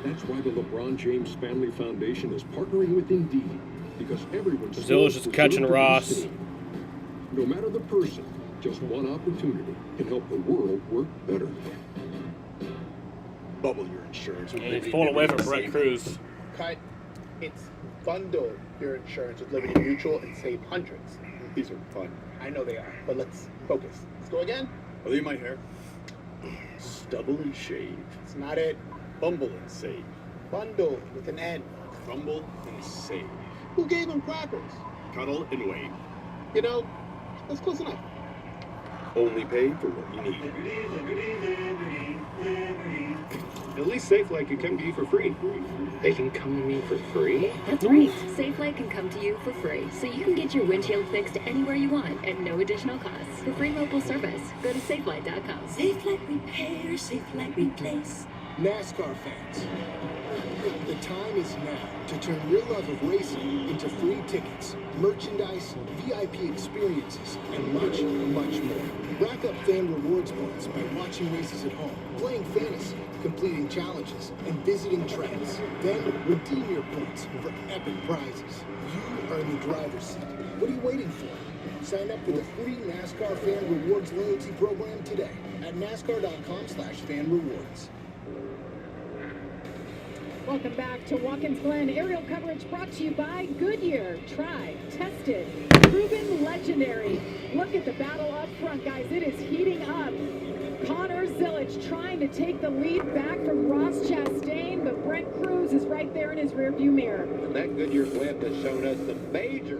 That's why the LeBron James Family Foundation is partnering with Indeed, because everyone's Zillage is catching Ross. No matter the person, just one opportunity can help the world work better. Bubble your insurance with And he's Liberty pulling away from Mutual Brett and Cruz. save. Cut. It's bundle your insurance with Liberty Mutual and save hundreds. These are fun. I know they are, but let's focus. Let's go again. I'll leave my hair. Stubble and shave. It's not it. Bumble and save. Bundle with an N. Crumble and save. Who gave him crackers? Cuddle and wave. You know, that's close enough. Only pay for what you need. At least SafeLight can come to you for free. They can come to me for free? That's right. SafeLight can come to you for free, so you can get your windshield fixed anywhere you want at no additional cost. For free mobile service, go to safelight.com. SafeLight Repair, SafeLight Replace. NASCAR fans, the time is now to turn your love of racing into free tickets, merchandise, VIP experiences, and much, much more. Rack up fan rewards points by watching races at home, playing fantasy, completing challenges, and visiting tracks. Then redeem your points for epic prizes. You earn the driver's seat. What are you waiting for? Sign up for the free NASCAR Fan Rewards loyalty program today at NASCAR.com/fan rewards. Welcome back to Watkins Glen. Aerial coverage brought to you by Goodyear. Tried, tested, proven legendary. Look at the battle up front, guys. It is heating up. Connor Zillage trying to take the lead back from Ross Chastain, but Brent Cruz is right there in his rearview mirror. And that Goodyear blend has shown us the major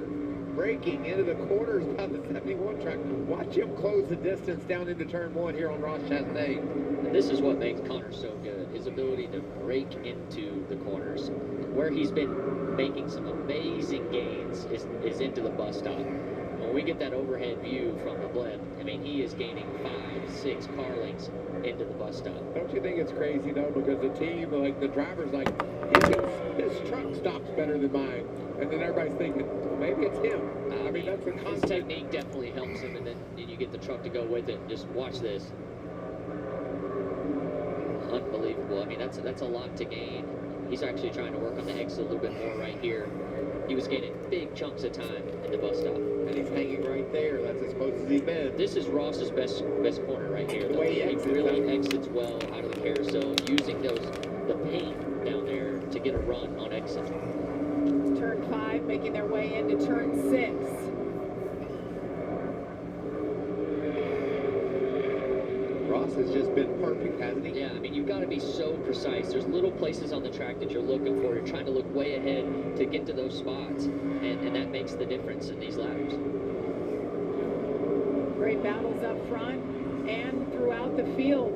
breaking into the corners of the 71 track. Watch him close the distance down into turn 1 here on Ross Chastain. And this is what makes Connor so good, his ability to break into the corners. Where he's been making some amazing gains is into the bus stop. When we get that overhead view from the blimp, I mean, he is gaining 5-6 car lengths into the bus stop. Don't you think it's crazy, though, because the team, like the driver's like, this truck stops better than mine. And then everybody's thinking, well, maybe it's him. I mean, that's his technique definitely helps him, and then you get the truck to go with it. Just watch this. Unbelievable. I mean, that's a lot to gain. He's actually trying to work on the exit a little bit more right here. He was gaining big chunks of time at the bus stop. And he's hanging right there. That's as close as he's been. This is Ross's best corner right here. The way he really exits well out of the carousel, using the paint down there to get a run on exit. Turn 5, making their way into turn 6. Ross has just been perfect, hasn't he? Yeah, I mean, you've got to be so precise. There's little places on the track that you're looking for. You're trying to look way ahead to get to those spots, and that makes the difference in these laps. great battles up front and throughout the field.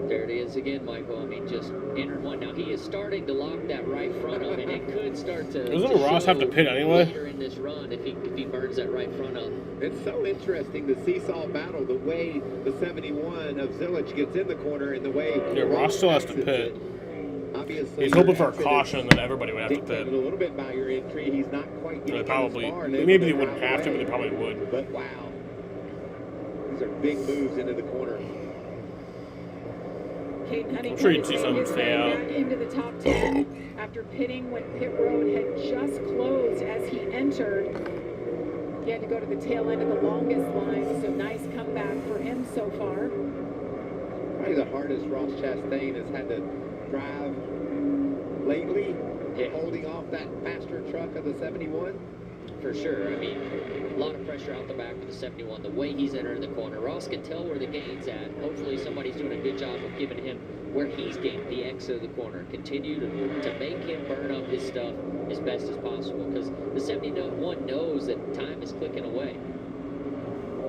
There it is again, Michael. I mean, just entered one. Now, he is starting to lock that right front up, and it could start to Doesn't Ross have to pit anyway? Later in this run if he burns that right front up. It's so interesting, the seesaw battle, the way the 71 of Zilich gets in the corner and the way... Yeah, Ross still has to pit. Obviously, He's hoping for a caution, and then everybody would have to pit. A little bit by your entry. He's not quite getting Probably. as far. Maybe they wouldn't have to, but they probably would. But wow. These are big moves into the corner. I'm sure you'd see some stay out. Back into the top 10 after pitting when pit road had just closed as he entered. He had to go to the tail end of the longest line, so nice comeback for him so far. Probably the hardest Ross Chastain has had to drive lately, holding off that faster truck of the 71. For sure. I mean, a lot of pressure out the back of the 71. The way he's entering the corner, Ross can tell where the gain's at. Hopefully somebody's doing a good job of giving him where he's gained, the exit of the corner. Continue to make him burn up his stuff as best as possible, because the 71 knows that time is clicking away.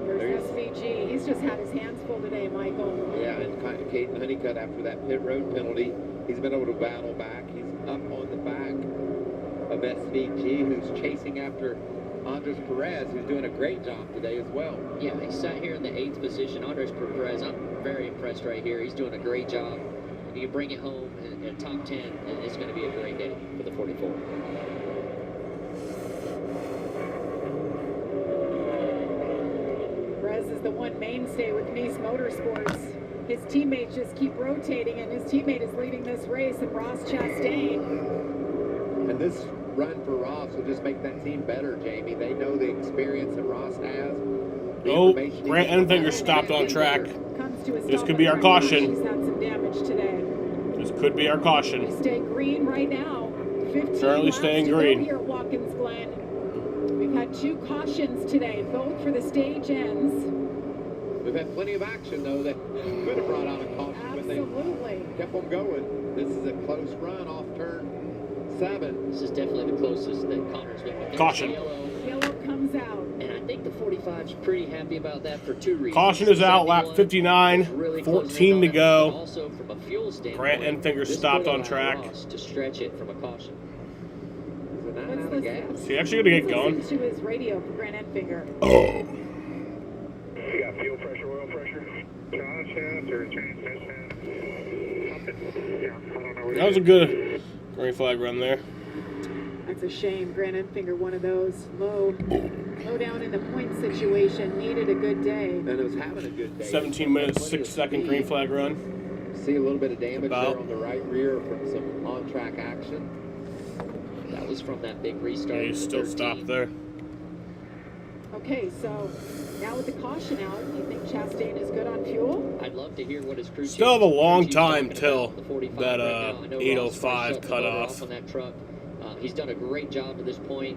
There's SVG. He's just had his hands full today, Michael. Yeah, and Caden Honeycutt, after that pit road penalty, he's been able to battle back. He's up on the back of SVG, who's chasing after Andres Perez, who's doing a great job today as well. Yeah, he sat here in the 8th position. Andres Perez, I'm very impressed right here. He's doing a great job. If you bring it home in top 10, it's going to be a great day for the 44. Perez is the one mainstay with Nice Motorsports. His teammates just keep rotating, and his teammate is leading this race, and Ross Chastain. And this run for Ross will just make that team better, Jamie. They know the experience that Ross has. Oh, Grant Enfinger stopped on track. This could be our caution. She's had some damage today. This could be our caution. We stay green right now. 15 Currently laps staying to go green. here at Watkins Glen. We've had 2 cautions today, both for the stage ends. We've had plenty of action, though, that could have brought out a caution. Absolutely. But they kept them going. This is a close run off turn 7. This is definitely the closest that Connor's been with. Caution. Yellow comes out. And I think the 45's pretty happy about that for 2 reasons. Caution is out, lap 59, really 14 to go. Also, from a fuel standpoint, Grant Enfinger stopped on track. To stretch it from a caution. Is he actually going to get going? To his radio for Grant Enfinger. Oh. You got fuel pressure, oil pressure, process, or transmission? Yeah, I don't know. That was a good green flag run there. That's a shame. Grant Enfinger, one of those low down in the point situation, needed a good day. And it was having a good day. 17 minutes, 6-second green flag run. See a little bit of damage there on the right rear from some on-track action. That was from that big restart. Yeah, he's still stopped there. Okay, so now with the caution out, do you think Chastain is good on fuel? I'd love to hear what his crew chief Still have a long time till that that 805 cutoff. On that truck. He's done a great job to this point.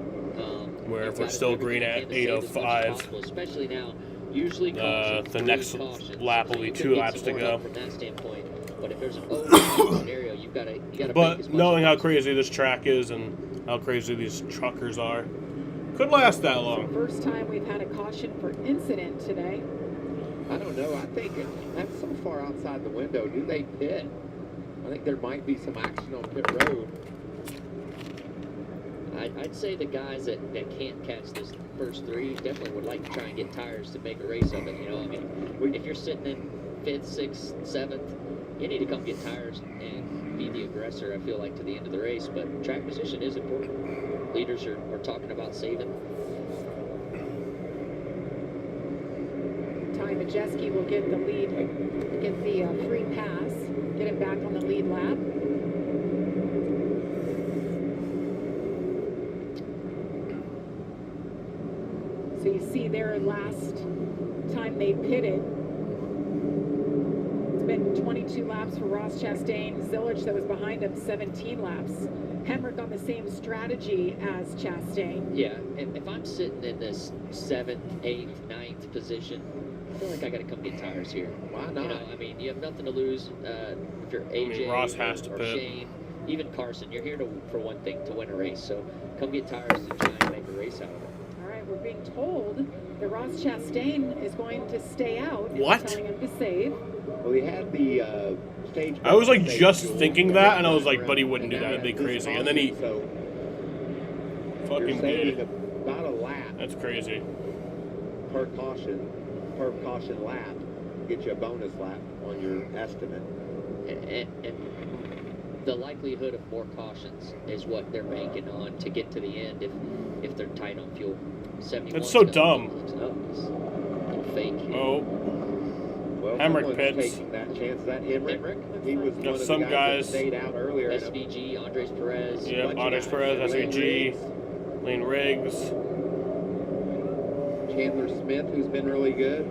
Where if we're still green at 805, especially now, usually the next lap will be 2 laps to go. From that standpoint, but if there's an open scenario, you gotta. But knowing how crazy this track is and how crazy these truckers are, could last that long. First time we've had a caution for incident today. I don't know. I think that's so far outside the window. Do they pit? I think there might be some action on pit road. I'd say the guys that can't catch this first 3 definitely would like to try and get tires to make a race of it. You know, I mean, if you're sitting in 5th, 6th, 7th, you need to come get tires and be the aggressor, I feel like, to the end of the race. But track position is important. Leaders are talking about saving. Ty Majeski will get the lead, get the free pass, get him back on the lead lap. So you see their last time they pitted. It's been 22 laps for Ross Chastain. Zilich, that was behind him, 17 laps. Henrik on the same strategy as Chastain. Yeah, and if I'm sitting in this 7th, 8th, 9th position, I feel like I got to come get tires here. Why not? You know, I mean, you have nothing to lose. If you're AJ Ross has to or pit. Shane, even Carson, you're here for one thing, to win a race. So come get tires and try and make a race out of it. All right, we're being told that Ross Chastain is going to stay out. And What? telling him to save. Well, he had the stage. I was like just thinking that, and I was like, but he wouldn't do that. It'd be crazy. And then he fucking did. About a lap. That's crazy. Per caution lap, get you a bonus lap on your estimate. And the likelihood of more cautions is what they're banking on to get to the end if they're tight on fuel. 71. That's so dumb. Fake. Oh. Well, Hemrick pits. taking that chance. That Hemrick. He was one of the some guys that stayed out earlier. SVG, Andres Perez. Yeah, Andres Perez, SVG, Lane Riggs. Chandler Smith, who's been really good.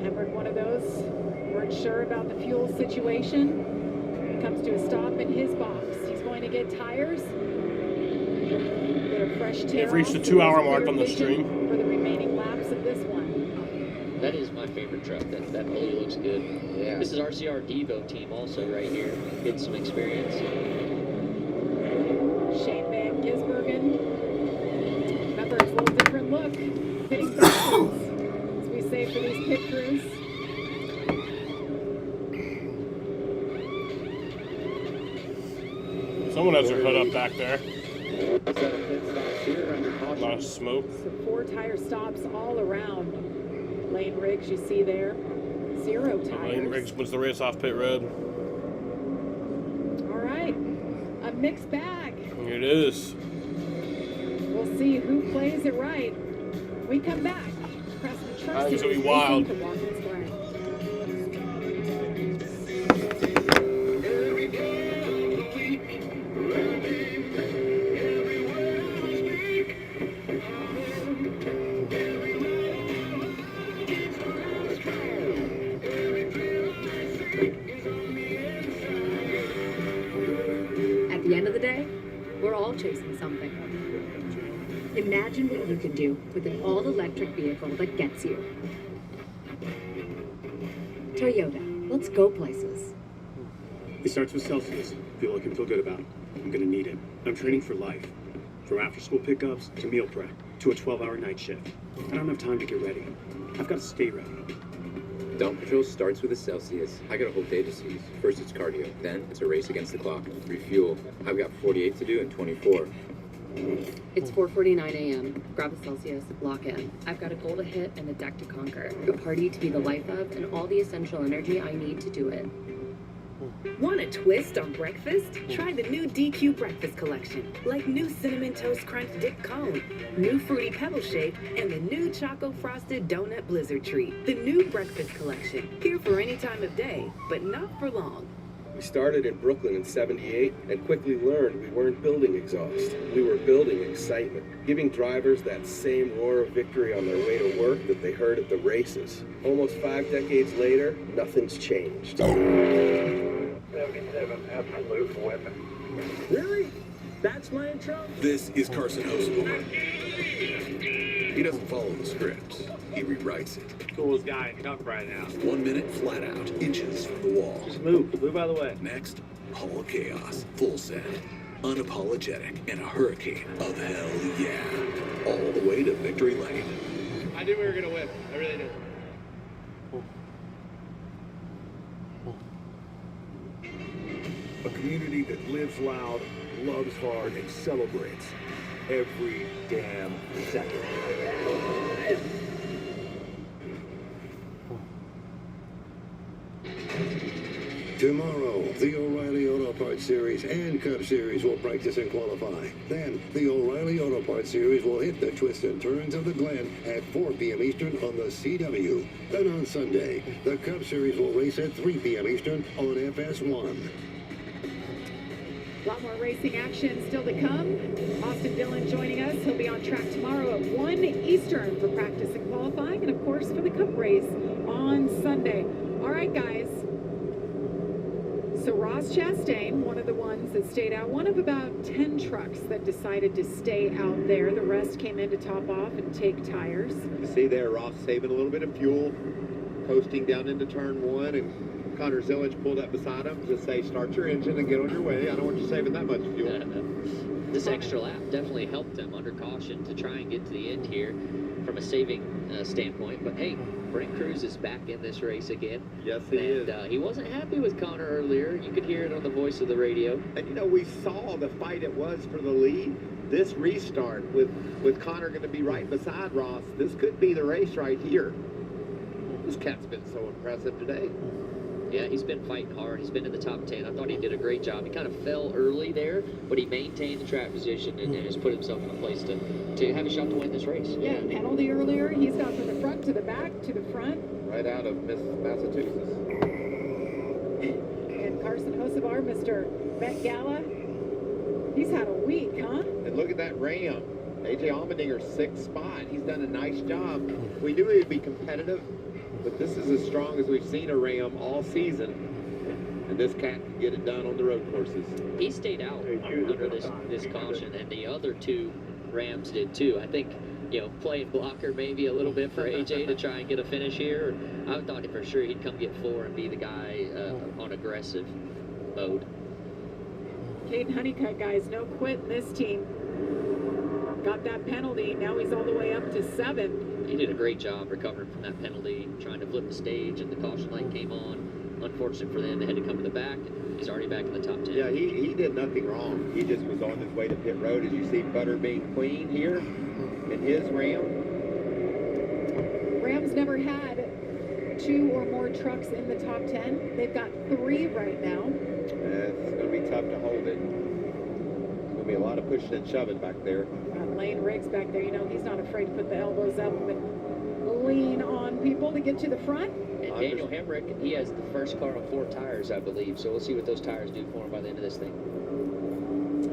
Hemrick, one of those. Weren't sure about the fuel situation. Comes to a stop in his box. He's going to get tires. Get a fresh tear. They've reached the 2-hour mark on the stream. For the remaining laps of this one. That is my favorite truck. That really looks good. Yeah. This is RCR Devo team also right here. Get some experience. Shane Van Gisbergen. Remember, it's a little different look. Pitting backwards, as we say for these pit crews. Someone has their hood up back there. A lot of smoke. So 4 tire stops all around. Lane Riggs, you see there. 0 tires. Lane Riggs wins the race off pit road. All right. A mixed bag. Here it is. We'll see who plays it right. We come back. Preston Truck This will be Series wild. racing from Watkins, Glen. At the end of the day, we're all chasing something. Imagine what you can do with an all-electric vehicle that gets you. Toyota, let's go places. It starts with Celsius. Feel I can feel good about it. I'm gonna need it. I'm training for life. From after-school pickups to meal prep to a 12-hour night shift. I don't have time to get ready. I've got to stay ready. Dawn Patrol starts with a Celsius. I got a whole day to seize. First it's cardio, then it's a race against the clock. Refuel. I've got 48 to do in 24. It's 4:49 a.m. Grab a Celsius, lock in. I've got a goal to hit and a deck to conquer. A party to be the life of and all the essential energy I need to do it. Want a twist on breakfast? Try the new DQ Breakfast Collection, like new Cinnamon Toast Crunch Dip Cone, new Fruity Pebble Shake, and the new Choco Frosted Donut Blizzard Treat. The new Breakfast Collection, here for any time of day, but not for long. We started in Brooklyn in '78 and quickly learned we weren't building exhaust. We were building excitement, giving drivers that same roar of victory on their way to work that they heard at the races. Almost 5 decades later, nothing's changed. 77, absolute weapon. Really? That's my intro? This is Carson Osborne. He doesn't follow the script. He rewrites it. Coolest guy in Cup right now. 1 minute flat out, inches from the wall. Just move out of the way. Next, Hall of Chaos, full set, unapologetic, and a hurricane of hell yeah. All the way to victory lane. I knew we were going to win. I really did. A community that lives loud, loves hard, and celebrates every damn second. Tomorrow, the O'Reilly Auto Parts Series and Cup Series will practice and qualify. Then, the O'Reilly Auto Parts Series will hit the twists and turns of the Glen at 4 p.m. Eastern on the CW. Then on Sunday, the Cup Series will race at 3 p.m. Eastern on FS1. A lot more racing action still to come. Austin Dillon joining us. He'll be on track tomorrow at 1 Eastern for practice and qualifying, and of course for the Cup race on Sunday. All right, guys. So Ross Chastain, one of the ones that stayed out, one of about 10 trucks that decided to stay out there. The rest came in to top off and take tires. You see there, Ross saving a little bit of fuel, coasting down into turn 1, and Connor Zillage pulled up beside him to say, start your engine and get on your way. I don't want you saving that much fuel. This extra lap definitely helped him under caution to try and get to the end here from a saving standpoint. But hey, Brent Cruz is back in this race again. Yes, he is. He wasn't happy with Connor earlier. You could hear it on the voice of the radio. And you know, we saw the fight it was for the lead. This restart with Connor going to be right beside Ross, this could be the race right here. This cat's been so impressive today. Yeah, he's been fighting hard. He's been in the top 10. I thought he did a great job. He kind of fell early there, but he maintained the track position and has put himself in a place to have a shot to win this race. Yeah, penalty earlier. He's gone from the front to the back to the front. Right out of Massachusetts. And Carson Hocevar, Mr. Met Gala, he's had a week, huh? And look at that ram. AJ Allmendinger's 6th spot. He's done a nice job. We knew he would be competitive, but this is as strong as we've seen a ram all season. And this cat can get it done on the road courses. He stayed out under this caution, and the other 2 Rams did too. I think, playing blocker maybe a little bit for AJ to try and get a finish here. I thought for sure he'd come get 4 and be the guy on aggressive mode. Caden Honeycutt, guys, no quit in this team. Got that penalty. Now he's all the way up to 7. He did a great job recovering from that penalty, trying to flip the stage, and the caution light came on. Unfortunate for them, they had to come to the back. He's already back in the top 10. Yeah, he did nothing wrong. He just was on his way to pit road. As you see Butterbean Queen here in his ram. Rams never had 2 or more trucks in the top 10. They've got 3 right now. It's going to be tough to hold it. There's going to be a lot of pushing and shoving back there. Lane Riggs back there, he's not afraid to put the elbows up and lean on people to get to the front. And Daniel Hemrick, he has the first car on 4 tires, I believe. So we'll see what those tires do for him by the end of this thing.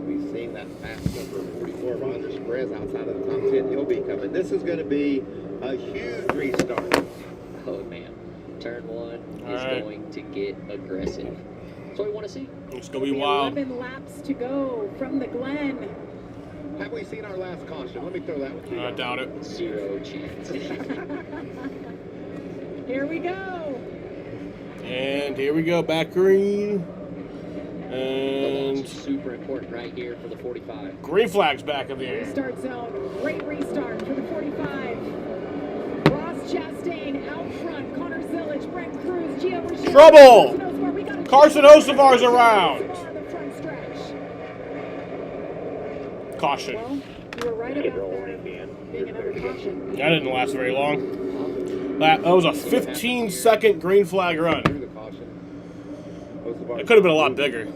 We've seen that fast number 44, Roger Perez, outside of the top 10. He'll be coming. This is going to be a huge restart. Oh, man. Turn 1 is going to get aggressive. That's what we want to see. It's going to be wild. 11 laps to go from the Glen. Have we seen our last caution? Let me throw that one to you. I doubt it. 0 chance. Here we go. And here we go, back green. And super important right here for the 45. Green flag's back in the air. Restart zone. Great restart for the 45. Ross Chastain out front. Connor Zillage, Brent Cruz, Gio Rochelle. Trouble! Carson Hocevar's around. Caution. Well, you were right about there being another caution. That didn't last very long. That was a 15-second green flag run. It could have been a lot bigger.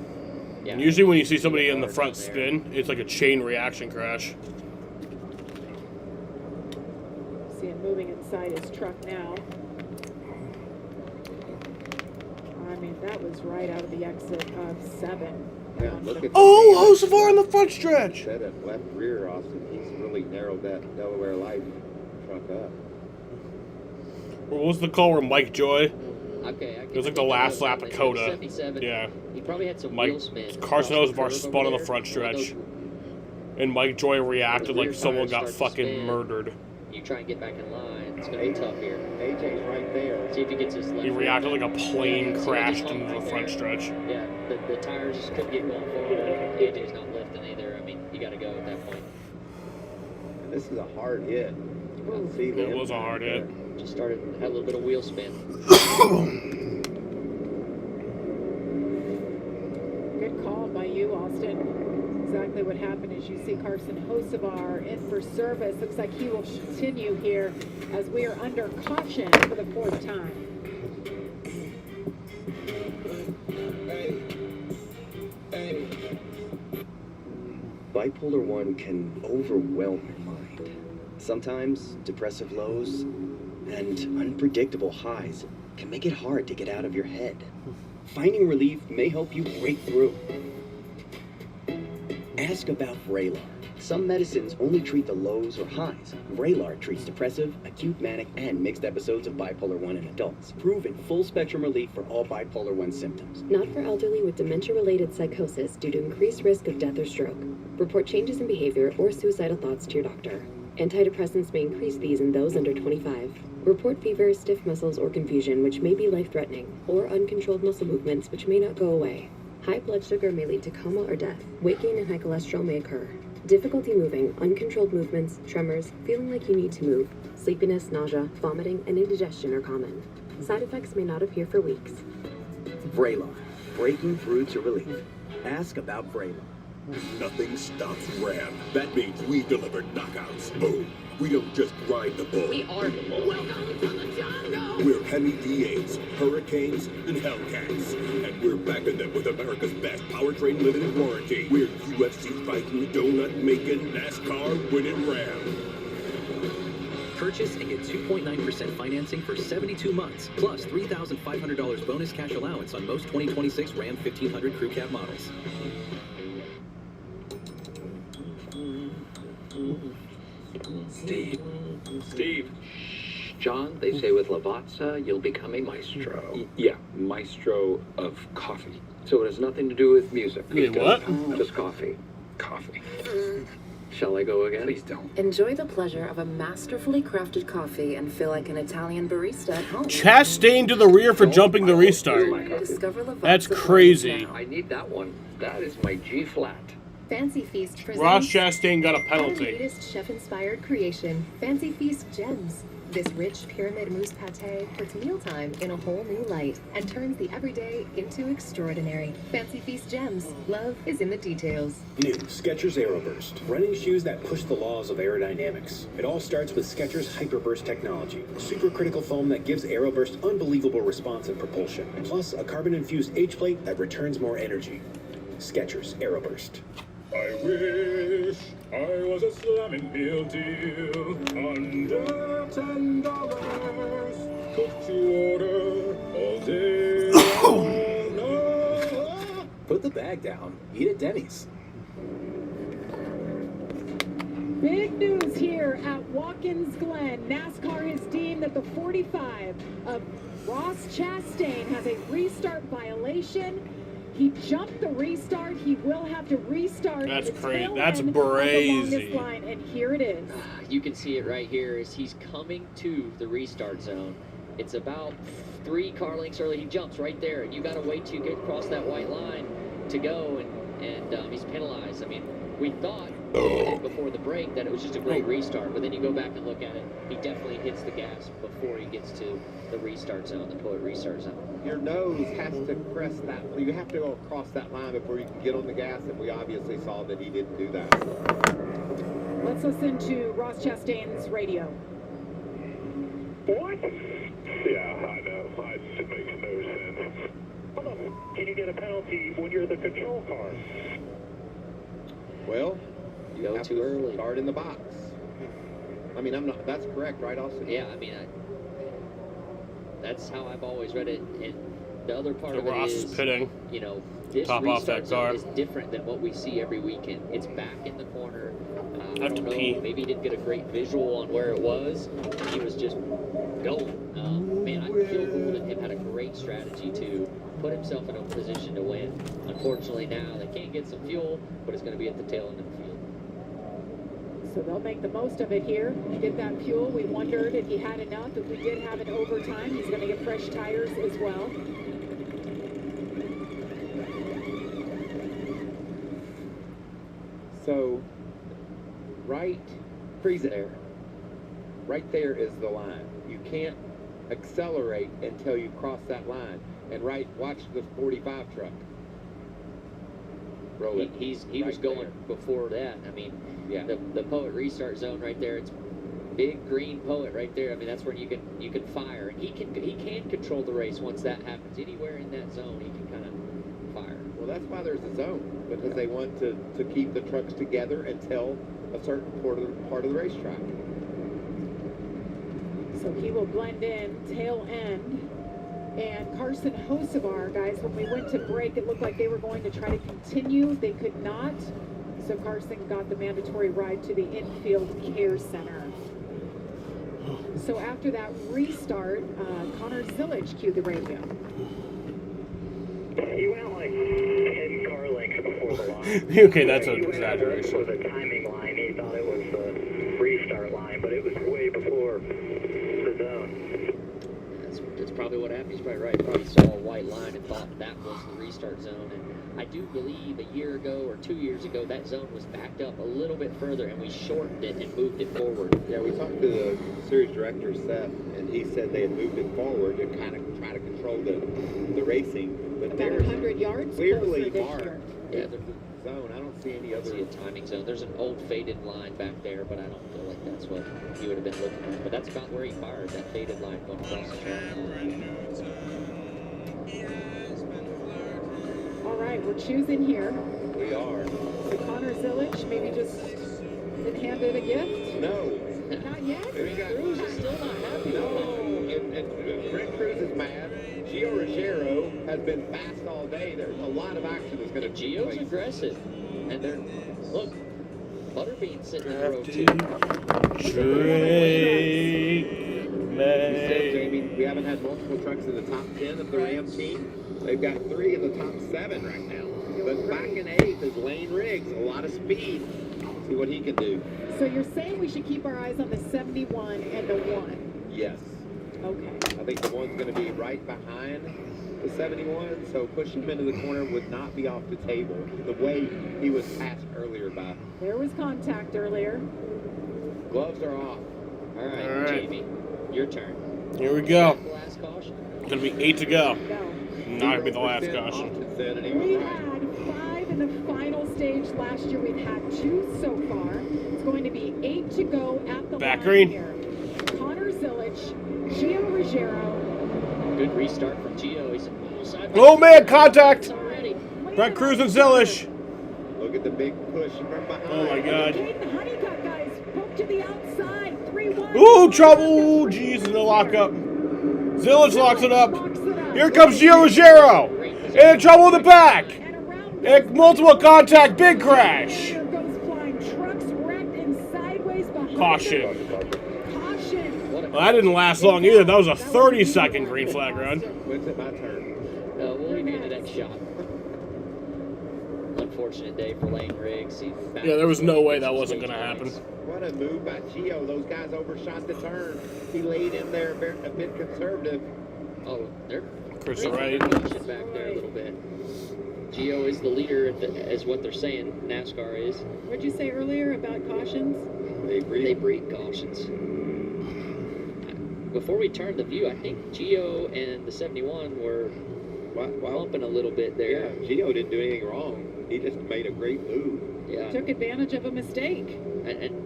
Yeah. Usually when you see somebody in the front spin, it's like a chain reaction crash. See him moving inside his truck now. I mean, that was right out of the exit of 7. Yeah, look at Hocevar in the front stretch. Set at left rear, Austin. He's really narrowed that Delaware Light truck up. What was the call where Mike Joy? Okay, it was like the last lap of Coda. 77. Yeah. He probably had some wheel spin. Carson Hocevar spun on the front stretch. And Mike Joy reacted like someone got fucking murdered. You try and get back in line. It's going to be tough here. AJ's right there. See if he gets his left. He reacted like a plane crashed into the front stretch. Yeah, the tires just couldn't get going forward. AJ's not lifting either. I mean, you got to go at that point. And this is a hard hit. See it was a hard hit. Just had a little bit of wheel spin. Good call by you, Austin. Exactly what happened is you see Carson Hocevar in for service. Looks like he will continue here as we are under caution for the 4th time. Bipolar 1 can overwhelm your mind. Sometimes depressive lows and unpredictable highs can make it hard to get out of your head. Finding relief may help you break through. Ask about Vraylar. Some medicines only treat the lows or highs. Vraylar treats depressive, acute manic, and mixed episodes of bipolar 1 in adults. Proven full-spectrum relief for all bipolar 1 symptoms. Not for elderly with dementia-related psychosis due to increased risk of death or stroke. Report changes in behavior or suicidal thoughts to your doctor. Antidepressants may increase these in those under 25. Report fever, stiff muscles, or confusion, which may be life-threatening, or uncontrolled muscle movements, which may not go away. High blood sugar may lead to coma or death. Weight gain and high cholesterol may occur. Difficulty moving, uncontrolled movements, tremors, feeling like you need to move, sleepiness, nausea, vomiting, and indigestion are common. Side effects may not appear for weeks. Vraylar, breaking through to relief. Ask about Vraylar. Nothing stops Ram. That means we deliver knockouts. Boom. We don't just ride the bull. We are the bull. Welcome to the jungle! We're Hemi D8s, Hurricanes, and Hellcats. And we're backing them with America's best powertrain limited warranty. We're UFC fighting, donut making, NASCAR winning Ram. Purchase and get 2.9% financing for 72 months, plus $3,500 bonus cash allowance on most 2026 Ram 1500 Crew Cab models. Steve. John, they say with Lavazza, you'll become a maestro. Yeah, maestro of coffee. So it has nothing to do with music. Wait, what? Just coffee. Coffee. Shall I go again? Please don't. Enjoy the pleasure of a masterfully crafted coffee and feel like an Italian barista at home. Chastain to the rear for jumping the restart. Discover Lavazza. That's crazy. I need that one. That is my G flat. Fancy Feast presents Ross Chastain got a our penalty. latest chef-inspired creation, Fancy Feast Gems. This rich pyramid mousse pâté puts mealtime in a whole new light and turns the everyday into extraordinary. Fancy Feast Gems. Love is in the details. New Skechers Aeroburst, running shoes that push the laws of aerodynamics. It all starts with Skechers Hyperburst technology, supercritical foam that gives Aeroburst unbelievable response and propulsion, plus a carbon-infused H-plate that returns more energy. Skechers Aeroburst. I wish I was a slamming meal deal under $10. Cooked to order all day long. Put the bag down. Eat at Denny's. Big news here at Watkins Glen. NASCAR has deemed that the 45 of Ross Chastain has a restart violation. He jumped the restart. He will have to restart. That's the crazy. tail That's end of the longest brazy. line, and here it is. You can see it right here as he's coming to the restart zone. It's about 3 car lengths early. He jumps right there, and you got to wait to get across that white line to go, and he's penalized. I mean, we thought before the break that it was just a great restart, but then you go back and look at it, he definitely hits the gas before he gets to the restart zone, the poet restart zone. Your nose has to press that. You have to go across that line before you can get on the gas, and we obviously saw that he didn't do that. Let's listen to Ross Chastain's radio. What? Yeah, I know. It makes no sense. How the f can you get a penalty when you're the control car? Well, you go have too to early. start in the box. I mean, I'm not. That's correct, right, Austin? Yeah, I mean, that's how I've always read it. And the other part So of it Ross is, is pitting. you know, this Top off that restart zone car. is different than what we see every weekend. It's back in the corner. I have to pee. Maybe he didn't get a great visual on where it was. He was just going. Man, I feel Gould and him had a great strategy to put himself in a position to win. Unfortunately, now they can't get some fuel, but it's going to be at the tail end of the field. So they'll make the most of it here. Get that fuel. We wondered if he had enough. If we did have it overtime, he's going to get fresh tires as well. So, freeze it there. Right there is the line. You can't accelerate until you cross that line. And watch the 45 truck. Roll it. He was going before that. I mean, yeah. The poet restart zone right there. It's big green poet right there. I mean, that's where you can fire, and he can control the race once that happens. Anywhere in that zone, he can kind of fire. Well, that's why there's a zone, because they want to keep the trucks together until a certain part of the racetrack. So he will blend in tail end. And Carson Hocevar, guys, when we went to break, it looked like they were going to try to continue. They could not. So Carson got the mandatory ride to the infield care center. So after that restart, Connor Zillage cued the radio. You went like 10 car lengths before the line. Okay, that's an exaggeration. It was a timing line. He thought it was the restart line, but it was way before the zone. It's probably probably what happened. He's probably right. He probably saw a white line and thought that was the restart zone. And I do believe a year ago or 2 years ago, that zone was backed up a little bit further, and we shortened it and moved it forward. Yeah, we talked to the series director, Seth, and he said they had moved it forward to kind of try to control the racing. But About 100 yards clearly closer this marked year. Yeah, zone. I don't see any I other. see a timing zone. There's an old faded line back there, but I don't feel like that's what he would have been looking at. But that's about where he fired, that faded line going across the track. All right, we're choosing here. We are. So Connor Zillage, maybe just been handed a gift? No. Not yet? Cruz is still not happy. No. And Brent Cruz is mad. Gio Ruggiero has been fast all day. There's a lot of action that's going to Gio's aggressive. And they're, look, Butterbean's sitting in the row too. Jamie, we haven't had multiple trucks in the top 10 of the Ram team. They've got 3 in the top 7 right now. But back in 8th is Lane Riggs. A lot of speed. See what he can do. So you're saying we should keep our eyes on the 71 and the 1? Yes. Okay. I think the 1's going to be right behind the 71, so pushing him into the corner would not be off the table. The way he was passed earlier by. There was contact earlier. Gloves are off. All right, All right. Jamie, your turn. Here we go. Last caution. Gonna be 8 to go. Go. Not gonna be the last caution. We had 5 in the final stage last year. We've had 2 so far. It's going to be 8 to go at the Back line green. here. Connor Zillage, Gio Ruggiero. Good restart from Gio. He's side by Oh man, contact! already. Brent Cruz and Zillish. Look at the big push from behind. Oh my god. Caden Honeycutt, guys, poke to the outside. 3-1. Ooh, trouble! Jeez, in the lockup. Zillish locks it up. Here comes Gio Ruggiero. In trouble in the back. And multiple contact, big crash. There goes flying. Trucks wrecked and sideways behind. Caution. Caution. Well, that didn't last long either. That was a 30-second green flag run. When's it my turn? We'll leave you to that shot. Unfortunate day for Lane Riggs. Yeah, there was no way that wasn't going to happen. What a move by Gio. Those guys overshot the turn. He laid in there a bit conservative. Oh, they're Chris Wright. pushing back there a little bit. Gio is the leader, is what they're saying. NASCAR is. What did you say earlier about cautions? They breed cautions. Before we turned the view, I think Gio and the 71 were bumping a little bit there. Yeah, Gio didn't do anything wrong. He just made a great move. Yeah. Took advantage of a mistake. And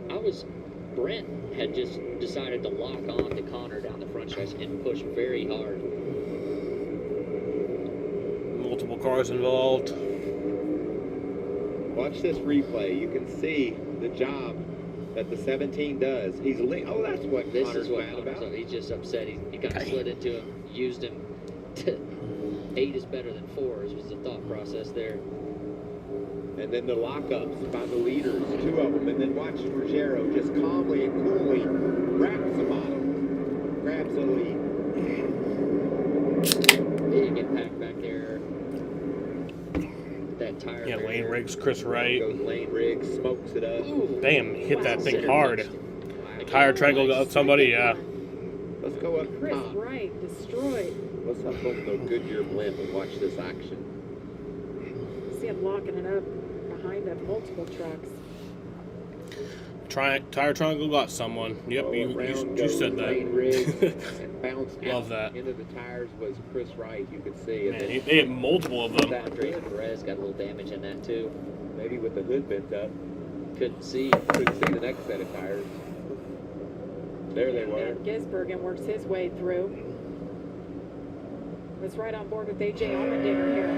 Brent had just decided to lock on to Connor down the front stretch and push very hard. Multiple cars involved. Watch this replay. You can see the job that the 17 does. He's oh, that's what This Connor's is what mad Connor's about. He's just upset. He kind of slid into him, used him. 8 is better than 4 was the thought process there. And then the lockups by the leaders, 2 of them. And then watch Ruggiero just calmly and coolly grabs the bottom, grabs the lead. Big impact back there. That tire. Yeah, Lane Riggs, Chris Wright. Goes Lane Riggs, smokes it up. Damn, hit that thing hard. Tire triangle got somebody, yeah. Let's go up Chris top. Wright destroyed. Let's up on the Goodyear blimp and watch this action. See him locking it up behind them, multiple trucks. Tire triangle got someone. Yep, you said Lane that. Riggs and bounced Love out that. into the tires was Chris Wright. You could see Man, it. they hit multiple of them. Andrea Perez got a little damage in that too. Maybe with the hood bent up. Couldn't see. Couldn't see the next set of tires. There they were. And Gisbergen works his way through. Was right on board with AJ Allmendinger here.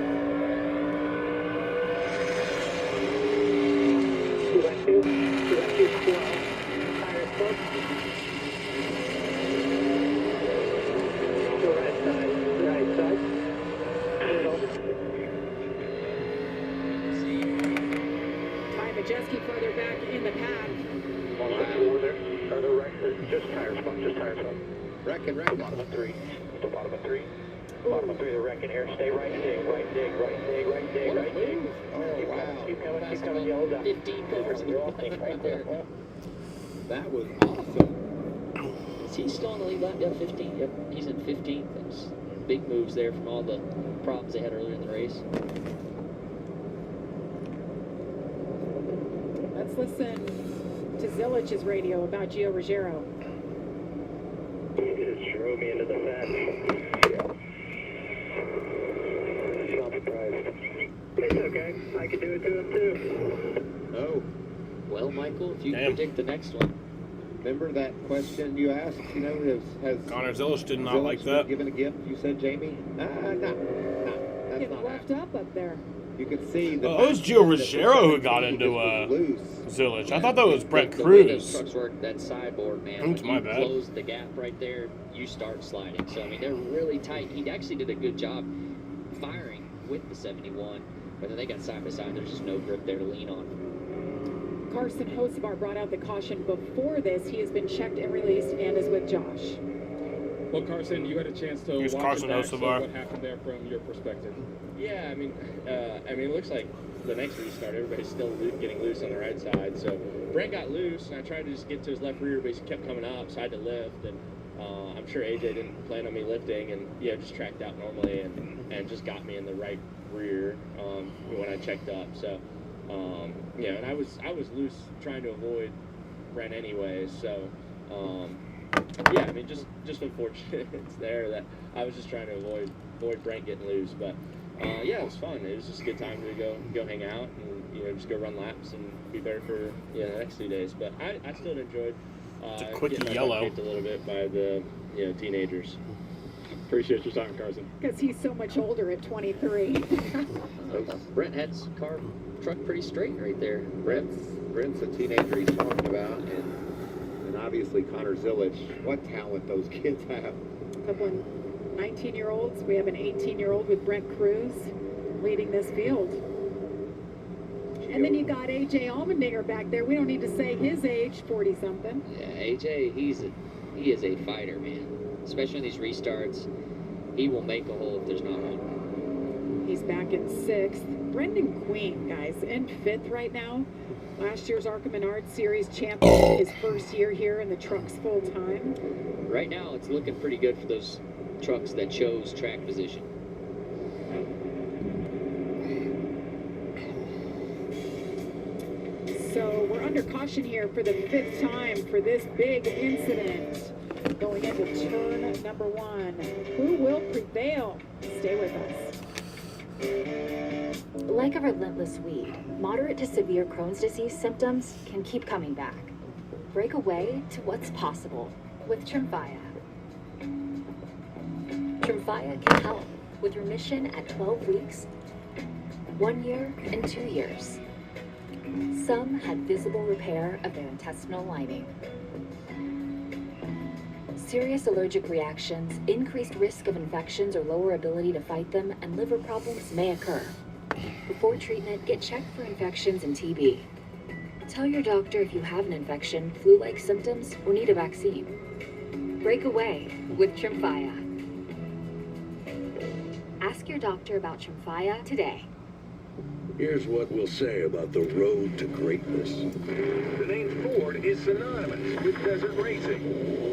2-2, 2-2, 12. Tires close. To right side, right side. Ty Majeski further back in the pack. Over there. Further right. Just tires spot, just tires spot. Wrecking. Bottom of 3. The bottom of 3. Bottom of 3, they're wrecking here. Stay right dig, right dig, right dig, right dig, right dig. Oh, wow. Keep coming, yellow down. 15 cars right there. That was awesome. Is he still in the lead lap? Yeah, 15. Yep, he's in 15th. big moves there from all the problems they had earlier in the race. Let's listen to Zilich's radio about Gio Ruggiero. Just drove me into the fence. Not surprised. It's okay. I can do it to him too. Oh, Well, Michael, if you predict the next one. remember that question you asked? You know, has Connor Zilich did not Zilich like been that. given a gift? You said, Jamie? No, that's Getting not roughed up there. You could see the. Oh, it was Gio Ruggiero who got into Zilich. I thought that was Brent The way those Cruz. trucks work, that sideboard, man, Oops, when my you bad. close the gap right there, you start sliding. So, I mean, they're really tight. He actually did a good job firing with the 71, but then they got side by side. There's just no grip there to lean on. Carson Hocevar brought out the caution before this. He has been checked and released and is with Josh. Well, Carson, you had a chance to Here's watch Carson it back, so Hocevar. what happened there from your perspective? Yeah, I mean, it looks like the next restart, everybody's still getting loose on the right side. So Brent got loose, and I tried to just get to his left rear, but he kept coming up, so I had to lift. And I'm sure AJ didn't plan on me lifting, and just tracked out normally and just got me in the right rear when I checked up. So and I was loose trying to avoid Brent anyways. So I mean, just unfortunate it's there that I was just trying to avoid Brent getting loose, but. It was fun. It was just a good time to go hang out and just go run laps and be better for the next 2 days. But I still enjoyed It's a quick getting my yellow. butt kicked a little bit by the teenagers. Appreciate your time, Carson. Because he's so much older at 23. Brent had his truck pretty straight right there. Brent's a teenager he's talking about, and obviously Connor Zilich. What talent those kids have. A couple of 19-year-olds. We have an 18-year-old with Brent Cruz leading this field. And then you got AJ Allmendinger back there. We don't need to say his age, 40-something. Yeah, AJ, he is a fighter, man. Especially in these restarts. He will make a hole if there's not one. He's back in 6th. Brendan Queen, guys, in 5th right now. Last year's ARCA Menard Series champion, his first year here in the trucks full time. Right now, it's looking pretty good for those trucks that chose track position. So we're under caution here for the 5th time for this big incident. Going into turn number 1. Who will prevail? Stay with us. Like a relentless weed, moderate to severe Crohn's disease symptoms can keep coming back. Break away to what's possible with Tremfya. Tremfya can help with remission at 12 weeks, 1 year, and 2 years. Some had visible repair of their intestinal lining. Serious allergic reactions, increased risk of infections or lower ability to fight them, and liver problems may occur. Before treatment, get checked for infections and TB. Tell your doctor if you have an infection, flu-like symptoms, or need a vaccine. Break away with Tremfya. Ask your doctor about Tremfya today. Here's what we'll say about the road to greatness. The name Ford is synonymous with desert racing.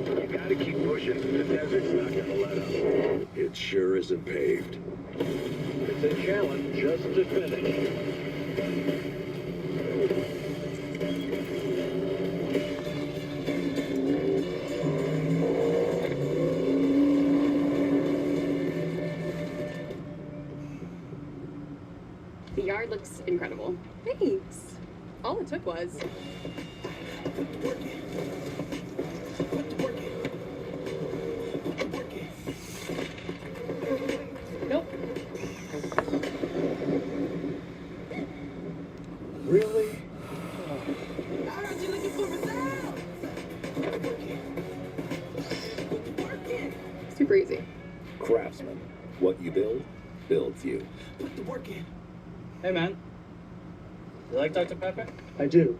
You gotta keep pushing. The desert's not gonna let up. It sure isn't paved. It's a challenge just to finish. The yard looks incredible. Thanks. All it took was... Nope. Really? I heard you looking for results. Super easy. Craftsman. What you build, builds you. Put the work in. Hey, man. You like Dr. Pepper? I do.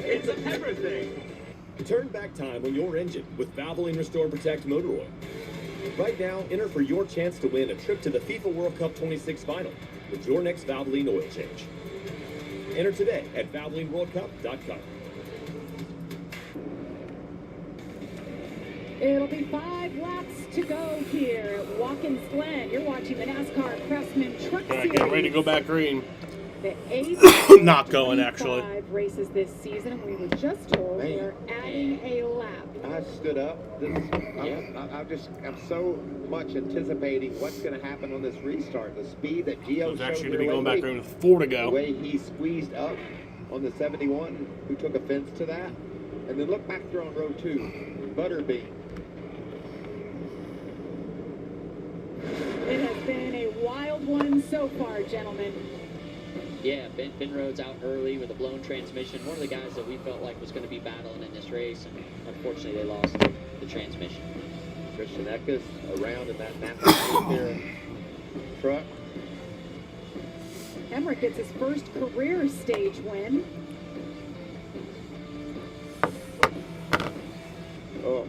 It's a pepper thing. Turn back time on your engine with Valvoline Restore Protect Motor Oil. Right now, enter for your chance to win a trip to the FIFA World Cup 26 final with your next Valvoline oil change. Enter today at ValvolineWorldCup.com. It'll be 5 laps to go here at Watkins Glen. You're watching the NASCAR Craftsman Truck Series. Getting ready to go back green. The 8th Not going, actually. 5 races this season, and we were just told they're adding a lap. I stood up. I'm so much anticipating what's going to happen on this restart. The speed that Gio It's showed actually here going to be going back lately, green with 4 to go. the way he squeezed up on the 71, who took offense to that. And then look back there on row 2, Butterbean. It has been a wild one so far, gentlemen. Yeah, Ben Rhodes out early with a blown transmission. One of the guys that we felt like was going to be battling in this race, and unfortunately they lost the transmission. Christian Eckes around in that NASCAR truck. Emmerich gets his first career stage win. Oh.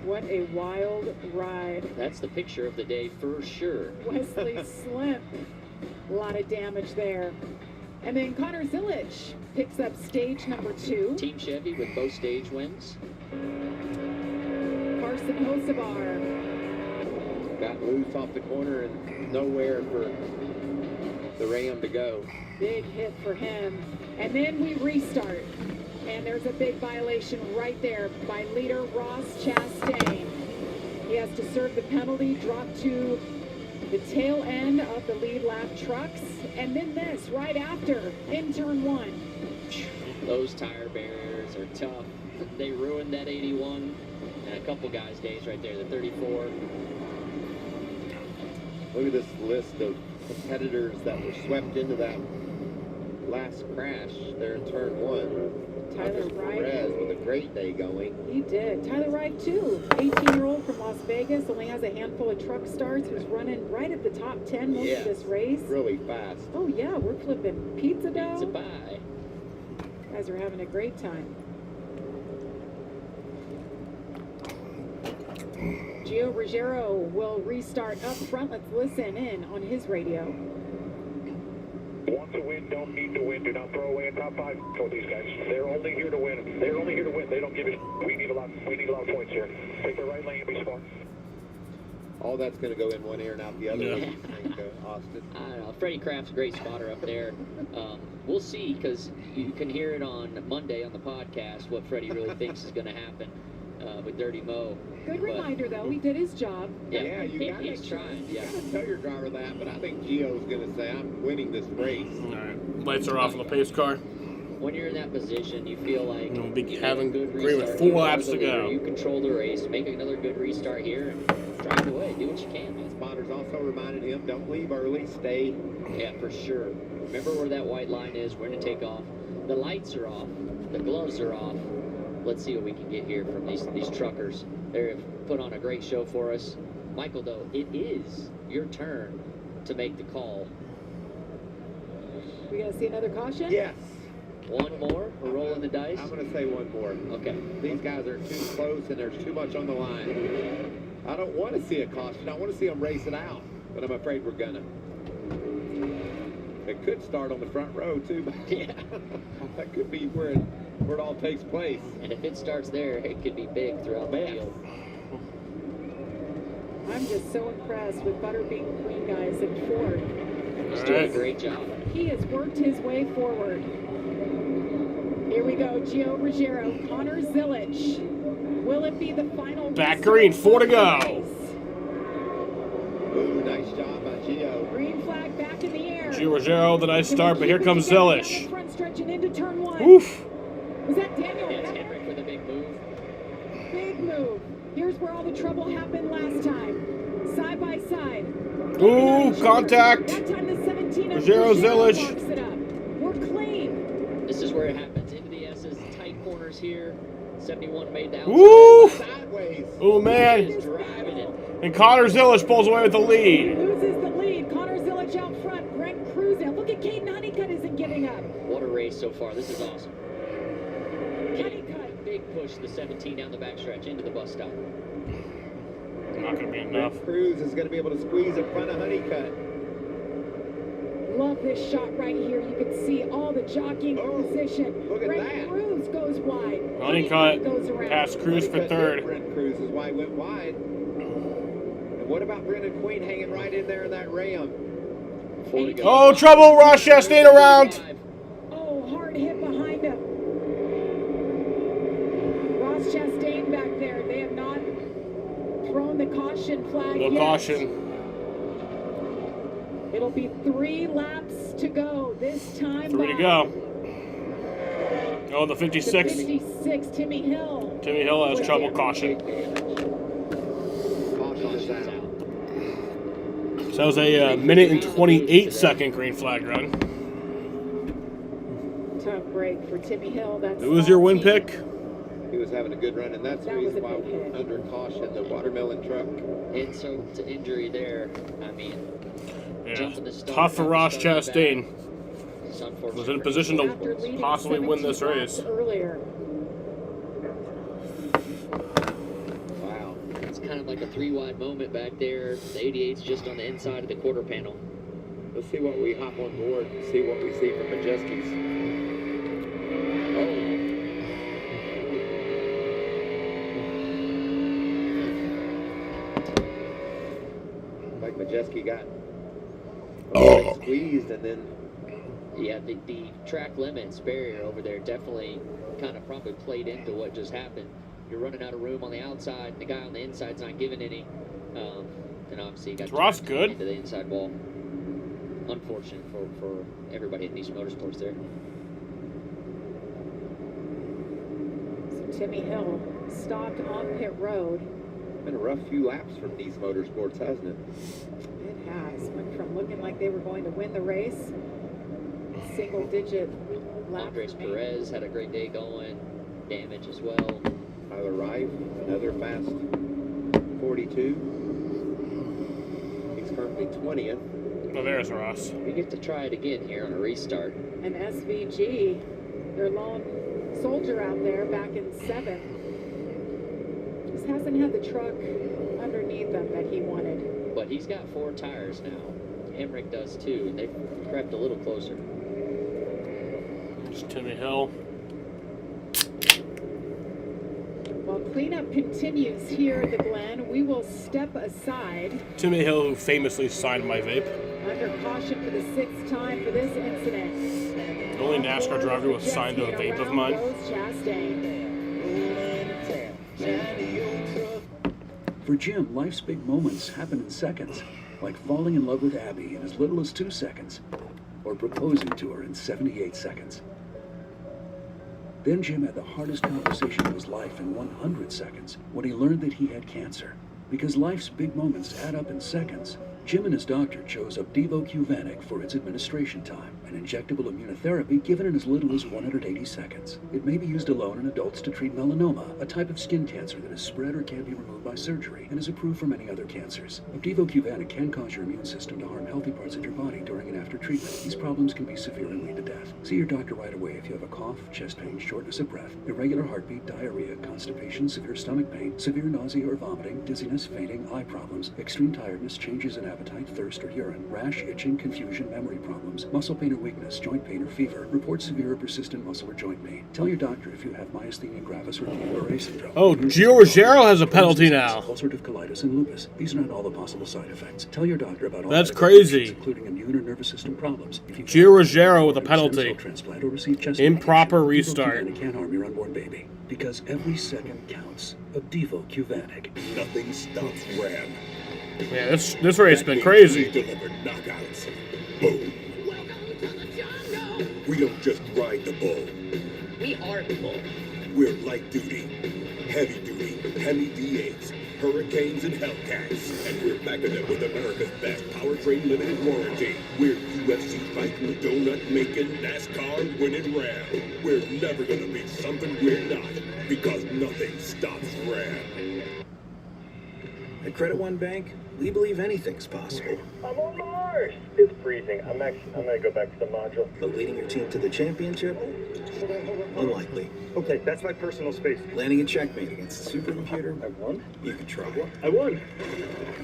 What a wild ride. That's the picture of the day for sure. Wesley Slimp. A lot of damage there. And then Connor Zillich picks up stage number 2. Team Chevy with both stage wins. Carson Hocevar. Got loose off the corner and nowhere for the Ram to go. Big hit for him. And then we restart. And there's a big violation right there by leader Ross Chastain. He has to serve the penalty, drop to the tail end of the lead lap trucks, and then this right after in turn 1. Those tire barriers are tough. They ruined that 81 and a couple guys' days right there, the 34. Look at this list of competitors that were swept into that last crash there in turn 1. Tyler Wright. Perez with a great day going. He did. Tyler Wright, too. 18-year-old from Las Vegas, only has a handful of truck starts, was running right at the top 10 most of this race. Really fast. Oh, yeah, we're flipping pizza dough. Pizza pie. Guys are having a great time. Gio Ruggiero will restart up front. Let's listen in on his radio. Want to win, don't need to win. Do not throw away a top 5 for these guys. They're only here to win. They're only here to win. They don't give it. We need a lot of points here. Take the right lane, be smart. All that's going to go in one ear and out the other. Yeah. What do you think, Austin? I don't know. Freddie Kraft's a great spotter up there. We'll see, because you can hear it on Monday on the podcast what Freddie really thinks is going to happen with Dirty Mo. Good reminder, though. He did his job. Yeah, he's trying. Yeah. You got to tell your driver that, but I think Gio's going to say, I'm winning this race. All right. Lights are off on the pace car. When you're in that position, you feel like We'll be you having make a good agree with restart. 4 You are laps the to leader. go. You control the race. Make another good restart here and drive away. Do what you can, man. Spotters also reminded him, don't leave early, stay. Yeah, for sure. Remember where that white line is. We're going to take off. The lights are off. The gloves are off. Let's see what we can get here from these truckers. They've put on a great show for us. Michael, though, it is your turn to make the call. We gonna see another caution? Yes. One more? We're rolling the dice? I'm going to say one more. Okay. These guys are too close and there's too much on the line. I don't want to see a caution. I want to see them race it out, but I'm afraid we're going to. It could start on the front row, too. Yeah. That could be where it all takes place. And if it starts there, it could be big throughout the field. I'm just so impressed with Butterbean Queen guys in Ford. He's doing a great job. He has worked his way forward. Here we go, Gio Ruggiero, Connor Zillich. Will it be the final? Back green, 4 to go. Ooh, nice job by Gio. Green flag back in the air. Gio Ruggiero, the nice start, but here comes Zillich. Front stretching into turn 1. Oof. Was that Daniel? That's Henrik with a big move. Big move. Here's where all the trouble happened last time. Side by side. Ooh, contact. That time the 17 of Ruggiero Zillich. locks it up. We're clean. This is where it happens. Into the S's, tight corners here. 71 made the outside. Woo! Sideways. Oh, man. He's driving it. And Connor Zillich pulls away with the lead. Loses the lead. Connor Zillich out front. Brent Cruzen. Look at Caden Honeycutt isn't giving up. What a race so far. This is awesome. Honeycutt. Big push, the 17 down the backstretch into the bus stop. Not going to be enough. Cruz is going to be able to squeeze in front of Honeycutt. Love this shot right here. You can see all the jockeying position. Look at Brent that. Cruz goes wide. Running cut. Goes around. Pass Cruz for third. Brent Cruz is why he went wide. And what about Brendan Queen hanging right in there in that ram? Oh, trouble. Ross Chastain around. Oh, hard hit behind him. Ross Chastain back there. They have not thrown the caution flag No yet. caution. It'll be 3 laps to go this time. 3 to go. Oh, the 56. 56, Timmy Hill. Timmy Hill has trouble. Caution. So that was a minute and 28-second green flag run. Tough break for Timmy Hill. That's Who was your win pick? He was having a good run, and that's the reason why we're under caution. The watermelon truck. Insult to injury there. I mean, jumping the start, Tough for Ross Chastain. It's unfortunate. Was in a position to possibly win this race. Earlier. Wow. It's kind of like a 3-wide moment back there. The 88's just on the inside of the quarter panel. Let's see what we hop on board and see what we see from Majeski's. Oh. Like Majeski got squeezed, and then Yeah, the track limits barrier over there definitely kind of probably played into what just happened. You're running out of room on the outside, the guy on the inside's not giving any. And obviously you got Ross good into the inside wall. Unfortunate for everybody in these motorsports there. So Timmy Hill stopped on pit road. been a rough few laps from these motorsports, hasn't it? It has. Went from looking like they were going to win the race, single-digit lap. Andres Perez had a great day going. Damage as well. Tyler Wright, another fast 42. He's currently 20th. Oh, there's Ross. We get to try it again here on a restart. And SVG, their lone soldier out there back in 7th, just hasn't had the truck underneath him that he wanted. But he's got 4 tires now. Emmerich does too, and they've crept a little closer. It's Timmy Hill. While cleanup continues here at the Glen, we will step aside. Timmy Hill, who famously signed my vape. Under caution for the 6th time for this incident. The only NASCAR driver who signed a vape of mine. For Jim, life's big moments happen in seconds, like falling in love with Abby in as little as 2 seconds, or proposing to her in 78 seconds. Then Jim had the hardest conversation of his life in 100 seconds when he learned that he had cancer. Because life's big moments add up in seconds, Jim and his doctor chose Opdivo Qvantic for its administration time, an injectable immunotherapy given in as little as 180 seconds. It may be used alone in adults to treat melanoma, a type of skin cancer that is spread or can be removed by surgery, and is approved for many other cancers. Opdivo Qvantic can cause your immune system to harm healthy parts of your body during and after treatment. These problems can be severe and lead to death. See your doctor right away if you have a cough, chest pain, shortness of breath, irregular heartbeat, diarrhea, constipation, severe stomach pain, severe nausea or vomiting, dizziness, fainting, eye problems, extreme tiredness, changes in appetite, thirst or urine, rash, itching, confusion, memory problems, muscle pain or weakness, joint pain or fever. Report severe or persistent muscle or joint pain. Tell your doctor if you have myasthenia gravis or Guillain-Barré syndrome. Oh, Gio Ruggiero has a penalty now. Ulcerative colitis and lupus. These are not all the possible side effects. Tell your doctor about all That's side crazy. effects, including immune or nervous system problems. If you Gio Ruggiero with a penalty. transplant or receive chest Improper restart. It can't harm your unborn baby because every second counts. Opdivo Qvantic. Nothing stops Ram. Yeah, this race has been crazy. Delivered knockouts. Boom. We don't just ride the bull. We are the bull. We're light duty, heavy duty, Hemi V8s, Hurricanes and Hellcats. And we're backing them with America's best powertrain limited warranty. We're UFC fighting, donut making, NASCAR winning Ram. We're never gonna be something we're not, because nothing stops Ram. At Credit One Bank, we believe anything's possible. I'm on Mars. It's freezing. I'm gonna go back to the module. But leading your team to the championship? Unlikely. Okay, that's my personal space. Landing a checkmate against the supercomputer? I won? You can try. I won.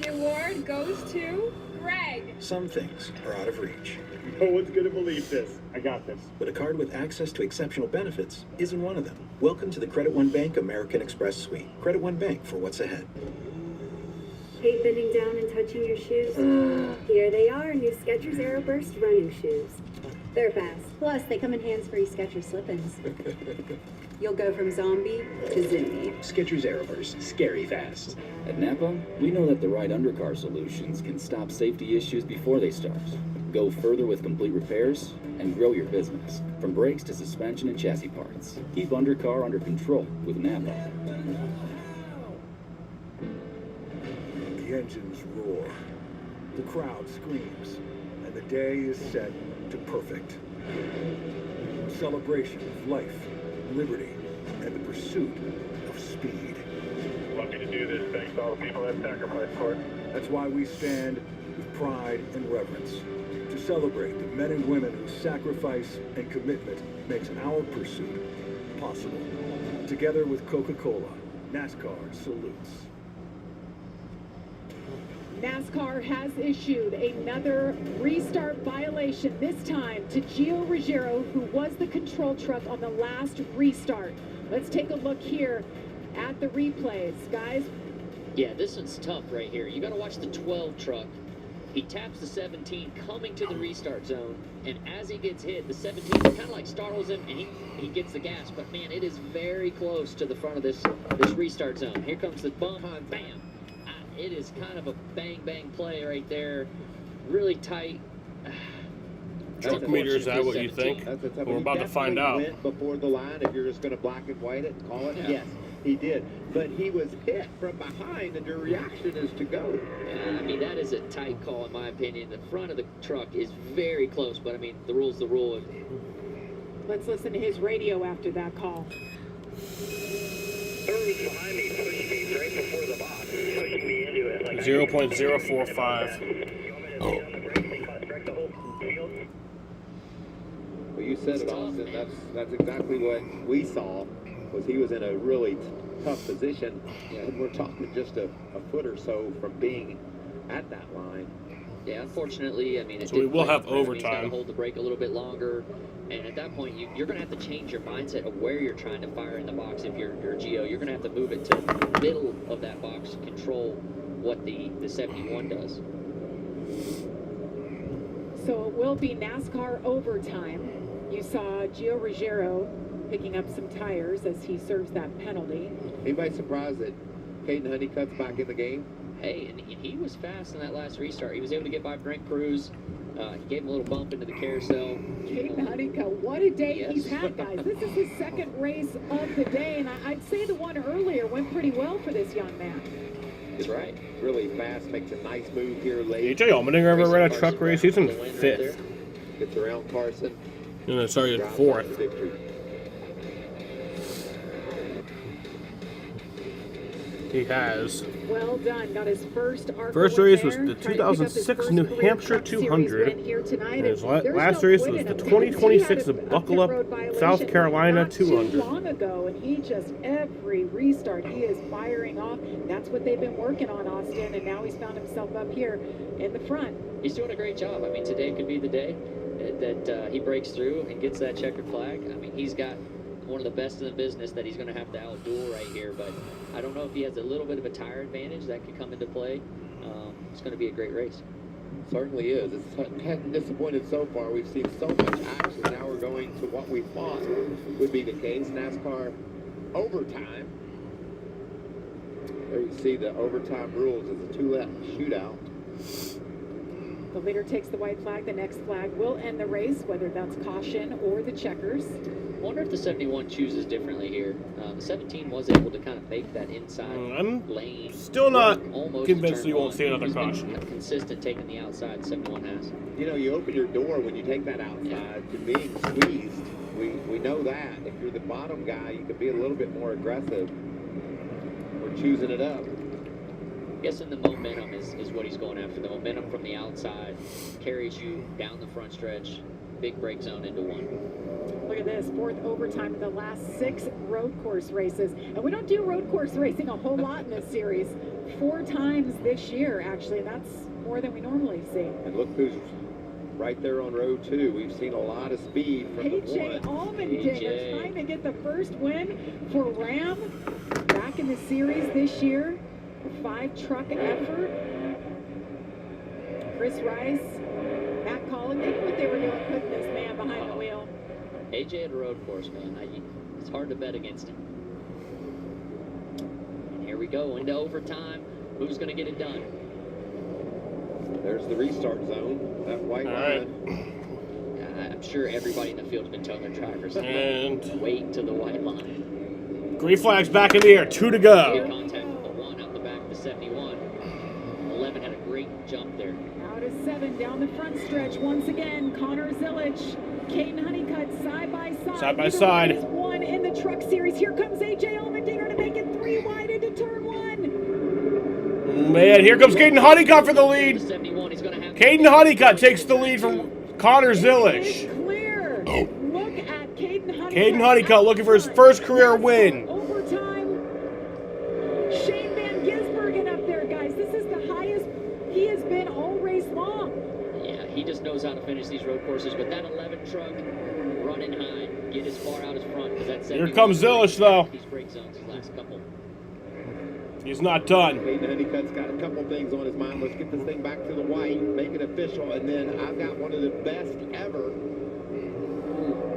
The award goes to Greg! Some things are out of reach. No one's gonna believe this. I got this. But a card with access to exceptional benefits isn't one of them. Welcome to the Credit One Bank American Express Suite. Credit One Bank for what's ahead. Hate bending down and touching your shoes? Here they are, new Skechers Aeroburst running shoes. They're fast. Plus, they come in hands-free Skechers slip-ins. You'll go from zombie to zoomy. Skechers Aeroburst, scary fast. At Napa, we know that the right undercar solutions can stop safety issues before they start. Go further with complete repairs and grow your business. From brakes to suspension and chassis parts. Keep undercar under control with Napa. The engines roar, the crowd screams, and the day is set to perfect. A celebration of life, liberty, and the pursuit of speed. Lucky to do this thanks to all the people that sacrificed for it. That's why we stand with pride and reverence to celebrate the men and women whose sacrifice and commitment makes our pursuit possible. Together with Coca-Cola, NASCAR salutes. NASCAR has issued another restart violation, this time to Gio Ruggiero, who was the control truck on the last restart. Let's take a look here at the replays, guys. Yeah, this one's tough right here. You got to watch the 12 truck. He taps the 17 coming to the restart zone, and as he gets hit, the 17 kind of like startles him, and he gets the gas. But man, it is very close to the front of this restart zone. Here comes the bump, bam. It is kind of a bang play right there, really tight. Truck meter, is that what you think? We're about to find out. Went before the line. If you're just going to black and white it and call it, yes, he did. But he was hit from behind, and your reaction is to go. Yeah, I mean, that is a tight call in my opinion. The front of the truck is very close, but I mean, the rule's the rule. Let's listen to his radio after that call. Behind me, pushing me right before the box, pushing me into it. Like 0.045. Well, you said it, Austin. That's exactly what we saw. Was he was in a really tough position, and we're talking just a foot or so from being at that line. Yeah, unfortunately, I mean, so we will have overtime. He's got to hold the brake a little bit longer, and at that point, you're going to have to change your mindset of where you're trying to fire in the box. If you're Gio, you're going to have to move it to the middle of that box, control what the 71 does. So it will be NASCAR overtime. You saw Gio Ruggiero picking up some tires as he serves that penalty. Anybody surprised that Caden Honeycutt's back in the game? Hey, and he was fast in that last restart. He was able to get by Brent Cruz. He gave him a little bump into the carousel. Caden Honeycutt, what a day he's had, guys. This is his second race of the day, and I'd say the one earlier went pretty well for this young man. That's right. Really fast, makes a nice move here late. You tell you, Allmendinger ever ran a truck race? He's in 5th. Gets around Carson. No, sorry, 4th. He has. Well done. Got his first ARCA First race win was there. the 2006 New Hampshire 200. And his last race was the 2026 Buckle Up South Carolina 200. Too long ago, and he just every restart he is firing off. That's what they've been working on, Austin, and now he's found himself up here in the front. He's doing a great job. I mean, today could be the day that he breaks through and gets that checkered flag. I mean, he's got one of the best in the business that he's going to have to outduel right here, but I don't know if he has a little bit of a tire advantage that could come into play. It's going to be a great race. Certainly is. It's disappointed so far. We've seen so much action. Now we're going to what we thought would be the case, NASCAR overtime. There you see the overtime rules. It's a 2-lap shootout. The leader takes the white flag. The next flag will end the race, whether that's caution or the checkers. I wonder if the 71 chooses differently here. The 17 was able to kind of make that inside lane. Still not convinced you won't see another caution. Consistent taking the outside, 71 has. You know, you open your door when you take that outside to being squeezed. We know that. If you're the bottom guy, you can be a little bit more aggressive. We're choosing it up. I'm guessing the momentum is what he's going after. The momentum from the outside carries you down the front stretch. big break zone into one. Look at this, 4th overtime of the last 6 road course races. And we don't do road course racing a whole lot in this series. 4 times this year, actually. That's more than we normally see. And look who's right there on row 2. We've seen a lot of speed from the AJ one. Allmendinger trying to get the first win for Ram back in the series this year. A 5-truck effort. Chris Rice, Matt Collin, they knew what they were doing putting this man behind the wheel. AJ at a road course, man. It's hard to bet against him. And here we go into overtime. Who's going to get it done? There's the restart zone. That white line. I'm sure everybody in the field has been telling their drivers, And wait to the white line. green flag's back in the air. 2 to go. Good contact with the 1 out the back of the 71. 11 had a great jump there. Out of 7 down the front stretch once again. Connor Zillich, Caden Honeycutt side by side. Side by Neither side. one has won in the truck series. Here comes AJ Allmendinger to make it 3 wide into turn 1. Man, here comes Caden Honeycutt for the lead. 71, he's going to have Caden Honeycutt takes the lead from Connor Zillich. Clear. Look at Caden Honeycutt. Caden Honeycutt looking for his first career win. Overtime. Shane Van Gisbergen up there, guys. This is the highest he has been all race long. Yeah, he just knows how to finish these road courses. But that 11 truck running high, get as far out as front. Here comes Zillich, though. These break zones, his last couple. He's not done. Caden Honeycutt's got a couple things on his mind. Let's get this thing back to the white, make it official, and then I've got one of the best ever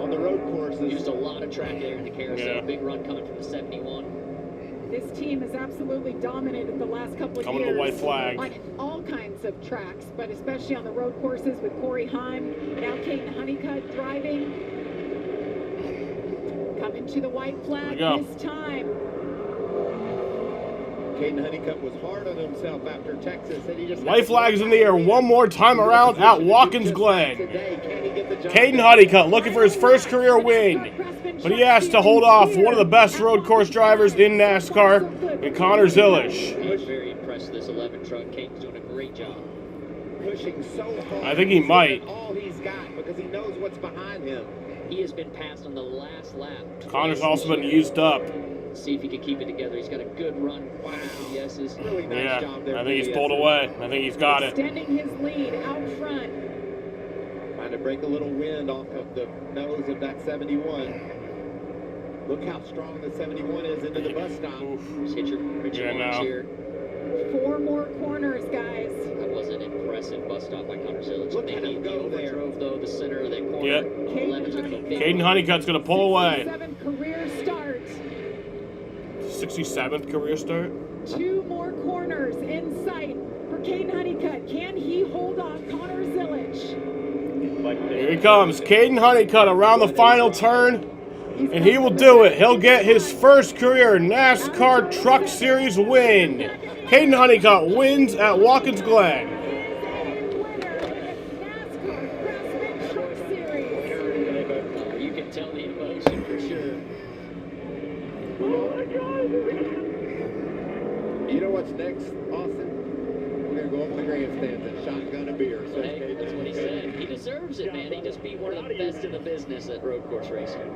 on the road courses. Used a lot of track there in the carousel. Yeah. Big run coming from the 71. This team has absolutely dominated the last couple of Coming years to the white flag. on all kinds of tracks, but especially on the road courses with Corey Heim, now Caden Honeycutt driving. Coming to the white flag this time. Caden Honeycutt was hard on himself after Texas. And he just White flag's in the air one more time around at Watkins Glen. Caden Honeycutt looking for his first career win, but he has to hold off one of the best road course drivers in NASCAR, in Connor Zillich. I'm very impressed with this 11 truck. Caden's doing a great job. Pushing so hard. I think he might. All he's got because he knows what's behind him. He has been passed on the last lap. Connor's also been used up. See if he can keep it together. He's got a good run. Wow. Yeses. Really nice job there. I think he's pulled away. I think he's got it. Extending his lead out front. Trying to break a little wind off of the nose of that 71. Look how strong the 71 is into the bus stop. Just hit your marks here. 4 more corners, guys. That was an impressive bus stop by Connor Zillich. Look at him go there. Overdrove, though, the center of that corner. Yep. 11 took a big Caden Honeycutt's going to pull away. 7 career start. 67th career start. 2 more corners in sight for Caden Honeycutt. Can he hold off Connor Zillich? Here he comes. Caden Honeycutt around the final turn, and he will do it. He'll get his first career NASCAR Truck Series win. Caden Honeycutt wins at Watkins Glen. You can tell the emotion for sure. You know what's next, Austin? We're going to go up to the grandstands and shotgun a beer. So Hey, that's what he said. He deserves it, man. He just beat one of the best in the business at road course racing.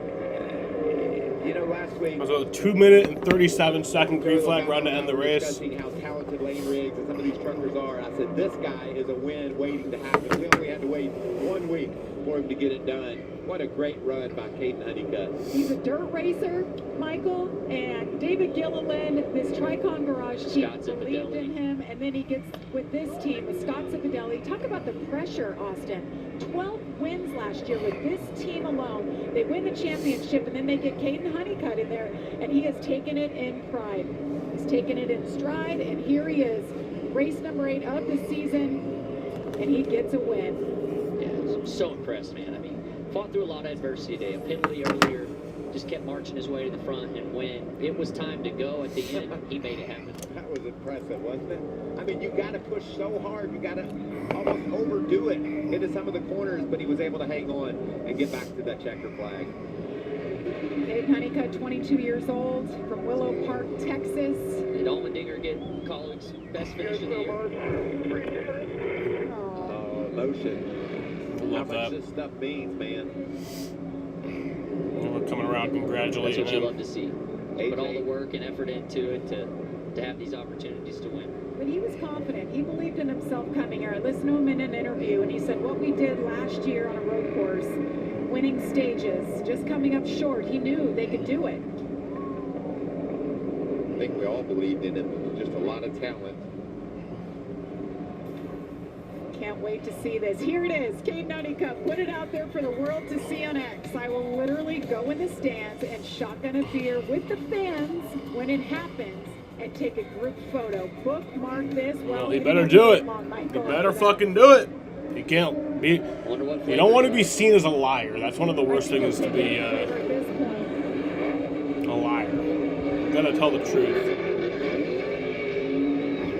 You know, last week, It was a 2-minute and 37-second green flag run to end the race. discussing how talented Lane Riggs and some of these truckers are. I said, this guy is a win waiting to happen. We only had to wait 1 week for him to get it done. What a great run by Caden Honeycutt. He's a dirt racer, Michael, and David Gilliland, this Tricon Garage team, believed in him, and then he gets with this team, with Scott Cipodelli. Talk about the pressure, Austin. 12 wins last year with this team alone. They win the championship, and then they get Caden Honeycutt in there, and he has taken it in pride. He's taken it in stride, and here he is, race number 8 of the season, and he gets a win. Yeah, I'm so impressed, man. I mean, fought through a lot of adversity today. A penalty earlier, just kept marching his way to the front, and when it was time to go at the end, he made it happen. That was impressive, wasn't it? I mean, you got to push so hard. You got to almost overdo it into some of the corners, but he was able to hang on and get back to that checker flag. Caden Honeycutt, 22 years old, from Willow Park, Texas. Did Allmendinger get colleagues best finish of the year? Emotion. how Love much that. this stuff means, man. Everyone coming around That's congratulating what you him. love to see. They put all the work and effort into it to have these opportunities to win. But he was confident. He believed in himself coming here. I listened to him in an interview, and he said what we did last year on a road course, winning stages, just coming up short, he knew they could do it. I think we all believed in him. Just a lot of talent. Can't wait to see this. Here it is, Caden Honeycutt. Put it out there for the world to see on X. I will literally go in the stands and shotgun a beer with the fans when it happens and take a group photo. Bookmark this. Well, he better do it. He better fucking do it. He can't be. You don't want to be seen as a liar. That's one of the worst things to be a liar. You gotta tell the truth.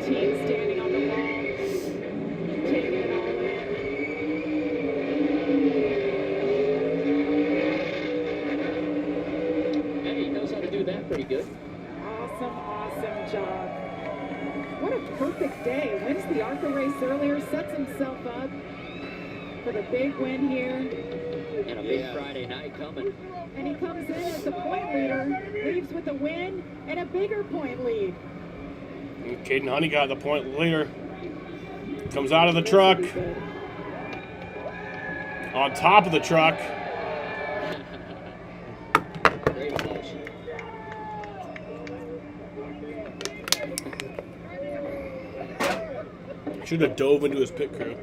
Team standing on the wall, taking it all And he knows how to do that pretty good. Awesome job. What a perfect day. Wins the ARCA race earlier, sets himself up for the big win here. And a big Friday night coming. And he comes in as the point leader, leaves with a win and a bigger point lead. And Caden Honey got the point leader. Comes out of the truck. On top of the truck. Great emotion. Should have dove into his pit crew.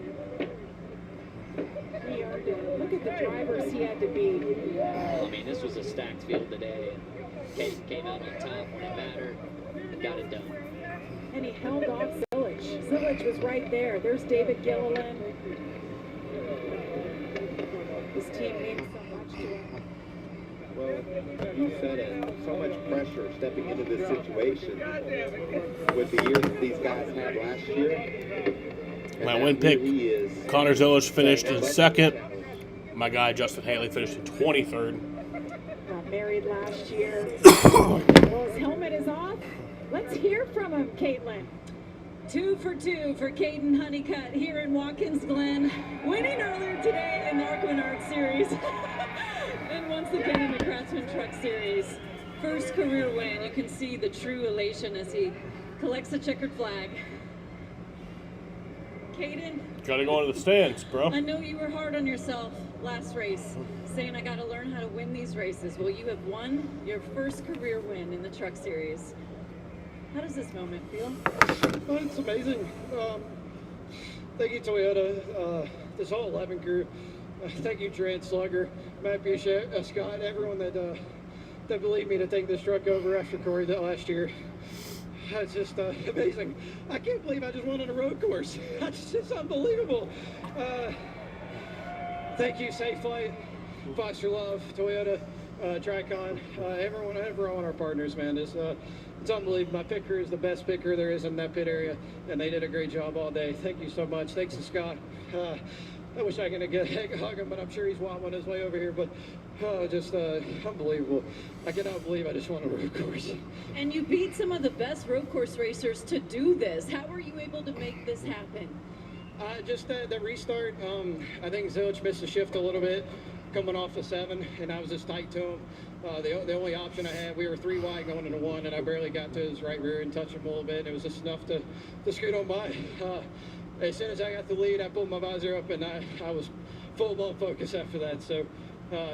He earned it. Look at the drivers he had to beat. I mean, this was a stacked field today. And Case came out on top when it mattered and got it done. And he held off Zillage. Zillage was right there. There's David Gilliland. His team means so much to him. Well, you said it. So much pressure stepping into this situation with the year that these guys had last year. My win pick, Connor Zillage finished in second. My guy, Justin Haley, finished in 23rd. Got married last year. Well, his helmet is off. Let's hear from him, Caitlin. 2 for 2 for Caden Honeycutt here in Watkins, Glen, winning earlier today in the ARCA Menard Series, and once again in the Craftsman Truck Series. First career win. You can see the true elation as he collects the checkered flag. Caden, Gotta go into the stands, bro. I know you were hard on yourself last race, saying I got to learn how to win these races. Well, you have won your first career win in the Truck Series. How does this moment feel? Oh, it's amazing. Thank you, Toyota, this whole 11 crew. Thank you, Trent, Slugger, Matt Boucher, Scott, everyone that believed me to take this truck over after Corey last year. It's just amazing. I can't believe I just won on a road course. It's just unbelievable. Thank you, Safe Flight, Foster Love, Toyota, Tricon, everyone, our partners, man. It's unbelievable. My pit crew is the best pit crew there is in that pit area, and they did a great job all day. Thank you so much. Thanks to Scott. I wish I could hug him, but I'm sure he's wobbling his way over here. But just unbelievable. I cannot believe I just won a road course. And you beat some of the best road course racers to do this. How were you able to make this happen? Just the restart. I think Zilch missed the shift a little bit coming off the 7, and I was just tight to him. The only option I had, we were 3 wide going into 1, and I barely got to his right rear and touched him a little bit. It was just enough to scoot on by. As soon as I got the lead, I pulled my visor up, and I was full-blown focus after that. So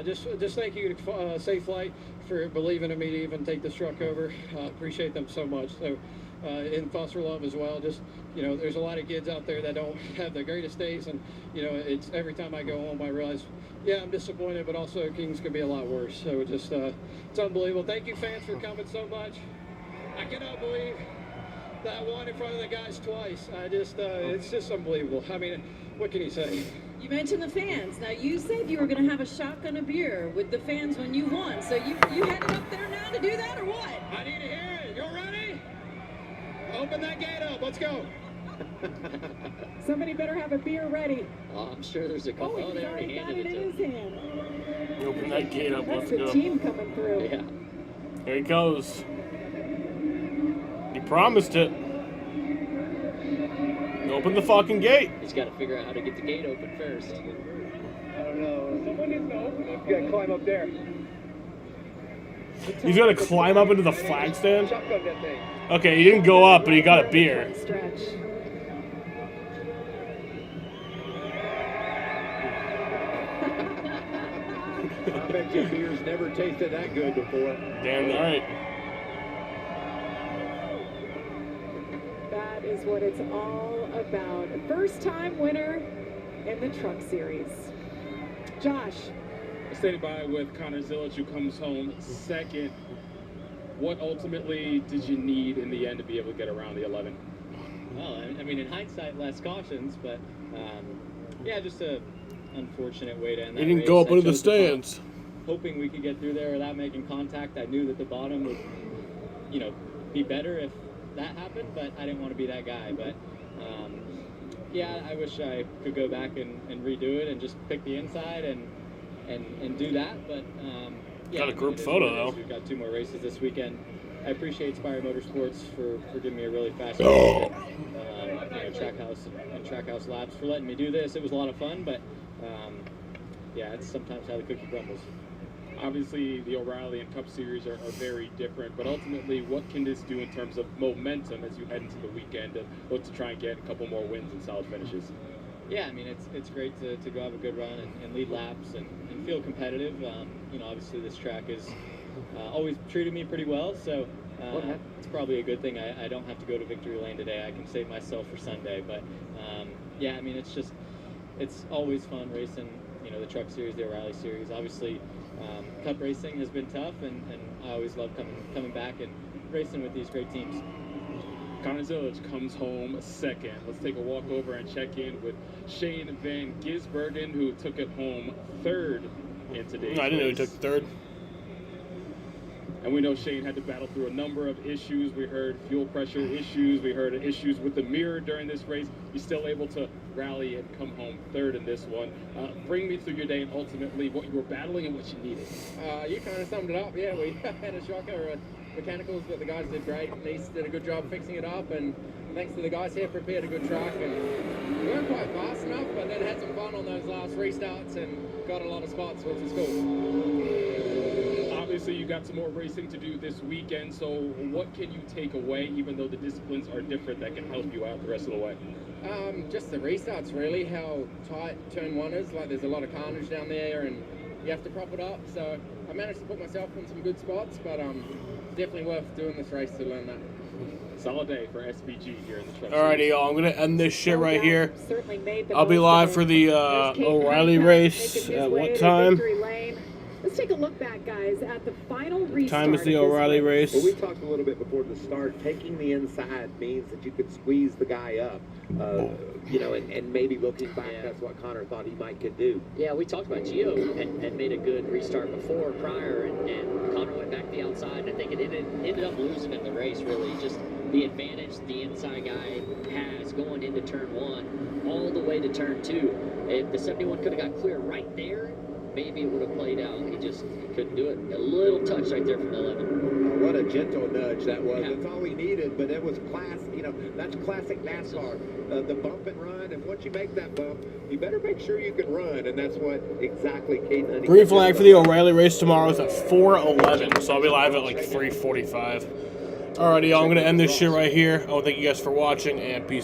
just thank you to Safe Flight for believing in me to even take this truck over. Appreciate them so much. So and Foster Love as well. Just, there's a lot of kids out there that don't have the greatest days, and it's every time I go home I realize, yeah, I'm disappointed, but also Kings could be a lot worse. So just it's unbelievable. Thank you, fans, for coming so much. I cannot believe that I won in front of the guys twice. It's just unbelievable. I mean, what can you say? You mentioned the fans. Now, you said you were going to have a shotgun of beer with the fans when you won. So you headed up there now to do that, or what? I need to hear it. You ready? Open that gate up. Let's go. Somebody better have a beer ready. I'm sure there's a couple. Oh, They he's already got handed it it in to his him. hand. Open that gate up. That's Let's the go. team coming through. Yeah. Here he goes. He promised it. Open the fucking gate. He's got to figure out how to get the gate open first. no. Someone needs to open it. You gotta climb up there. He's gonna climb up into the flag stand? Shotgun that thing. Okay, he didn't go up, but he got a beer. Stretch. I bet your beer's never tasted that good before. Damn right. That is what it's all about. First time winner in the Truck Series. Josh. Standing by with Connor Zilic, who comes home second. What ultimately did you need in the end to be able to get around the 11? Well, I mean, in hindsight, less cautions, but yeah, just a unfortunate way to end that He didn't race. go up I into the chose top, stands. hoping we could get through there without making contact. I knew that the bottom would, be better if that happened, but I didn't want to be that guy. But yeah, I wish I could go back and redo it and just pick the inside and do that. But yeah, got a group photo though. We've got 2 more races this weekend. I appreciate Spire Motorsports for giving me a really fast track house laps, for letting me do this. It was a lot of fun, but yeah, it's sometimes how the cookie crumbles. Obviously, the O'Reilly and Cup Series are very different, but ultimately, what can this do in terms of momentum as you head into the weekend and look to try and get a couple more wins and solid finishes? Yeah, I mean, it's great to go have a good run and lead laps and feel competitive. Obviously this track has always treated me pretty well, so it's probably a good thing I don't have to go to victory lane today. I can save myself for Sunday. But yeah, I mean, it's always fun racing, the Truck Series, the O'Reilly Series. Obviously, Cup racing has been tough, and I always love coming back and racing with these great teams. Connor Zilic comes home second. Let's take a walk over and check in with Shane Van Gisbergen, who took it home third in today's I didn't know he race. took third. And we know Shane had to battle through a number of issues. We heard fuel pressure issues. We heard issues with the mirror during this race. He's still able to rally and come home third in this one. Bring me through your day and ultimately what you were battling and what you needed. You kind of summed it up. Yeah, we had a shocker. Mechanicals, but the guys did great. Nice did a good job fixing it up, and thanks to the guys here, prepared a good track. And we weren't quite fast enough, but then had some fun on those last restarts and got a lot of spots, which is cool. Obviously, you got some more racing to do this weekend, so what can you take away, even though the disciplines are different, that can help you out the rest of the way? Just the restarts, really, how tight turn 1 is. Like, there's a lot of carnage down there, and you have to prop it up. So I managed to put myself in some good spots, but definitely worth doing this race to learn that. Solid day for SVG here in the truck. Alrighty, y'all. I'm gonna end this shit right here. Certainly made the I'll be most live of for it. the There's Kate O'Reilly Hancock race. making his At way what to time? victory lane. Let's take a look back, guys, at the final restart. Time is the of this O'Reilly race. Well, we talked a little bit before the start. Taking the inside means that you could squeeze the guy up, and maybe looking back, that's what Connor thought he could do. Yeah, we talked about Gio and made a good restart prior, and Connor went back to the outside. I think it ended up losing in the race, really. Just the advantage the inside guy has going into turn 1 all the way to turn 2. If the 71 could have got clear right there, maybe it would have played out. He couldn't do it. A little touch right there from the 11. What a gentle nudge that was. That's all he needed, but it was class. That's classic NASCAR. The bump and run, and once you make that bump, you better make sure you can run, and that's what exactly Kate Honey. Green flag for the O'Reilly race tomorrow is at 4:11, so I'll be live at like 3:45. Alrighty, y'all. I'm gonna end this shit right here. I want to thank you guys for watching, and peace.